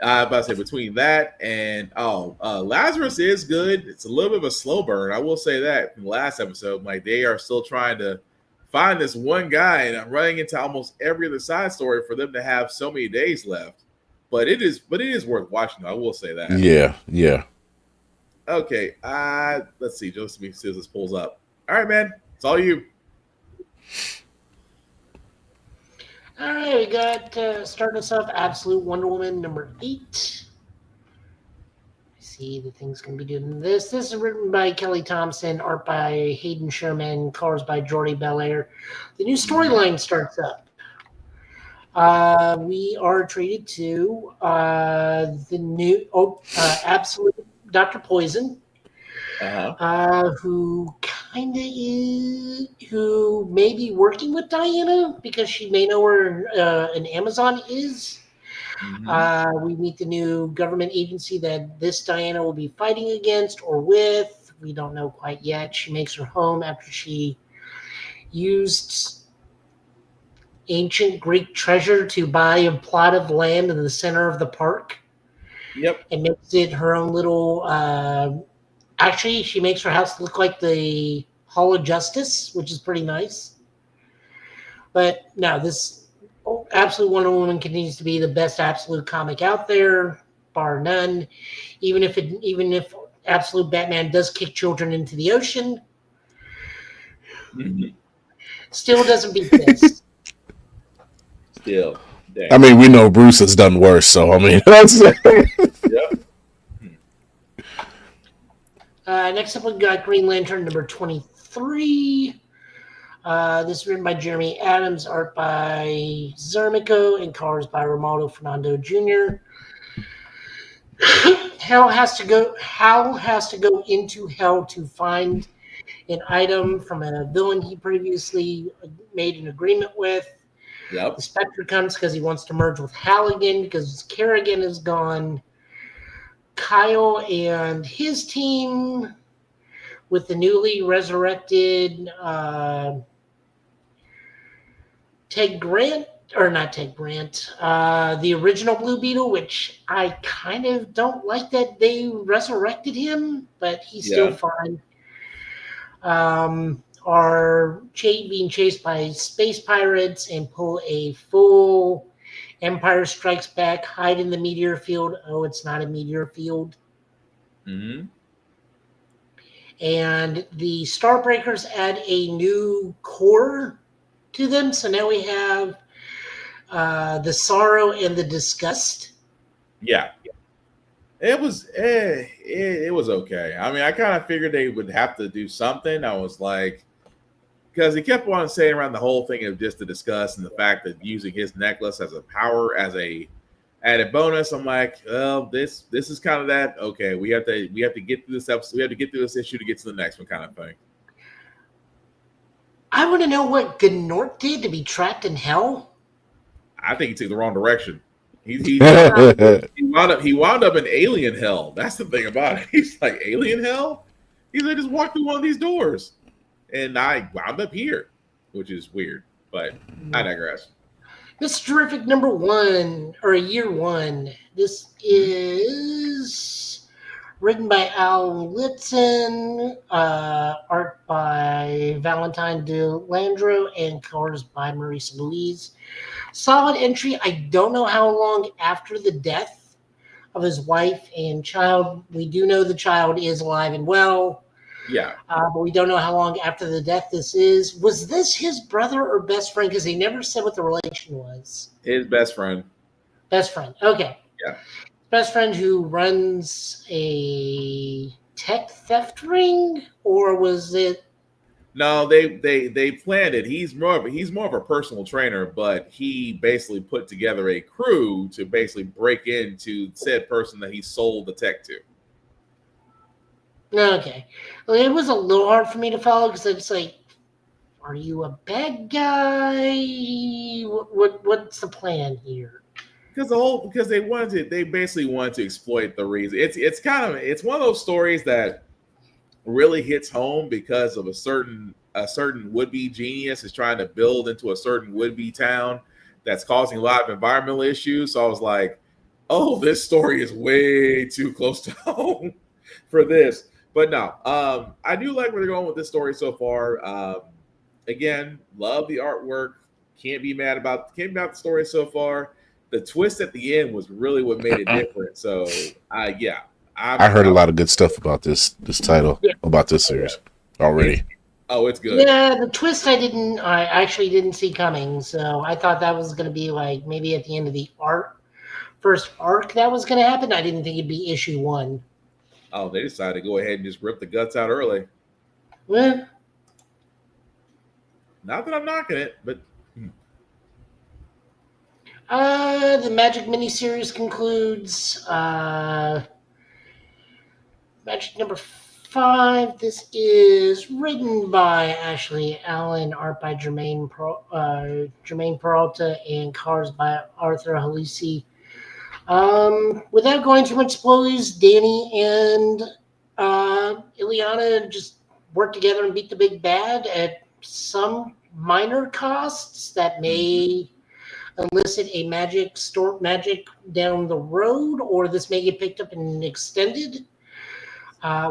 But I say between that and Lazarus is good. It's a little bit of a slow burn. I will say that from the last episode, like they are still trying to find this one guy, and I'm running into almost every other side story for them to have so many days left. But it is worth watching. I will say that. Yeah. Okay. Let's see. Just let me see if this pulls up. All right, man. It's all you. All right, we got starting us off Absolute Wonder Woman number 8. I see the thing's going to be doing this. This is written by Kelly Thompson, art by Hayden Sherman, colors by Jordi Belair. The new storyline starts up. We are treated to the new Absolute Dr. Poison, who may be working with Diana because she may know where an Amazon is. Mm-hmm. We meet the new government agency that this Diana will be fighting against or with. We don't know quite yet. She makes her home after she used ancient Greek treasure to buy a plot of land in the center of the park. Yep. And makes it her own little actually, she makes her house look like the Hall of Justice, which is pretty nice. But no, this Absolute Wonder Woman continues to be the best Absolute comic out there, bar none. Even if Absolute Batman does kick children into the ocean, still doesn't beat this. Still. Dang. I mean, we know Bruce has done worse, so I mean, that's yep. Next up, we got Green Lantern number 23. This is written by Jeremy Adams, art by Zermico, and colors by Romualdo Fernando Jr. Hal has to go into hell to find an item from a villain he previously made an agreement with. Yep. The Spectre comes because he wants to merge with Hal again because Kerrigan is gone. Kyle and his team with the newly resurrected Ted Grant or not Ted Grant, the original Blue Beetle, which I kind of don't like that they resurrected him, but he's still Yeah. fine. Are being chased by space pirates and pull a full Empire Strikes Back, hide in the meteor field. Oh, it's not a meteor field. Mm-hmm. And the Starbreakers add a new core to them. So now we have the sorrow and the disgust. Yeah. It was it was okay. I mean, I kind of figured they would have to do something. I was like, because he kept on saying around the whole thing of just to discuss and the fact that using his necklace as a power as a added bonus. I'm like, well, this is kind of that. Okay, we have to get through this episode. We have to get through this issue to get to the next one, kind of thing. I want to know what Gnort did to be trapped in hell. I think he took the wrong direction. He wound up in alien hell. That's the thing about it. He's like, alien hell? He's like, just walk through one of these doors. And I wound up here, which is weird, but I digress. This is terrific number one, or year one. This is written by Al Litson, art by Valentine de Landro, and colors by Maurice Louise. Solid entry. I don't know how long after the death of his wife and child. We do know the child is alive and well. Yeah. But we don't know how long after the death this is. Was this his brother or best friend? Because they never said what the relation was. His best friend. Best friend. Okay. Yeah. Best friend who runs a tech theft ring, or was it? No, they planned it. He's more of a personal trainer, but he basically put together a crew to basically break into said person that he sold the tech to. Okay. Well, it was a little hard for me to follow because it's like, are you a bad guy? What's the plan here? Because they basically wanted to exploit the reason. It's one of those stories that really hits home because of a certain would-be genius is trying to build into a certain would-be town that's causing a lot of environmental issues. So I was like, oh, this story is way too close to home for this. But no, I do like where they're going with this story so far. Again, love the artwork. Can't be mad about the story so far. The twist at the end was really what made it different. So, yeah. I heard a lot of good stuff about this title, about this series already. It's good. Yeah, the twist I actually didn't see coming. So I thought that was going to be like maybe at the end of the first arc that was going to happen. I didn't think it'd be issue 1. Oh, they decided to go ahead and just rip the guts out early. Well, not that I'm knocking it, but the Magic miniseries concludes. Magic number 5. This is written by Ashley Allen, art by Jermaine Peralta, and colors by Arthur Halisi. Without going too much spoilers, Danny and Ileana just work together and beat the big bad at some minor costs that may elicit a magic down the road, or this may get picked up and extended.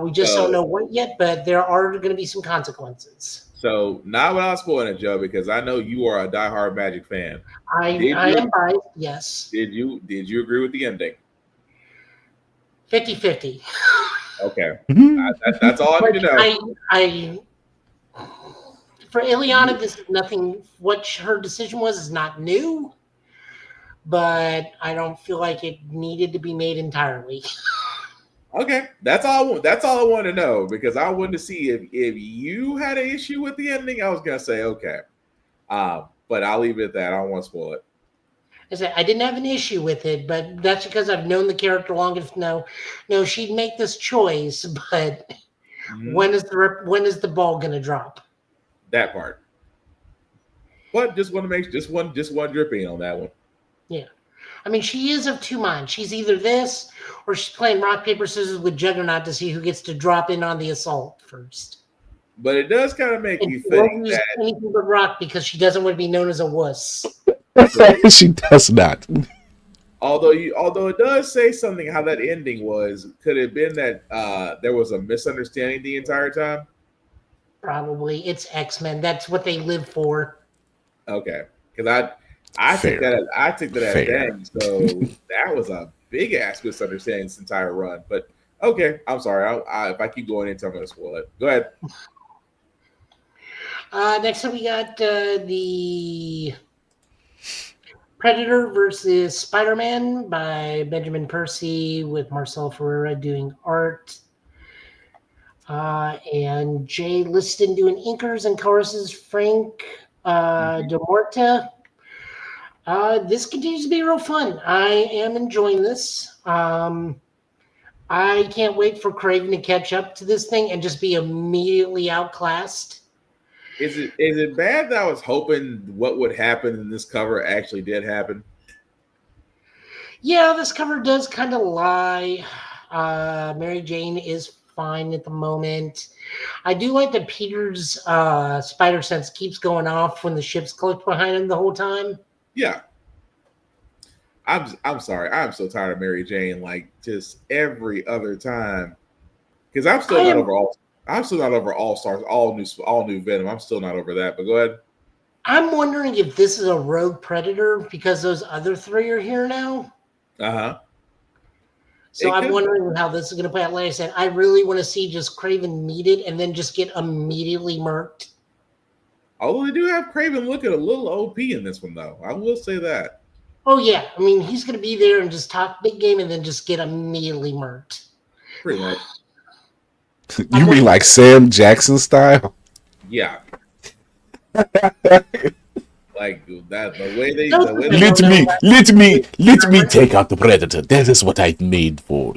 We just don't know what yet, but there are going to be some consequences. So, not without spoiling it, Joe, because I know you are a diehard Magic fan. I am biased, yes. Did you agree with the ending? 50-50. Okay. That's all I need to know. For Ileana, this is nothing. What her decision was is not new, but I don't feel like it needed to be made entirely. Okay, that's all I wanted to know, because I wanted to see if you had an issue with the ending. I was gonna say okay, but I'll leave it at that. I don't want to spoil it. I said I didn't have an issue with it, but that's because I've known the character long enough to know she'd make this choice. But when is the ball gonna drop? That part. But just want to make just one dripping on that one. Yeah. I mean, she is of two minds. She's either this, or she's playing rock, paper, scissors with Juggernaut to see who gets to drop in on the assault first. But it does kind of make you think that anything but rock, because she doesn't want to be known as a wuss. She does not. Although it does say something how that ending was. Could it have been that there was a misunderstanding the entire time? Probably. It's X-Men. That's what they live for. Okay, because I took that as dang. So that was a big ass misunderstanding this entire run. But okay, I'm sorry. If I keep going into, I'm going to spoil it. Go ahead. Next up, we got the Predator versus Spider-Man by Benjamin Percy with Marcel Ferreira doing art. And Jay Liston doing inkers and colors is Frank De Morta. This continues to be real fun. I am enjoying this. I can't wait for Craven to catch up to this thing and just be immediately outclassed. Is it bad that I was hoping what would happen in this cover actually did happen? Yeah, this cover does kind of lie. Mary Jane is fine at the moment. I do like that Peter's spider sense keeps going off when the ship's close behind him the whole time. Yeah. I'm sorry. I'm so tired of Mary Jane. Like just every other time, because I'm still not over All Stars, all new Venom. I'm still not over that. But go ahead. I'm wondering if this is a rogue Predator because those other three are here now. So I'm wondering how this is going to play out. Like I said, I really want to see just Craven meet it and then just get immediately murked. Although they do have Craven looking a little OP in this one, though. I will say that. Oh, yeah. I mean, he's going to be there and just talk big game and then just get immediately murked. Pretty much. You mean like Sam Jackson style? Yeah. Like that, the way they let me take out the Predator. That is what I made for.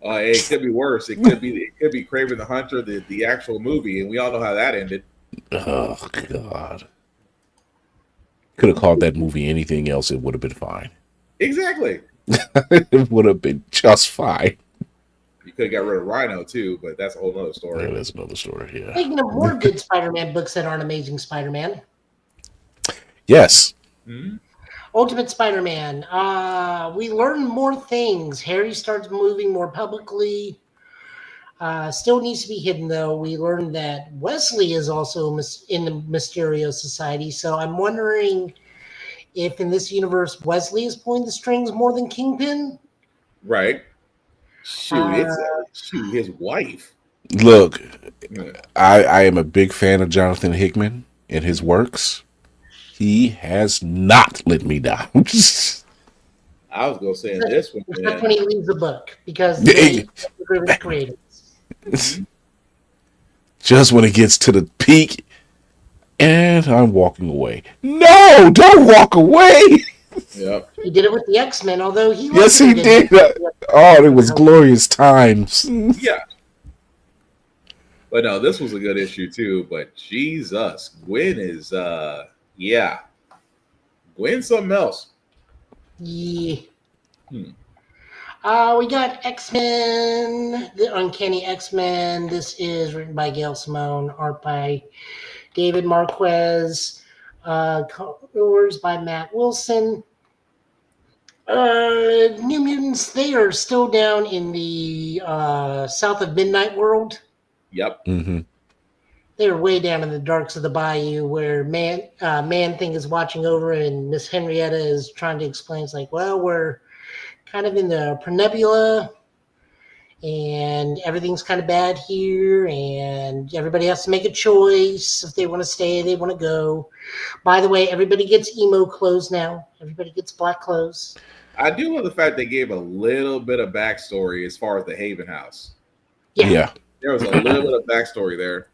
It could be worse. It could be Kraven the Hunter, the actual movie, and we all know how that ended. Oh God! Could have called that movie anything else. It would have been fine. Exactly. It would have been just fine. You could have got rid of Rhino too, but that's a whole other story. Yeah, that's another story. Yeah. Speaking of more good Spider-Man books that aren't Amazing Spider-Man. Yes. Mm-hmm. Ultimate Spider-Man. We learn more things. Harry starts moving more publicly. Still needs to be hidden, though. We learned that Wesley is also in the Mysterio Society. So I'm wondering if in this universe Wesley is pulling the strings more than Kingpin. Right. Shoot, his wife. Look, I am a big fan of Jonathan Hickman and his works. He has not let me down. I was gonna say in this one. That's when he leaves the book because the creators. Just when it gets to the peak, and I'm walking away. No, don't walk away. Yep. He did it with the X-Men, although he did. Oh, it was glorious times. Yeah. But no, this was a good issue too. But Jesus, Gwen is Gwen's something else. Yeah. We got X-Men, the Uncanny X-Men. This is written by Gail Simone, art by David Marquez, colors by Matt Wilson. New Mutants, they are still down in the south of Midnight World. Yep. Mm-hmm. They're way down in the darks of the bayou where Man-Thing is watching over and Miss Henrietta is trying to explain. It's like, well, we're kind of in the Prenebula and everything's kind of bad here and everybody has to make a choice if they want to stay, they want to go. By the way, everybody gets emo clothes now. Everybody gets black clothes. I do love the fact they gave a little bit of backstory as far as the Haven House. Yeah. There was a little bit of backstory there,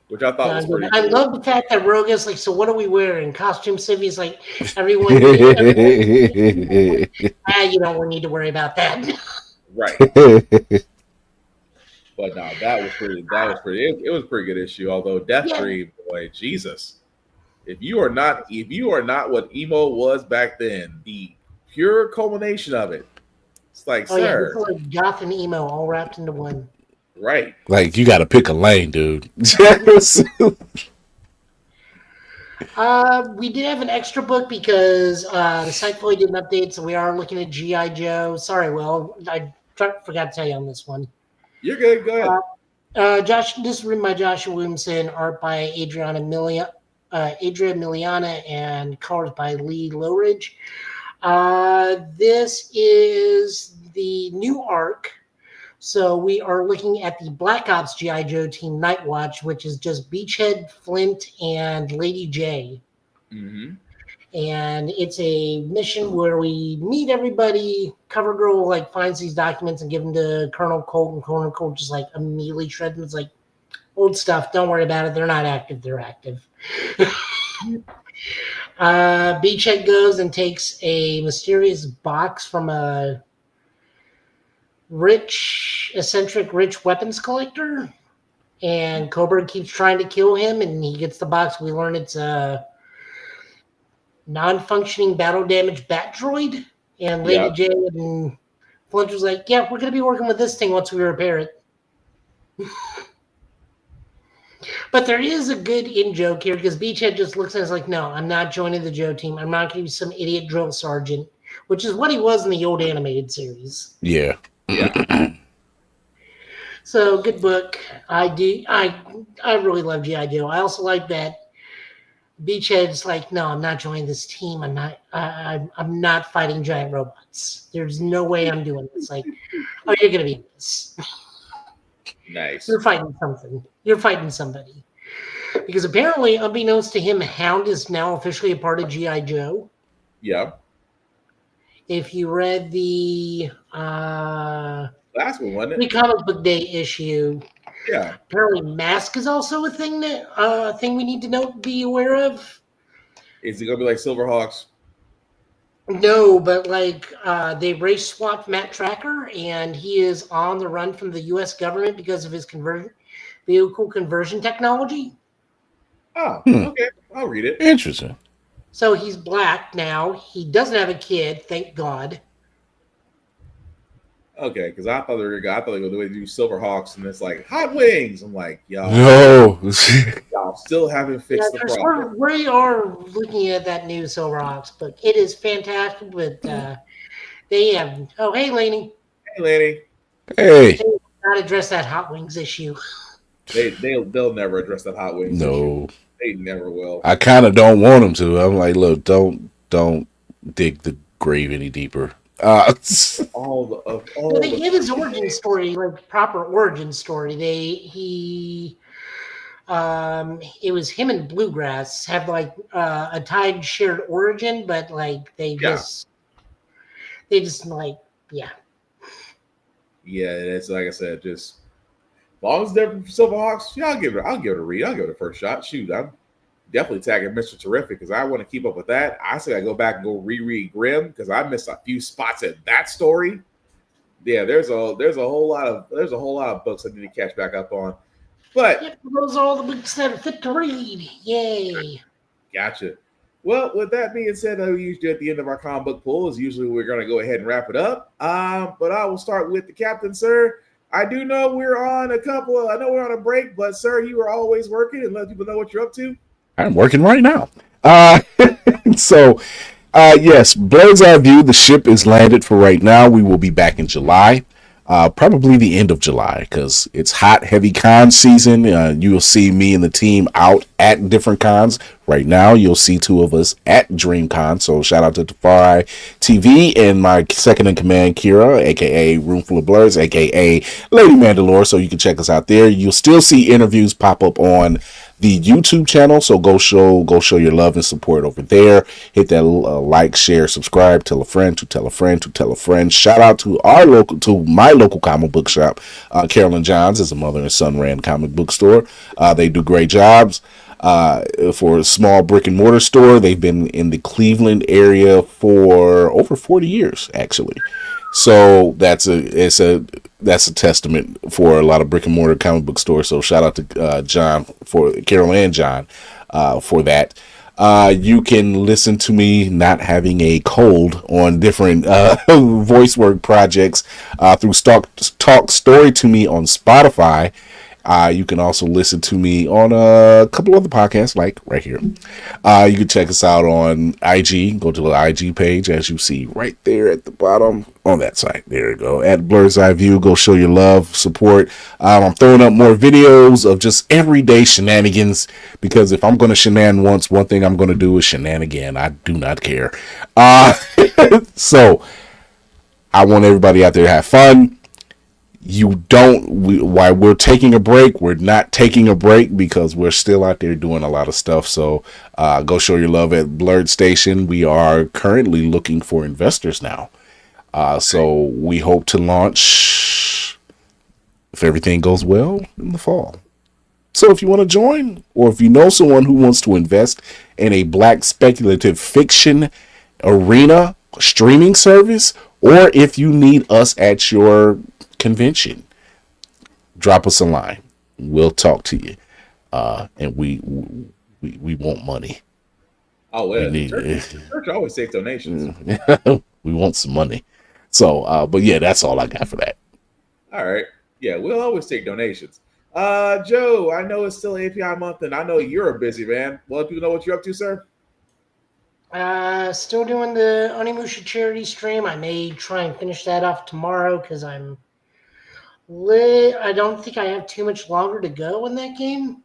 which I thought was pretty cool. I love the fact that Rogue is like, so what are we wearing? Costume Civi's like, everyone. You don't need to worry about that. Right. But no, that was pretty. It was a pretty good issue. Although Deathstream, boy, Jesus, if you are not what emo was back then, the pure culmination of it, it's like, sir, it's like goth and emo all wrapped into one. Right. Like you got to pick a lane, dude. We did have an extra book because the site fully did an update, so we are looking at G.I. Joe. Sorry, Will. I forgot to tell you on this one. You're good. Go ahead. Josh, this is written by Joshua Williamson, art by Adria Miliana, and colors by Lee Lowridge. This is the new arc. So we are looking at the Black Ops G.I. Joe team Night Watch, which is just Beachhead, Flint, and Lady J. Mm-hmm. And it's a mission where we meet everybody. CoverGirl like finds these documents and give them to Colonel Colt, and Colonel Colt just like immediately shreds them. It's like old stuff. Don't worry about it. They're not active. They're active. Beachhead goes and takes a mysterious box from a eccentric rich weapons collector, and Cobra keeps trying to kill him, and he gets the box. We learn it's a non-functioning battle damaged bat droid, and Lady J and Flint was like, yeah, we're going to be working with this thing once we repair it. But there is a good in-joke here, because Beachhead just looks at us like, no, I'm not joining the Joe team. I'm not going to be some idiot drill sergeant, which is what he was in the old animated series. Yeah. So good book. I really love G.I. Joe. I also like that Beachhead's like, no, I'm not joining this team. I'm not fighting giant robots. There's no way I'm doing this. Like, oh, you're gonna be this. Nice. You're fighting something. You're fighting somebody. Because apparently, unbeknownst to him, Hound is now officially a part of G.I. Joe. Yeah. If you read the last one, wasn't it? The comic book day issue. Yeah. Apparently, Mask is also a thing that thing we need to be aware of. Is it gonna be like Silverhawks? No, but like they race swapped Matt Tracker, and he is on the run from the U.S. government because of his vehicle conversion technology. Oh, okay. I'll read it. Interesting. So he's black now. He doesn't have a kid, thank God. Okay, because I thought they were going to do Silverhawks, and it's like Hot Wings. I'm like, y'all. No. Y'all still haven't fixed the problem. We are looking at that new Silverhawks book. It is fantastic, but they have. Oh, hey, Laney. Hey, Laney. Hey. They will not address that Hot Wings issue. They'll never address that Hot Wings issue. They never will. I kind of don't want them to. I'm like, look, don't dig the grave any deeper. They give his origin story, like proper origin story. It was him and Bluegrass have like a tied shared origin, but like they just like Yeah, it's like I said, just as long as they're Silverhawks, yeah, I'll give it a read. I'll give it a first shot. Shoot, I'm definitely tagging Mr. Terrific because I want to keep up with that. I still gotta go back and go reread Grimm because I missed a few spots at that story. Yeah, there's a whole lot of books I need to catch back up on. But those are all the books that are fit to read. Yay! Gotcha. Well, with that being said, we usually at the end of our comic book pool is usually we're going to go ahead and wrap it up. But I will start with the captain, sir. I do know we're on I know we're on a break, but sir, you are always working and let people know what you're up to. I'm working right now. Yes, Bird's Eye View, the ship is landed for right now. We will be back in July. Probably the end of July because it's hot, heavy con season. You will see me and the team out at different cons. Right now, you'll see two of us at DreamCon. So shout out to Tafari TV and my second in command, Kira, aka Roomful of Blurs, aka Lady Mandalore. So you can check us out there. You'll still see interviews pop up on the YouTube channel. So go show your love and support over there. Hit that like, share, subscribe, tell a friend to tell a friend to tell a friend. Shout out to my local comic book shop. Carolyn Johns is a mother and son ran comic book store. They do great jobs. For a small brick and mortar store, they've been in the Cleveland area for over 40 years, actually. So that's a testament for a lot of brick and mortar comic book stores. So shout out to Carol and John for that. You can listen to me not having a cold on different voice work projects through Talk Story to Me on Spotify. You can also listen to me on a couple other podcasts, like right here. You can check us out on IG. Go to the IG page, as you see right there at the bottom on that side. There you go. At Blur's Eye View. Go show your love, support. I'm throwing up more videos of just everyday shenanigans, because if I'm going to shenan once, one thing I'm going to do is shenan again. I do not care. So I want everybody out there to have fun. While we're taking a break, we're not taking a break, because we're still out there doing a lot of stuff. So go show your love at Blurred Station. We are currently looking for investors now. So we hope to launch, if everything goes well, in the fall. So if you want to join, or if you know someone who wants to invest in a black speculative fiction arena streaming service, or if you need us at your convention, drop us a line. We'll talk to you. And we want money. Oh, yeah. Church always takes donations. We want some money. So, but yeah, that's all I got for that. All right. Yeah, we'll always take donations. Joe, I know it's still API month, and I know you're a busy man. Well, do you know what you're up to, sir? Still doing the Onimusha charity stream. I may try and finish that off tomorrow, because I don't think I have too much longer to go in that game.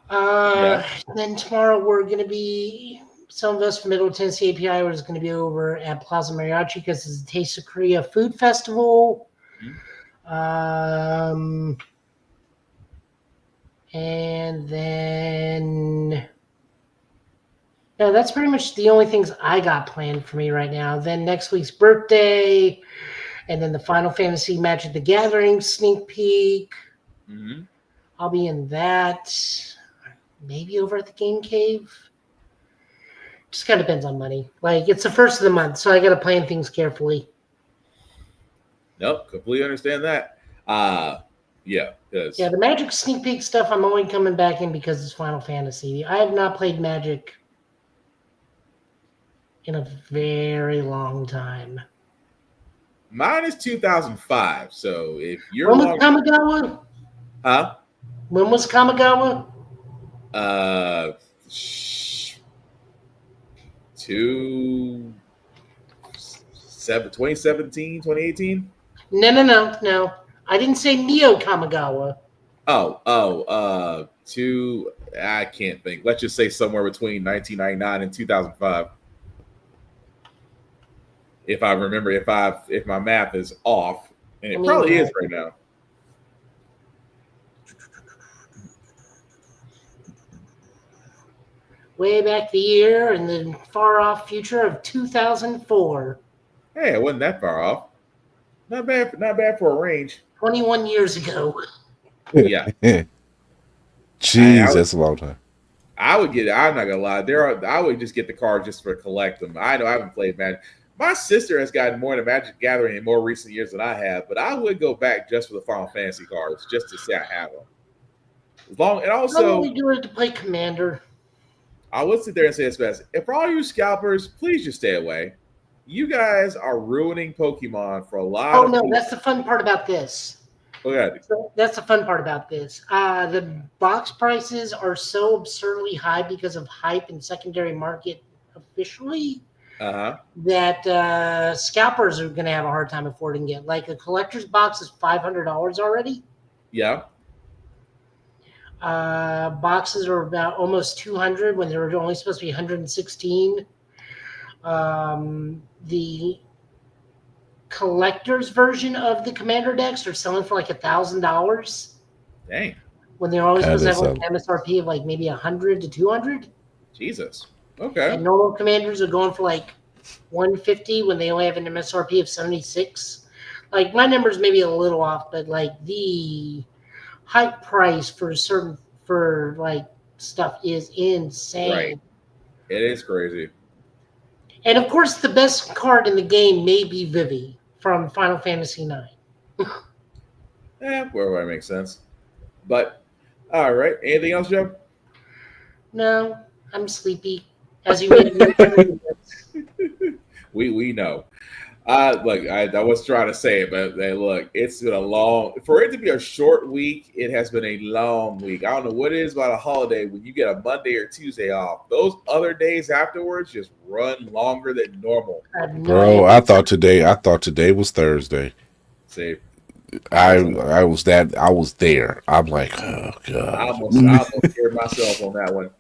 Then tomorrow we're going to be, some of us from Middle Tennessee API are going to be over at Plaza Mariachi, because it's a Taste of Korea food festival. And then that's pretty much the only things I got planned for me right now. Then next week's birthday, and then the Final Fantasy Magic the Gathering sneak peek. I'll be in that. Maybe over at the Game Cave. Just kind of depends on money. Like, it's the first of the month, so I got to plan things carefully. Nope, completely understand that. Yeah, the Magic sneak peek stuff, I'm only coming back in because it's Final Fantasy. I have not played Magic in a very long time. Mine is 2005. So if you're when was Kamigawa? Huh? When was Kamigawa? 2017, 2018? No. I didn't say Neo Kamigawa. I can't think. Let's just say somewhere between 1999 and 2005. If I remember, if my math is off, and it probably is right now. Way back the year in the far off future of 2004. Hey, it wasn't that far off. Not bad for a range. 21 years ago. Yeah. Jeez, that's a long time. I'm not gonna lie. I would just get the card just for collect them. I know I haven't played Magic. My sister has gotten more into Magic Gathering in more recent years than I have, but I would go back just for the Final Fantasy cards, just to say I have them. And also, we do it to play Commander. I would sit there and say this best. If for all you scalpers, please just stay away. You guys are ruining Pokemon for a lot of people. That's the fun part about this. Okay. That's the fun part about this. The box prices are so absurdly high because of hype and secondary market officially that scalpers are going to have a hard time affording it. Like a collector's box is $500 already. Yeah. Boxes are about almost 200 when they were only supposed to be 116. The collector's version of the Commander decks are selling for like $1,000. Dang. When they're always supposed to have like an MSRP of like maybe 100 to 200. Jesus. Okay. And normal Commanders are going for like 150 when they only have an MSRP of 76. Like my numbers may be a little off, but like the hype price for like stuff is insane. Right. It is crazy. And of course, the best card in the game may be Vivi from Final Fantasy IX. Where it makes sense. But all right. Anything else, Joe? No, I'm sleepy. As you may know. We know. I was trying to say it, but hey, look, it's been a long for it to be a short week. It has been a long week. I don't know what it is about a holiday when you get a Monday or Tuesday off. Those other days afterwards just run longer than normal. Bro, I thought today was Thursday. See, I was there. I'm like, oh god. I almost scared myself on that one.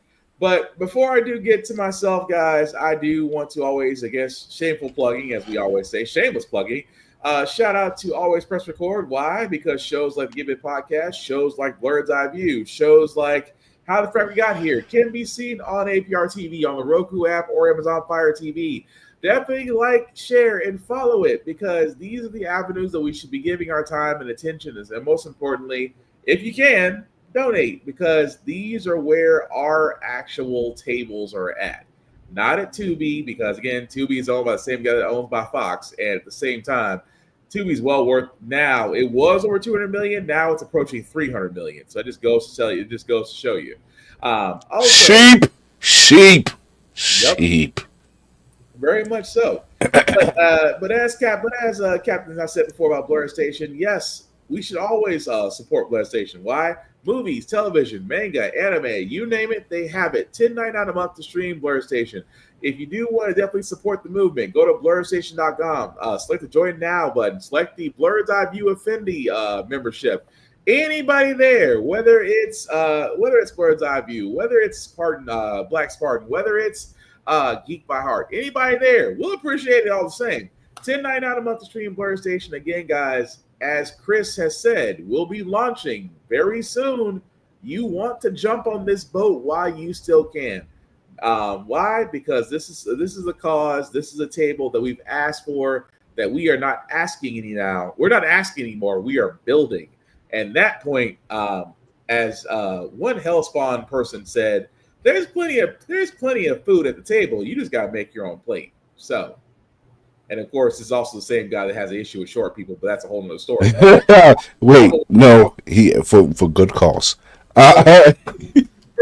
But before I do get to myself, guys, I do want to always, I guess, shameful plugging, as we always say, shameless plugging. Shout out to Always Press Record. Why? Because shows like the Give It Podcast, shows like Blurred's Eye View, shows like How the Frick We Got Here can be seen on APR TV, on the Roku app, or Amazon Fire TV. Definitely like, share, and follow it, because these are the avenues that we should be giving our time and attention. And most importantly, if you can, donate, because these are where our actual tables are at. Not at Tubi, because again, Tubi is owned by the same guy that owns by Fox, and at the same time, Tubi's well worth now. It was over 200 million. Now it's approaching 300 million. So it just goes to tell you. It just goes to show you. Also, sheep. Very much so. But as Captain I said before about Blur Station, yes, we should always support Blur Station. Why? Movies, television, manga, anime, you name it, they have it. $10.99 a month to stream Blur Station. If you do want to definitely support the movement, go to blurstation.com. Select the Join Now button. Select the Blurred's Eye View Affinity membership. Anybody there, whether it's Blurred's Eye View, whether it's Black Spartan, whether it's Geek by Heart, anybody there, we'll appreciate it all the same. $10.99 a month to stream Blur Station. Again, guys, as Chris has said, we'll be launching very soon. You want to jump on this boat while you still can. Why? Because this is a cause. This is a table that we've asked for, that we are not asking any now. We're not asking anymore. We are building. And that point, as one Hellspawn person said, there's plenty of food at the table. You just got to make your own plate. So. And of course, it's also the same guy that has an issue with short people, but that's a whole nother story. Wait, no, he for good cause. For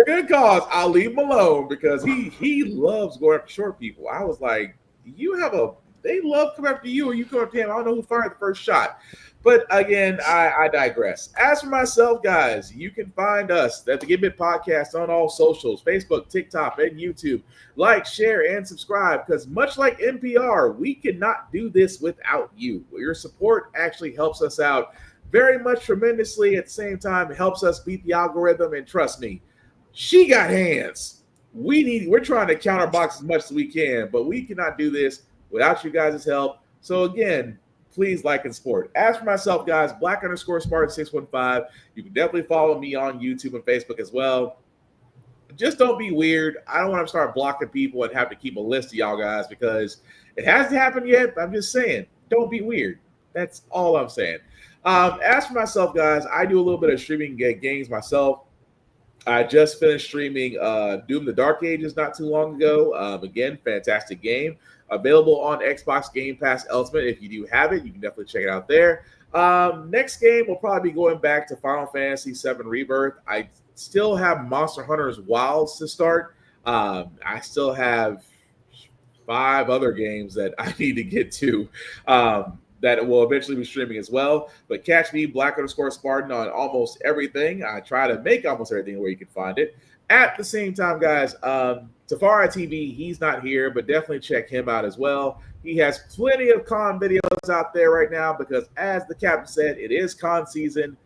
good cause, I'll leave him alone, because he loves going after short people. I was like, they love coming after you, or you come after him. I don't know who fired the first shot. But again, I digress. As for myself, guys, you can find us at the Give It Podcast on all socials, Facebook, TikTok, and YouTube. Like, share, and subscribe, because much like NPR, we cannot do this without you. Your support actually helps us out very much tremendously. At the same time, it helps us beat the algorithm, and trust me, she got hands. We're trying to counterbox as much as we can, but we cannot do this without you guys' help. So again, please like and support. As for myself, guys, Black_Spartan615. You can definitely follow me on YouTube and Facebook as well. Just don't be weird. I don't want to start blocking people and have to keep a list of y'all guys, because it hasn't happened yet. But I'm just saying, don't be weird. That's all I'm saying. As for myself, guys, I do a little bit of streaming games myself. I just finished streaming Doom the Dark Ages not too long ago. Again, fantastic game. Available on Xbox Game Pass Ultimate. If you do have it, you can definitely check it out there. Next game will probably be going back to Final Fantasy VII Rebirth. I still have Monster Hunter's Wilds to start. I still have 5 other games that I need to get to that will eventually be streaming as well. But catch me, Black_Spartan, on almost everything. I try to make almost everything where you can find it. At the same time, guys, Tafari TV, he's not here, but definitely check him out as well. He has plenty of con videos out there right now, because as the captain said, it is con season.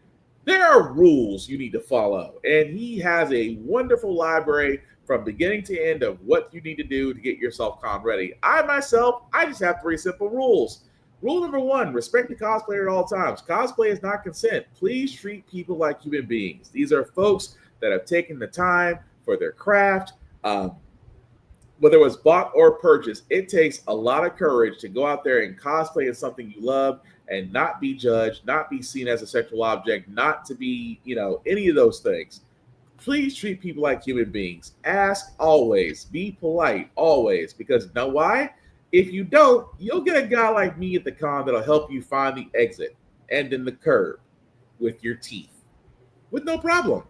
There are rules you need to follow, and he has a wonderful library from beginning to end of what you need to do to get yourself con ready. I just have 3 simple rules. Rule number 1, respect the cosplayer at all times. Cosplay is not consent. Please treat people like human beings. These are folks that have taken the time for their craft. Whether it was bought or purchased, it takes a lot of courage to go out there and cosplay as something you love and not be judged, not be seen as a sexual object, not to be, any of those things. Please treat people like human beings. Ask always. Be polite always, because you know why? If you don't, you'll get a guy like me at the con that'll help you find the exit and in the curb with your teeth with no problem.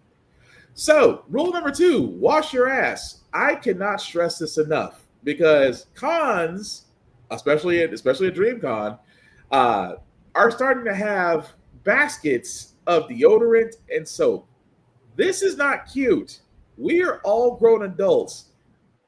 So, rule number 2, wash your ass. I cannot stress this enough, because cons especially at DreamCon, are starting to have baskets of deodorant and soap. This is not cute. We are all grown adults.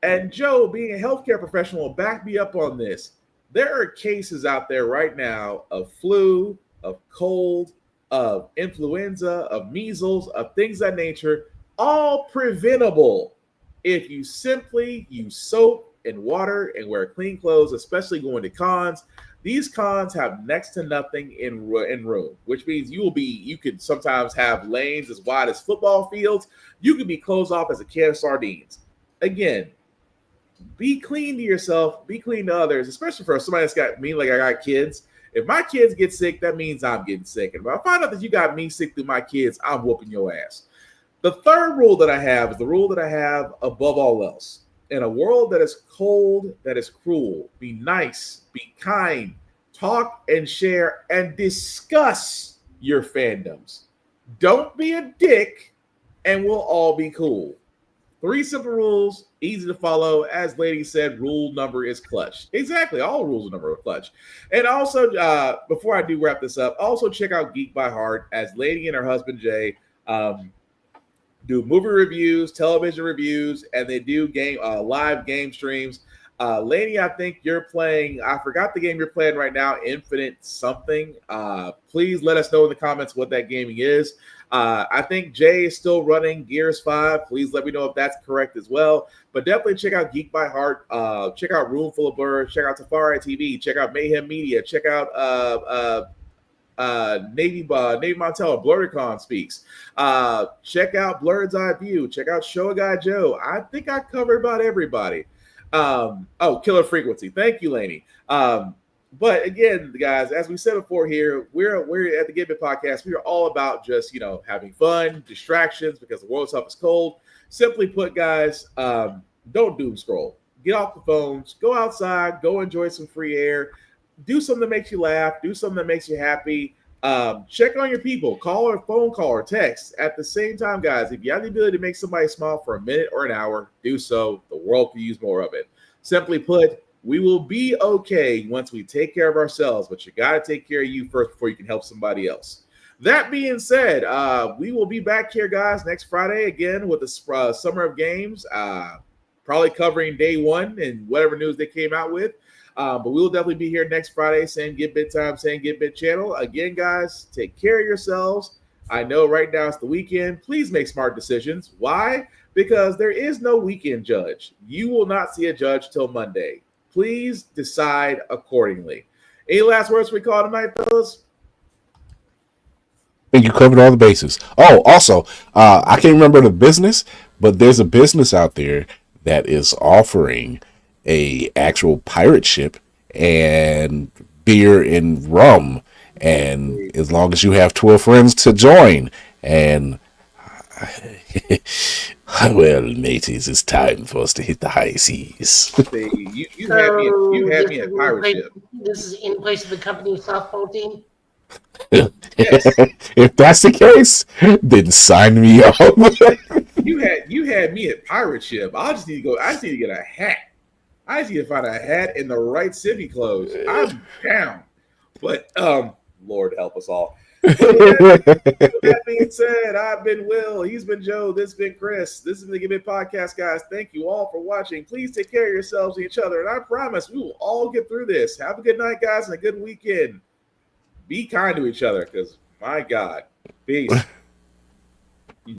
And Joe, being a healthcare professional, will back me up on this. There are cases out there right now of flu, of cold, of influenza, of measles, of things of that nature, all preventable if you simply use soap and water and wear clean clothes, especially going to cons. These cons have next to nothing in room, which means you could sometimes have lanes as wide as football fields. You could be closed off as a can of sardines. Again, be clean to yourself, be clean to others, especially for somebody that's got me, like I got kids. If my kids get sick, that means I'm getting sick. And if I find out that you got me sick through my kids, I'm whooping your ass. The third rule that I have is the rule that I have above all else. In a world that is cold, that is cruel, be nice, be kind, talk and share and discuss your fandoms. Don't be a dick, and we'll all be cool. 3 simple rules, easy to follow. As Lady said, rule number is clutch. Exactly, all rules of number are clutch. And also, before I do wrap this up, also check out Geek by Heart, as Lady and her husband Jay do movie reviews, television reviews, and they do live game streams. Lady, I think you're playing, I forgot the game you're playing right now, Infinite something. Please let us know in the comments what that gaming is. I think Jay is still running Gears 5. Please let me know if that's correct as well. But definitely check out Geek by Heart. Check out Room Full of Birds. Check out Tafari TV. Check out Mayhem Media. Check out Navy Montello, BlurryCon Speaks. Check out Blurred's Eye View. Check out Show Guy Joe. I think I covered about everybody. Killer Frequency. Thank you, Laney. But again, guys, as we said before here, we're at the Give It Podcast. We are all about just, having fun, distractions, because the world's up is cold. Simply put, guys, don't doom scroll. Get off the phones, go outside, go enjoy some free air, do something that makes you laugh, do something that makes you happy. Check on your people, call or phone call or text. At the same time, guys, if you have the ability to make somebody smile for a minute or an hour, do so. The world could use more of it. Simply put, we will be okay once we take care of ourselves, but you got to take care of you first before you can help somebody else. That being said, we will be back here, guys, next Friday again with the Summer of Games, probably covering day 1 and whatever news they came out with. But we will definitely be here next Friday, same Get Bit time, same Get Bit channel. Again, guys, take care of yourselves. I know right now it's the weekend. Please make smart decisions. Why? Because there is no weekend judge. You will not see a judge till Monday. Please decide accordingly. Any last words we call tonight, fellas? I think you covered all the bases. Oh, also, I can't remember the business, but there's a business out there that is offering a actual pirate ship and beer and rum, and as long as you have 12 friends to join, and well, mateys, it's time for us to hit the high seas. You had me at pirate ship. This is in place of the company softball team. Yes. If that's the case, then sign me up. You had me at pirate ship. I just need to get a hat. I just need to find a hat in the right city clothes. I'm down. But Lord help us all. That being said, I've been Will. He's been Joe. This has been Chris. This is the Give It Podcast, guys. Thank you all for watching. Please take care of yourselves and each other. And I promise we will all get through this. Have a good night, guys, and a good weekend. Be kind to each other, because my God. Peace.